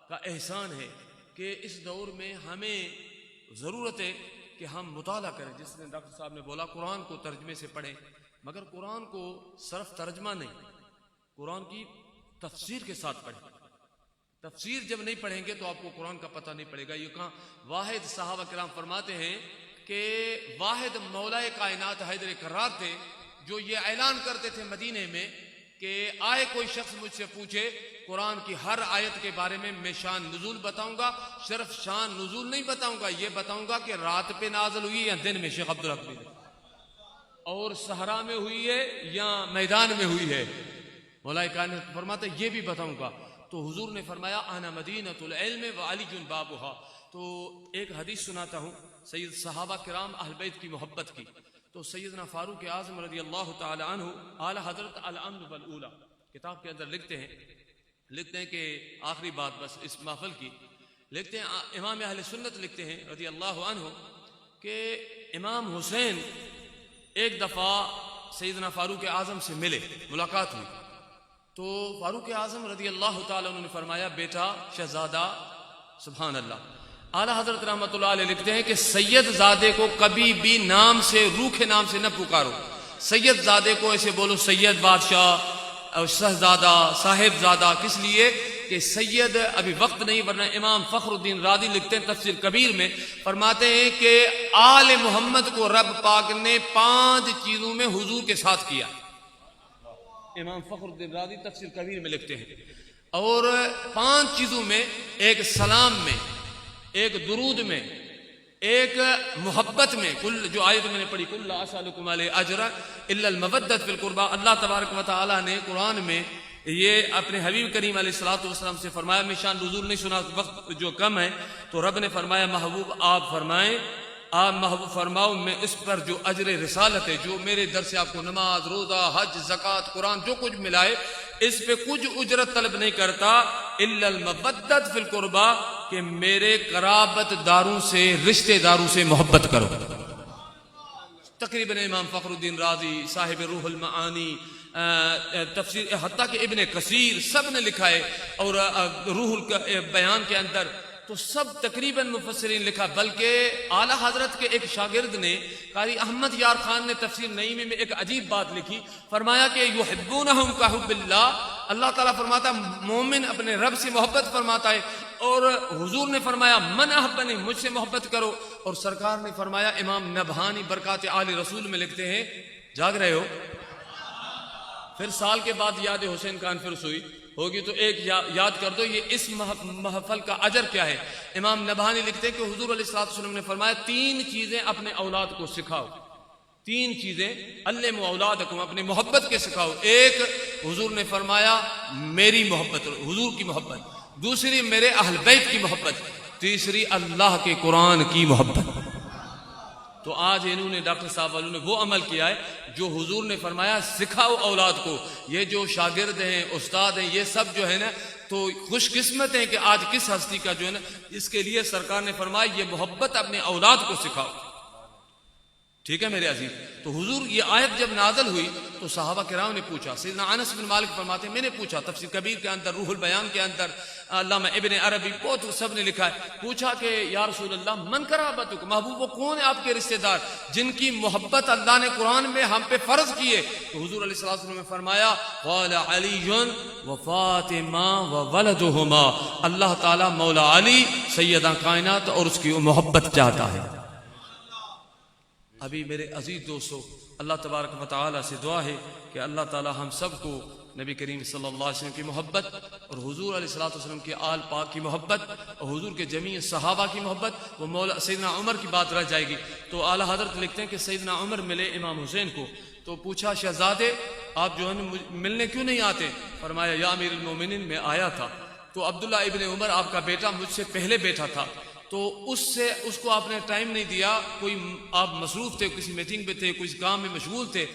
کا احسان ہے کہ اس دور میں ہمیں ضرورت ہے کہ ہم مطالعہ کریں۔ جس نے ڈاکٹر صاحب نے بولا قرآن کو ترجمے سے پڑھیں، مگر قرآن کو صرف ترجمہ نہیں، قرآن کی تفسیر کے ساتھ پڑھیں۔ تفسیر جب نہیں پڑھیں گے تو آپ کو قرآن کا پتہ نہیں پڑے گا۔ یہ کہاں واحد صحابہ کرام فرماتے ہیں کہ واحد مولا کائنات حیدر کرار تھے جو یہ اعلان کرتے تھے مدینے میں کہ آئے کوئی شخص مجھ سے پوچھے قرآن کی ہر آیت کے بارے میں شان نزول بتاؤں گا، صرف شان نزول نہیں بتاؤں گا، یہ بتاؤں گا کہ رات پہ نازل ہوئی یا دن میں، شیخ عبدالحق نے، اور صحرا میں ہوئی ہے یا میدان میں ہوئی ہے، مولا کائنات فرماتا ہے یہ بھی بتاؤں گا۔ تو حضور نے فرمایا انا مدینۃ العلم وعلی بابھا۔ تو ایک حدیث سناتا ہوں سید صحابہ کرام اہل بیت کی محبت کی۔ تو سیدنا فاروق اعظم رضی اللہ تعالی عنہ اعلی حضرت الامر والاولی کتاب کے اندر لکھتے ہیں کہ آخری بات بس اس محفل کی، لکھتے ہیں امام اہل سنت لکھتے ہیں رضی اللہ عنہ کہ امام حسین ایک دفعہ سیدنا فاروق اعظم سے ملے، ملاقات ہوئی، تو فاروق اعظم رضی اللہ تعالی عنہ نے فرمایا بیٹا شہزادہ، سبحان اللہ، اعلیٰ حضرت رحمۃ اللہ علیہ لکھتے ہیں کہ سید زادے کو کبھی بھی نام سے، روکھے نام سے نہ پکارو، سید زادے کو ایسے بولو سید بادشاہ، شہزادہ، صاحب زادہ، کس لیے کہ سید ابھی وقت نہیں، ورنہ امام فخر الدین رازی لکھتے ہیں تفسیر کبیر میں، فرماتے ہیں کہ آل محمد کو رب پاک نے 5 چیزوں میں حضور کے ساتھ کیا۔ امام فخر الدین رازی تفسیر کبیر میں لکھتے ہیں، اور 5 چیزوں میں، ایک سلام میں، ایک درود میں، ایک محبت میں، کل جو آیت میں نے پڑھی کل لا اسالکم علیہ اجر الا المودۃ فی القربى، اللہ تبارک و تعالی نے قرآن میں یہ اپنے حبیب کریم علیہ الصلوۃ والسلام سے فرمایا، میں شان نزول نہیں سنا، وقت جو کم ہے، تو رب نے فرمایا محبوب آپ فرمائیں، آپ محبوب فرماؤ میں اس پر جو اجر رسالت ہے، جو میرے در سے آپ کو نماز، روزہ، حج، زکوٰۃ، قرآن جو کچھ ملائے، اس پہ کچھ اجرت طلب نہیں کرتا الا المودۃ فی القربى، کہ میرے قرابت داروں سے، رشتہ داروں سے محبت کرو۔ تقریباً امام فخر الدین رازی، صاحب روح المعانی، تفسیر، حتیٰ کہ ابن کثیر، سب نے لکھا ہے، اور روح البیان کے اندر تو سب تقریباً مفسرین لکھا، بلکہ اعلیٰ حضرت کے ایک شاگرد نے، قاری احمد یار خان نے تفسیر نعیمی میں ایک عجیب بات لکھی، فرمایا کہ یحبونہم کحب اللہ، اللہ تعالیٰ فرماتا ہے مومن اپنے رب سے محبت فرماتا ہے، اور حضور نے فرمایا من احبنی، مجھ سے محبت کرو، اور سرکار نے فرمایا، امام نبہانی برکات آل رسول میں لکھتے ہیں، جاگ رہے ہو؟ پھر سال کے بعد یاد حسین کانفرنس ہوگی تو ایک یاد کر دو، یہ اس محفل کا اجر کیا ہے۔ امام نبہانی لکھتے ہیں کہ حضور علیہ الصلوۃ والسلام نے فرمایا 3 چیزیں اپنے اولاد کو سکھاؤ، 3 چیزیں علموا اولادکم، اپنے محبت کے سکھاؤ۔ ایک حضور نے فرمایا میری محبت، حضور کی محبت، دوسری میرے اہل بیت کی محبت، تیسری اللہ کے قرآن کی محبت۔ تو آج انہوں نے ڈاکٹر صاحب والوں نے وہ عمل کیا ہے جو حضور نے فرمایا سکھاؤ اولاد کو۔ یہ جو شاگرد ہیں، استاد ہیں، یہ سب جو ہے نا تو خوش قسمت ہیں کہ آج کس ہستی کا جو ہے نا اس کے لیے سرکار نے فرمایا یہ محبت اپنے اولاد کو سکھاؤ۔ ٹھیک ہے میرے عزیز، تو حضور یہ آیت جب نازل ہوئی تو صحابہ کرام نے پوچھا، سیدنا انس بن مالک فرماتے ہیں میں نے پوچھا، تفسیر کبیر کے اندر، روح البیان کے اندر، علامہ ابن عربی بہت سب نے لکھا ہے، پوچھا کہ یا رسول اللہ من قرابتک، محبوب وہ کون ہے آپ کے رشتہ دار جن کی محبت اللہ نے قرآن میں ہم پہ فرض کی ہے؟ تو حضور علیہ الصلوۃ والسلام نے فرمایا قال علی و فاطمہ و ولدہما، اللہ تعالی مولا علی سیدہ کائنات اور اس کی محبت چاہتا ہے۔ ابھی میرے عزیز دوستو، اللہ تبارک و تعالی سے دعا ہے کہ اللہ تعالی ہم سب کو نبی کریم صلی اللہ علیہ وسلم کی محبت اور حضور علیہ الصلوۃ والسلام کی آل پاک کی محبت اور حضور کے جمیع صحابہ کی محبت، وہ مولا سیدنا عمر کی بات رہ جائے گی۔ تو اعلیٰ حضرت لکھتے ہیں کہ سیدنا عمر ملے امام حسین کو، تو پوچھا شہزادے آپ جو ہے ملنے کیوں نہیں آتے؟ فرمایا یا امیر المومنین میں آیا تھا تو عبداللہ ابن عمر آپ کا بیٹا مجھ سے پہلے بیٹا تھا، تو اس کو آپ نے ٹائم نہیں دیا، کوئی آپ مصروف تھے، کسی میٹنگ پہ تھے، کسی کام میں مشغول تھے،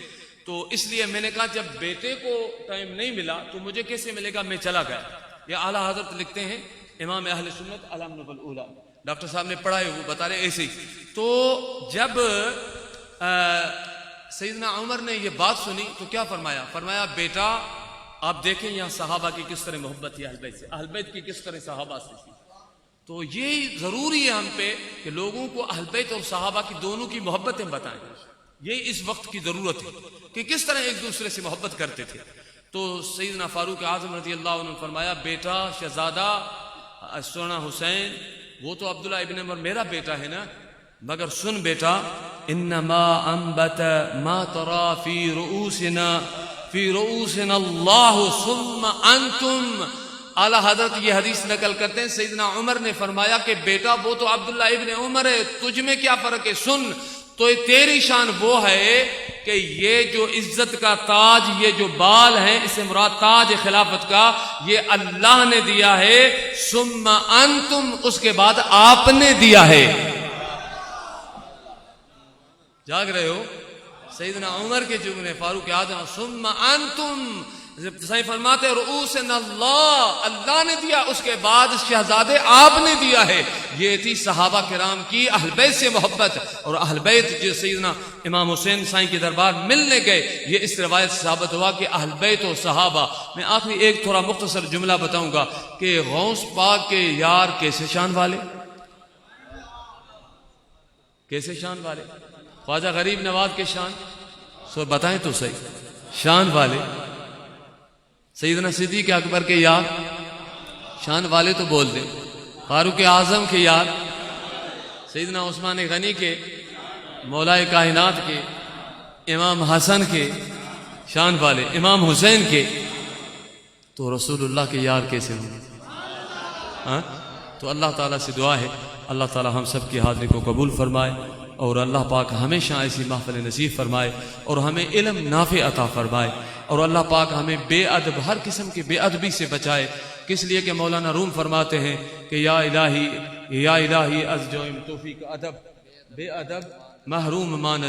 تو اس لیے میں نے کہا جب بیٹے کو ٹائم نہیں ملا تو مجھے کیسے ملے گا، میں چلا گیا۔ یہ اعلیٰ حضرت لکھتے ہیں امام اہل سنت علام نبل اولا، ڈاکٹر صاحب نے پڑھا ہے وہ بتا رہے ایسے ہی۔ تو جب سیدنا عمر نے یہ بات سنی تو کیا فرمایا؟ فرمایا بیٹا آپ دیکھیں یہاں صحابہ کی کس طرح محبت ہے، اہل بیت سے، اہل بیت کی کس طرح صحابہ سے تھی۔ تو یہ ضروری ہے ہم پہ کہ لوگوں کو اہل بیت اور صحابہ کی دونوں کی محبتیں بتائیں، یہ اس وقت کی ضرورت ہے کہ کس طرح ایک دوسرے سے محبت کرتے تھے۔ تو سیدنا فاروق اعظم رضی اللہ عنہ نے فرمایا بیٹا شہزادہ سونا حسین وہ تو عبداللہ ابن عمر میرا بیٹا ہے نا، مگر سن بیٹا انما انبت ما ترى في رؤوسنا اللہ ثم انتم۔ اعلیٰ حضرت یہ حدیث نقل کرتے ہیں سیدنا عمر نے فرمایا کہ بیٹا وہ تو عبداللہ ابن عمر ہے، تجھ میں کیا فرق ہے؟ سن تو تیری شان وہ ہے کہ یہ جو عزت کا تاج، یہ جو بال ہیں، اس سے مراد تاج خلافت کا، یہ اللہ نے دیا ہے، ثم انتم اس کے بعد آپ نے دیا ہے۔ جاگ رہے ہو؟ سیدنا عمر کے جملے فاروق اعظم ثم انتم، صحیح فرماتے رؤوسنا اللہ، اللہ نے دیا، اس کے بعد شہزادے آپ نے دیا ہے۔ یہ تھی صحابہ کرام کی اہل بیت سے محبت، اور اہل بیت جو سیدنا امام حسین سائیں کے دربار ملنے گئے، یہ اس روایت سے ثابت ہوا کہ اہل بیت و صحابہ۔ میں آخری ایک تھوڑا مختصر جملہ بتاؤں گا کہ غوث پاک کے یار کیسے شان والے، کیسے شان والے، خواجہ غریب نواز کے شان سو بتائیں تو صحیح، شان والے۔ سیدنا صدیق اکبر کے یار شان والے تو بول دیں، فاروق اعظم کے یار، سیدنا عثمان غنی کے، مولائے کائنات کے، امام حسن کے شان والے، امام حسین کے، تو رسول اللہ کے یار کیسے ہوں گے؟ تو اللہ تعالیٰ سے دعا ہے اللہ تعالیٰ ہم سب کی حاضری کو قبول فرمائے، اور اللہ پاک ہمیشہ ایسی محفل نصیب فرمائے، اور ہمیں علم نافع عطا فرمائے، اور اللہ پاک ہمیں بے ادب، ہر قسم کی بے ادبی سے بچائے۔ کس لیے کہ مولانا روم فرماتے ہیں کہ یا الہی از جوئم توفیق ادب، بے ادب محروم ماند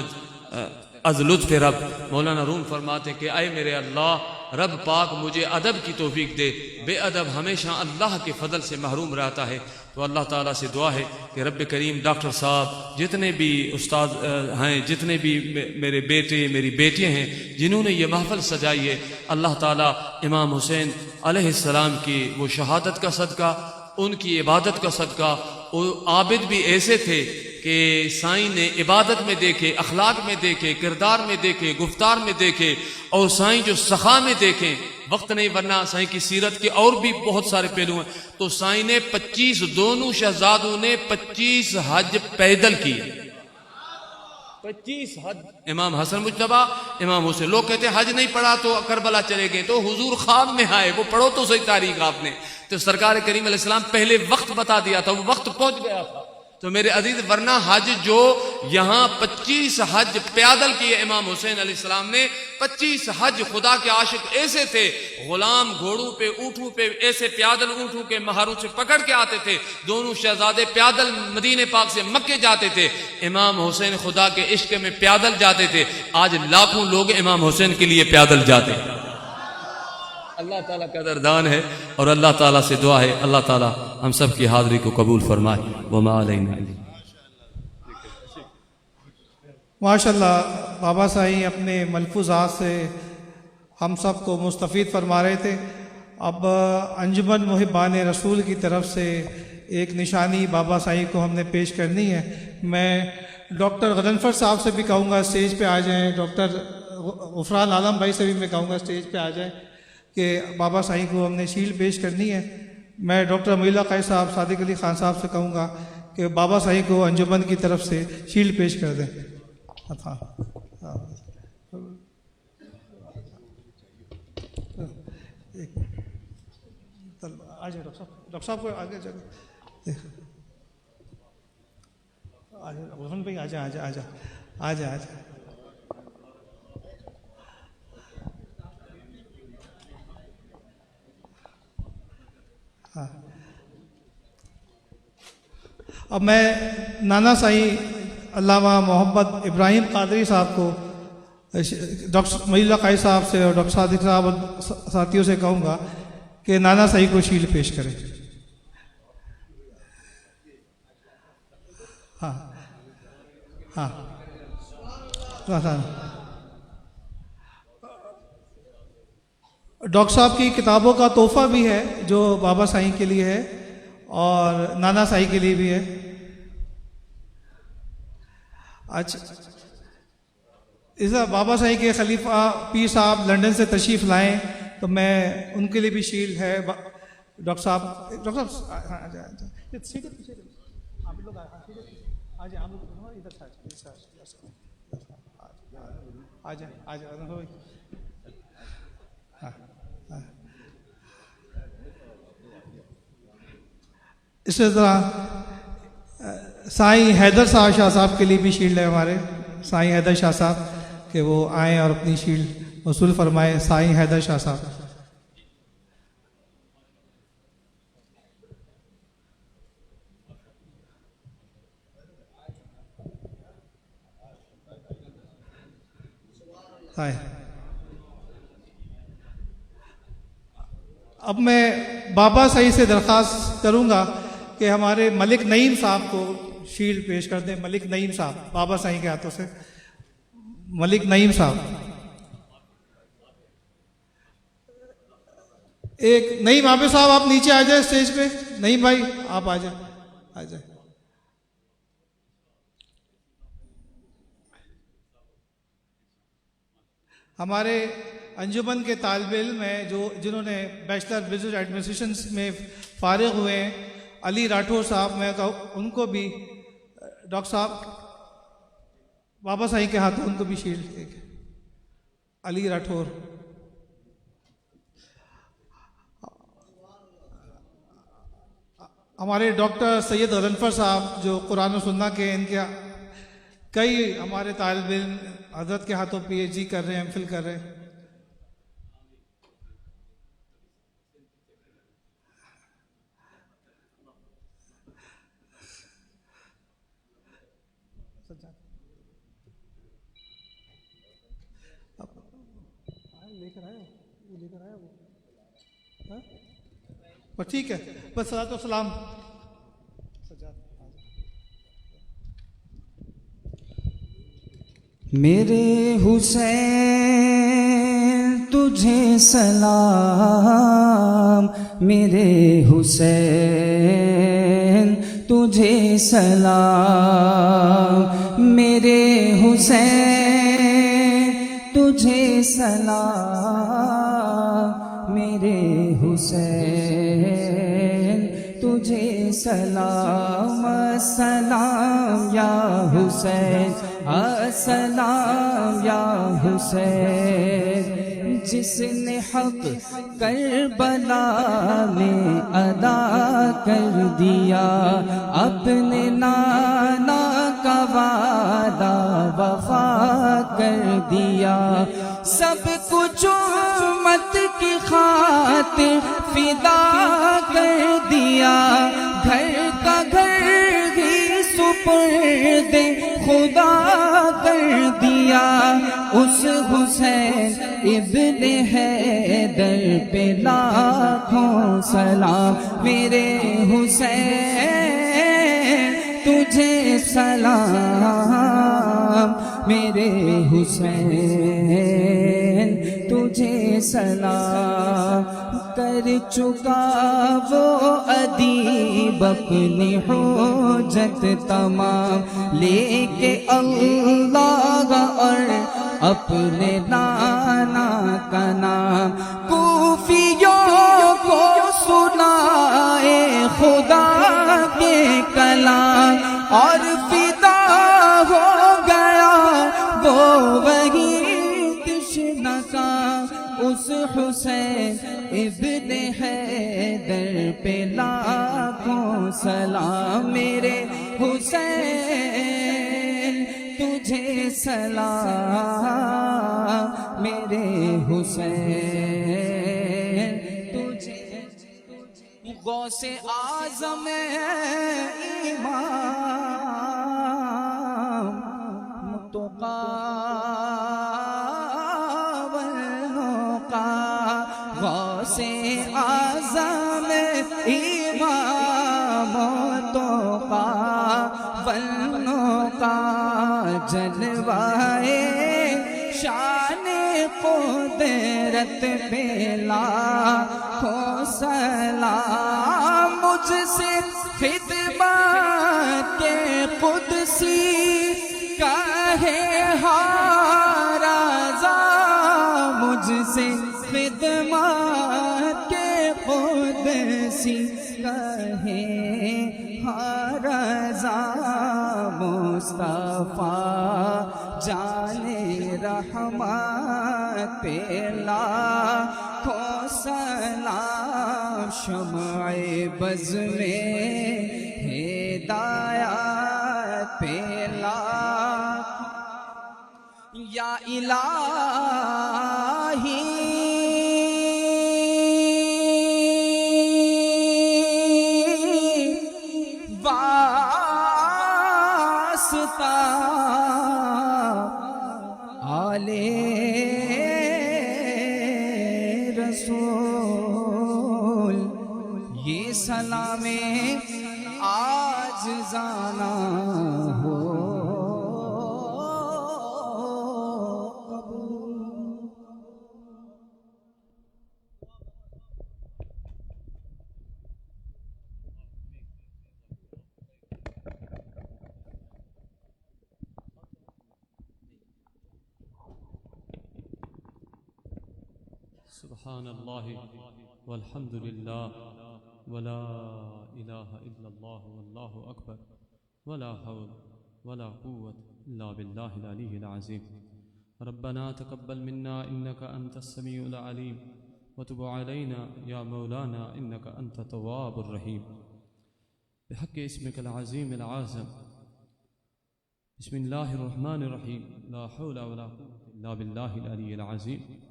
از لطف رب۔ مولانا روم فرماتے ہیں کہ اے میرے اللہ، رب پاک مجھے ادب کی توفیق دے، بے ادب ہمیشہ اللہ کے فضل سے محروم رہتا ہے۔ تو اللہ تعالیٰ سے دعا ہے کہ رب کریم ڈاکٹر صاحب، جتنے بھی استاد ہیں، جتنے بھی میرے بیٹے میری بیٹیاں ہیں جنہوں نے یہ محفل سجائی ہے، اللہ تعالیٰ امام حسین علیہ السلام کی وہ شہادت کا صدقہ، ان کی عبادت کا صدقہ، وہ عابد بھی ایسے تھے کہ سائیں نے عبادت میں دیکھے، اخلاق میں دیکھے، کردار میں دیکھے، گفتار میں دیکھے، اور سائیں جو سخا میں دیکھیں، وقت نہیں ورنہ سائیں کی سیرت کے اور بھی بہت سارے پہلو ہیں۔ تو سائیں نے 25 دونوں شہزادوں نے 25 حج پیدل کیے، 25 حج۔ امام حسن مجتبیٰ، امام حسین، لوگ کہتے ہیں حج نہیں پڑھا تو کربلا چلے گئے، تو حضور خواب میں آئے، وہ پڑھو تو صحیح تاریخ آپ نے، تو سرکار کریم علیہ السلام پہلے وقت بتا دیا تھا، وہ وقت پہنچ گیا تھا۔ تو میرے عزیز ورنہ حج جو یہاں 25 حج پیادل کیے امام حسین علیہ السلام نے، 25 حج۔ خدا کے عاشق ایسے تھے، غلام گھوڑوں پہ، اونٹوں پہ، ایسے پیادل اونٹوں کے مہاروں سے پکڑ کے آتے تھے، دونوں شہزادے پیادل مدینے پاک سے مکے جاتے تھے، امام حسین خدا کے عشق میں پیادل جاتے تھے۔ آج لاکھوں لوگ امام حسین کے لیے پیادل جاتے ہیں۔ اللہ تعالیٰ قدردان ہے، اور اللہ تعالیٰ سے دعا ہے اللہ تعالیٰ ہم سب کی حاضری کو قبول فرمائے۔ وما علینا۔ ماشاءاللہ بابا صاحب اپنے ملفوظات سے ہم سب کو مستفید فرما رہے تھے۔ اب انجمن محبان رسول کی طرف سے ایک نشانی بابا صاحب کو ہم نے پیش کرنی ہے۔ میں ڈاکٹر غضنفر صاحب سے بھی کہوں گا اسٹیج پہ آ جائیں، ڈاکٹر غفران عالم بھائی سے بھی میں کہوں گا اسٹیج پہ آ جائیں کہ بابا صاحب کو ہم نے شیلڈ پیش کرنی ہے۔ میں ڈاکٹر معیلہ قائد صاحب، صادق علی خان صاحب سے کہوں گا کہ بابا صاحب کو انجمن کی طرف سے شیلڈ پیش کر دیں۔ جائے ڈاکٹر صاحب کو آگے چلو. عثمان بھائی آ جائیں آ جائیں. ہاں اب میں نانا سائیں علامہ محمد ابراہیم قادری صاحب کو ڈاکٹر مجید اللہ قائد صاحب سے اور ڈاکٹر صادق صاحب اور ساتھیوں سے کہوں گا کہ نانا سائیں کو شیلڈ پیش کریں. ہاں ہاں ڈاکٹر صاحب کی کتابوں کا تحفہ بھی ہے جو بابا سائیں کے لیے ہے اور نانا سائیں کے لیے بھی ہے. اچھا اس بابا سائیں کے خلیفہ پیر صاحب لنڈن سے تشریف لائیں تو میں ان کے لیے بھی شیلڈ ہے. ڈاکٹر صاحب آپ لوگ آ جائیں. اسی طرح سائیں حیدر شاہ صاحب کے لیے بھی شیلڈ ہے ہمارے. سائیں حیدر شاہ صاحب کہ وہ آئیں اور اپنی شیلڈ وصول فرمائیں. سائیں حیدر شاہ صاحب. اب میں بابا سائیں سے درخواست کروں گا کہ ہمارے ملک نعیم صاحب کو شیلڈ پیش کر دیں. ملک نعیم صاحب بابا سائیں کے ہاتھوں سے. ملک نعیم صاحب. ایک نعیم عابد صاحب آپ نیچے آ جائیں اسٹیج پہ. نعیم بھائی آپ آ جائیں. ہمارے انجمن کے طالب علم ہیں جنہوں نے بیچلر بزنس ایڈمنسٹریشن میں فارغ ہوئے ہیں. علی راٹھور صاحب میں ان کو بھی ڈاکٹر صاحب بابا سائیں کے ہاتھوں ان کو بھی شیلڈ. علی راٹھور. ہمارے ڈاکٹر سید غضنفر صاحب جو قرآن و سنت کے ان کے کئی ہمارے طالب علم حضرت کے ہاتھوں پی ایچ ڈی کر رہے ہیں, ایم فل کر رہے ہیں. ٹھیک ہے بس صلاۃ و سلام. میرے حسین تجھے سلام, میرے حسین تجھے سلام, میرے حسین تجھے سلام, میرے حسین تجھے سلام. السلام یا حسین, السلام یا حسین, جس نے حق کربلا میں ادا کر دیا, اپنے نانا کا وعدہ وفا کر دیا, سب کچھ امت کی خاطر فدا کر دیا, گھر کا گھر ہی سپرد خدا کر دیا. اس حسین ابن حیدر پہ لاکھوں سلام, میرے حسین تجھے سلام, میرے حسین تجھے سلام. کر چکا وہ ادیب اپنی حجت تمام, لے کے اللہ اور اپنے نانا کا نام, کوفیوں کو سنائے خدا کے کلام, اور فدا ہو گیا وہ وہی تشنہ کا اس حسین ابن حیدر پہ لاکھوں سلام میرے حسین تجھے سلام میرے حسین تجھے غوث اعظم امام متقابلوں کا غوث اعظم امام متقابلوں کا جلوائے شان قدرت پہ لاکھوں سلام مجھ سے خدمت کے قدسی کہے ہارضا مجھ سے خدمت کے قدسی کہے ہارضا مصطفیٰ جان رحمت پہ لاکھوں سلام شمع بز میں ہدایت پہ لاکھوں یا الہی واسطہ آل رسول یہ سلام عاجزانہ ہو سبحان اللہ والحمد للہ ولا الہ الا اللہ واللہ اکبر ولا حول ولا قوة الا باللہ العلی العظیم ربنا تقبل منا انك انت السمیع العلیم وتب علینا یا مولانا انك انت التواب الرحیم بحق اسمك العظیم العظم بسم اللہ الرحمن الرحیم لا حول ولا قوة الا باللہ العلی العظیم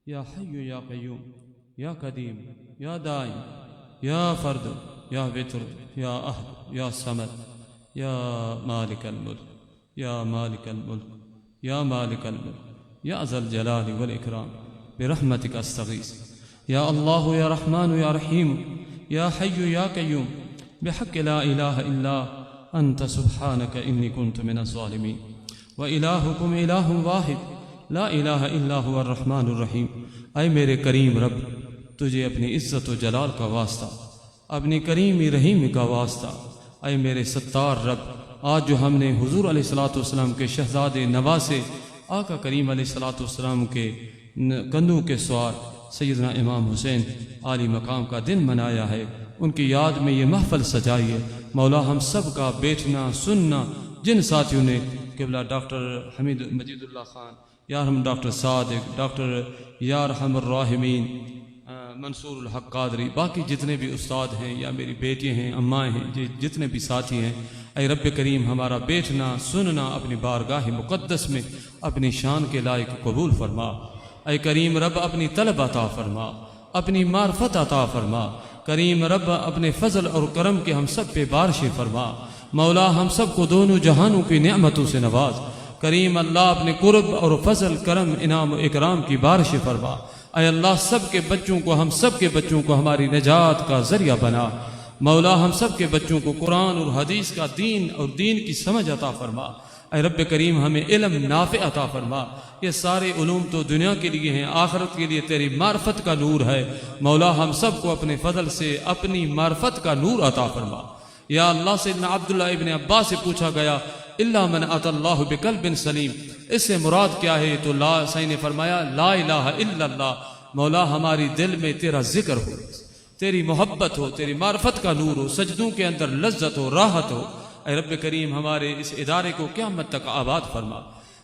یا حی یا قیوم یا قدیم یا دائم یا فرد یا وتر یا احد یا صمد یا مالک الملک یا مالک الملک یا مالک الملک یا ذا الجلال والاکرام برحمتک استغیث یا اللہ یا رحمن یا رحیم یا حی یا قیوم بحق لا الہ الا انت سبحانک انی کنت من الظالمین وإلہکم الہ واحد لا الہ الا هو الرحمن الرحیم اے میرے کریم رب تجھے اپنی عزت و جلال کا واسطہ اپنی کریمی رحیم کا واسطہ اے میرے ستار رب آج جو ہم نے حضور علیہ السلام کے شہزاد نواسے آقا کریم علیہ السلام کے کندھوں کے سوار سیدنا امام حسین عالی مقام کا دن منایا ہے ان کی یاد میں یہ محفل سجائی ہے مولا ہم سب کا بیٹھنا سننا جن ساتھیوں نے قبلہ ڈاکٹر حمید مجید اللہ خان یا رحم ڈاکٹر صادق ڈاکٹر یا رحم الراحمین منصور الحق قادری باقی جتنے بھی استاد ہیں یا میری بیٹی ہیں امائیں ہیں جتنے بھی ساتھی ہیں اے رب کریم ہمارا بیٹھنا سننا اپنی بارگاہ مقدس میں اپنی شان کے لائق قبول فرما اے کریم رب اپنی طلب عطا فرما اپنی معرفت عطا فرما کریم رب اپنے فضل اور کرم کے ہم سب پہ بارش فرما مولا ہم سب کو دونوں جہانوں کی نعمتوں سے نواز کریم اللہ اپنے قرب اور فضل کرم انعام و اکرام کی بارش فرما اے اللہ سب کے بچوں کو ہم سب کے بچوں کو ہماری نجات کا ذریعہ بنا مولا ہم سب کے بچوں کو قرآن اور حدیث کا دین اور دین کی سمجھ عطا فرما اے رب کریم ہمیں علم نافع عطا فرما یہ سارے علوم تو دنیا کے لیے ہیں آخرت کے لیے تیری معرفت کا نور ہے مولا ہم سب کو اپنے فضل سے اپنی معرفت کا نور عطا فرما یا اللہ سیدنا عبداللہ ابن عباس سے پوچھا گیا الا من اتى اللہ بقلب سلیم اس سے مراد کیا ہے تو صحیح نے فرمایا لا الہ الا اللہ مولا ہماری دل میں تیرا ذکر ہو تیری محبت ہو تیری معرفت کا نور ہو سجدوں کے اندر لذت ہو راحت ہو اے رب کریم ہمارے اس ادارے کو قیامت تک آباد فرما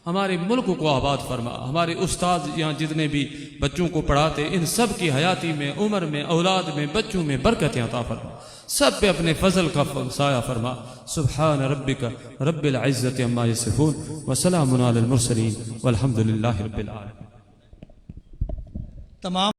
ہمارے ملک کو آباد فرما. ہمارے استاد یہاں جتنے بھی بچوں کو پڑھاتے ان سب کی حیاتی میں، عمر میں، اولاد میں، بچوں میں برکتیں عطا فرما. سب پہ اپنے فضل کا سایہ فرما. سبحان ربک رب العزت عما یصفون وسلام علی المرسلین والحمد للہ رب العالمین. تمام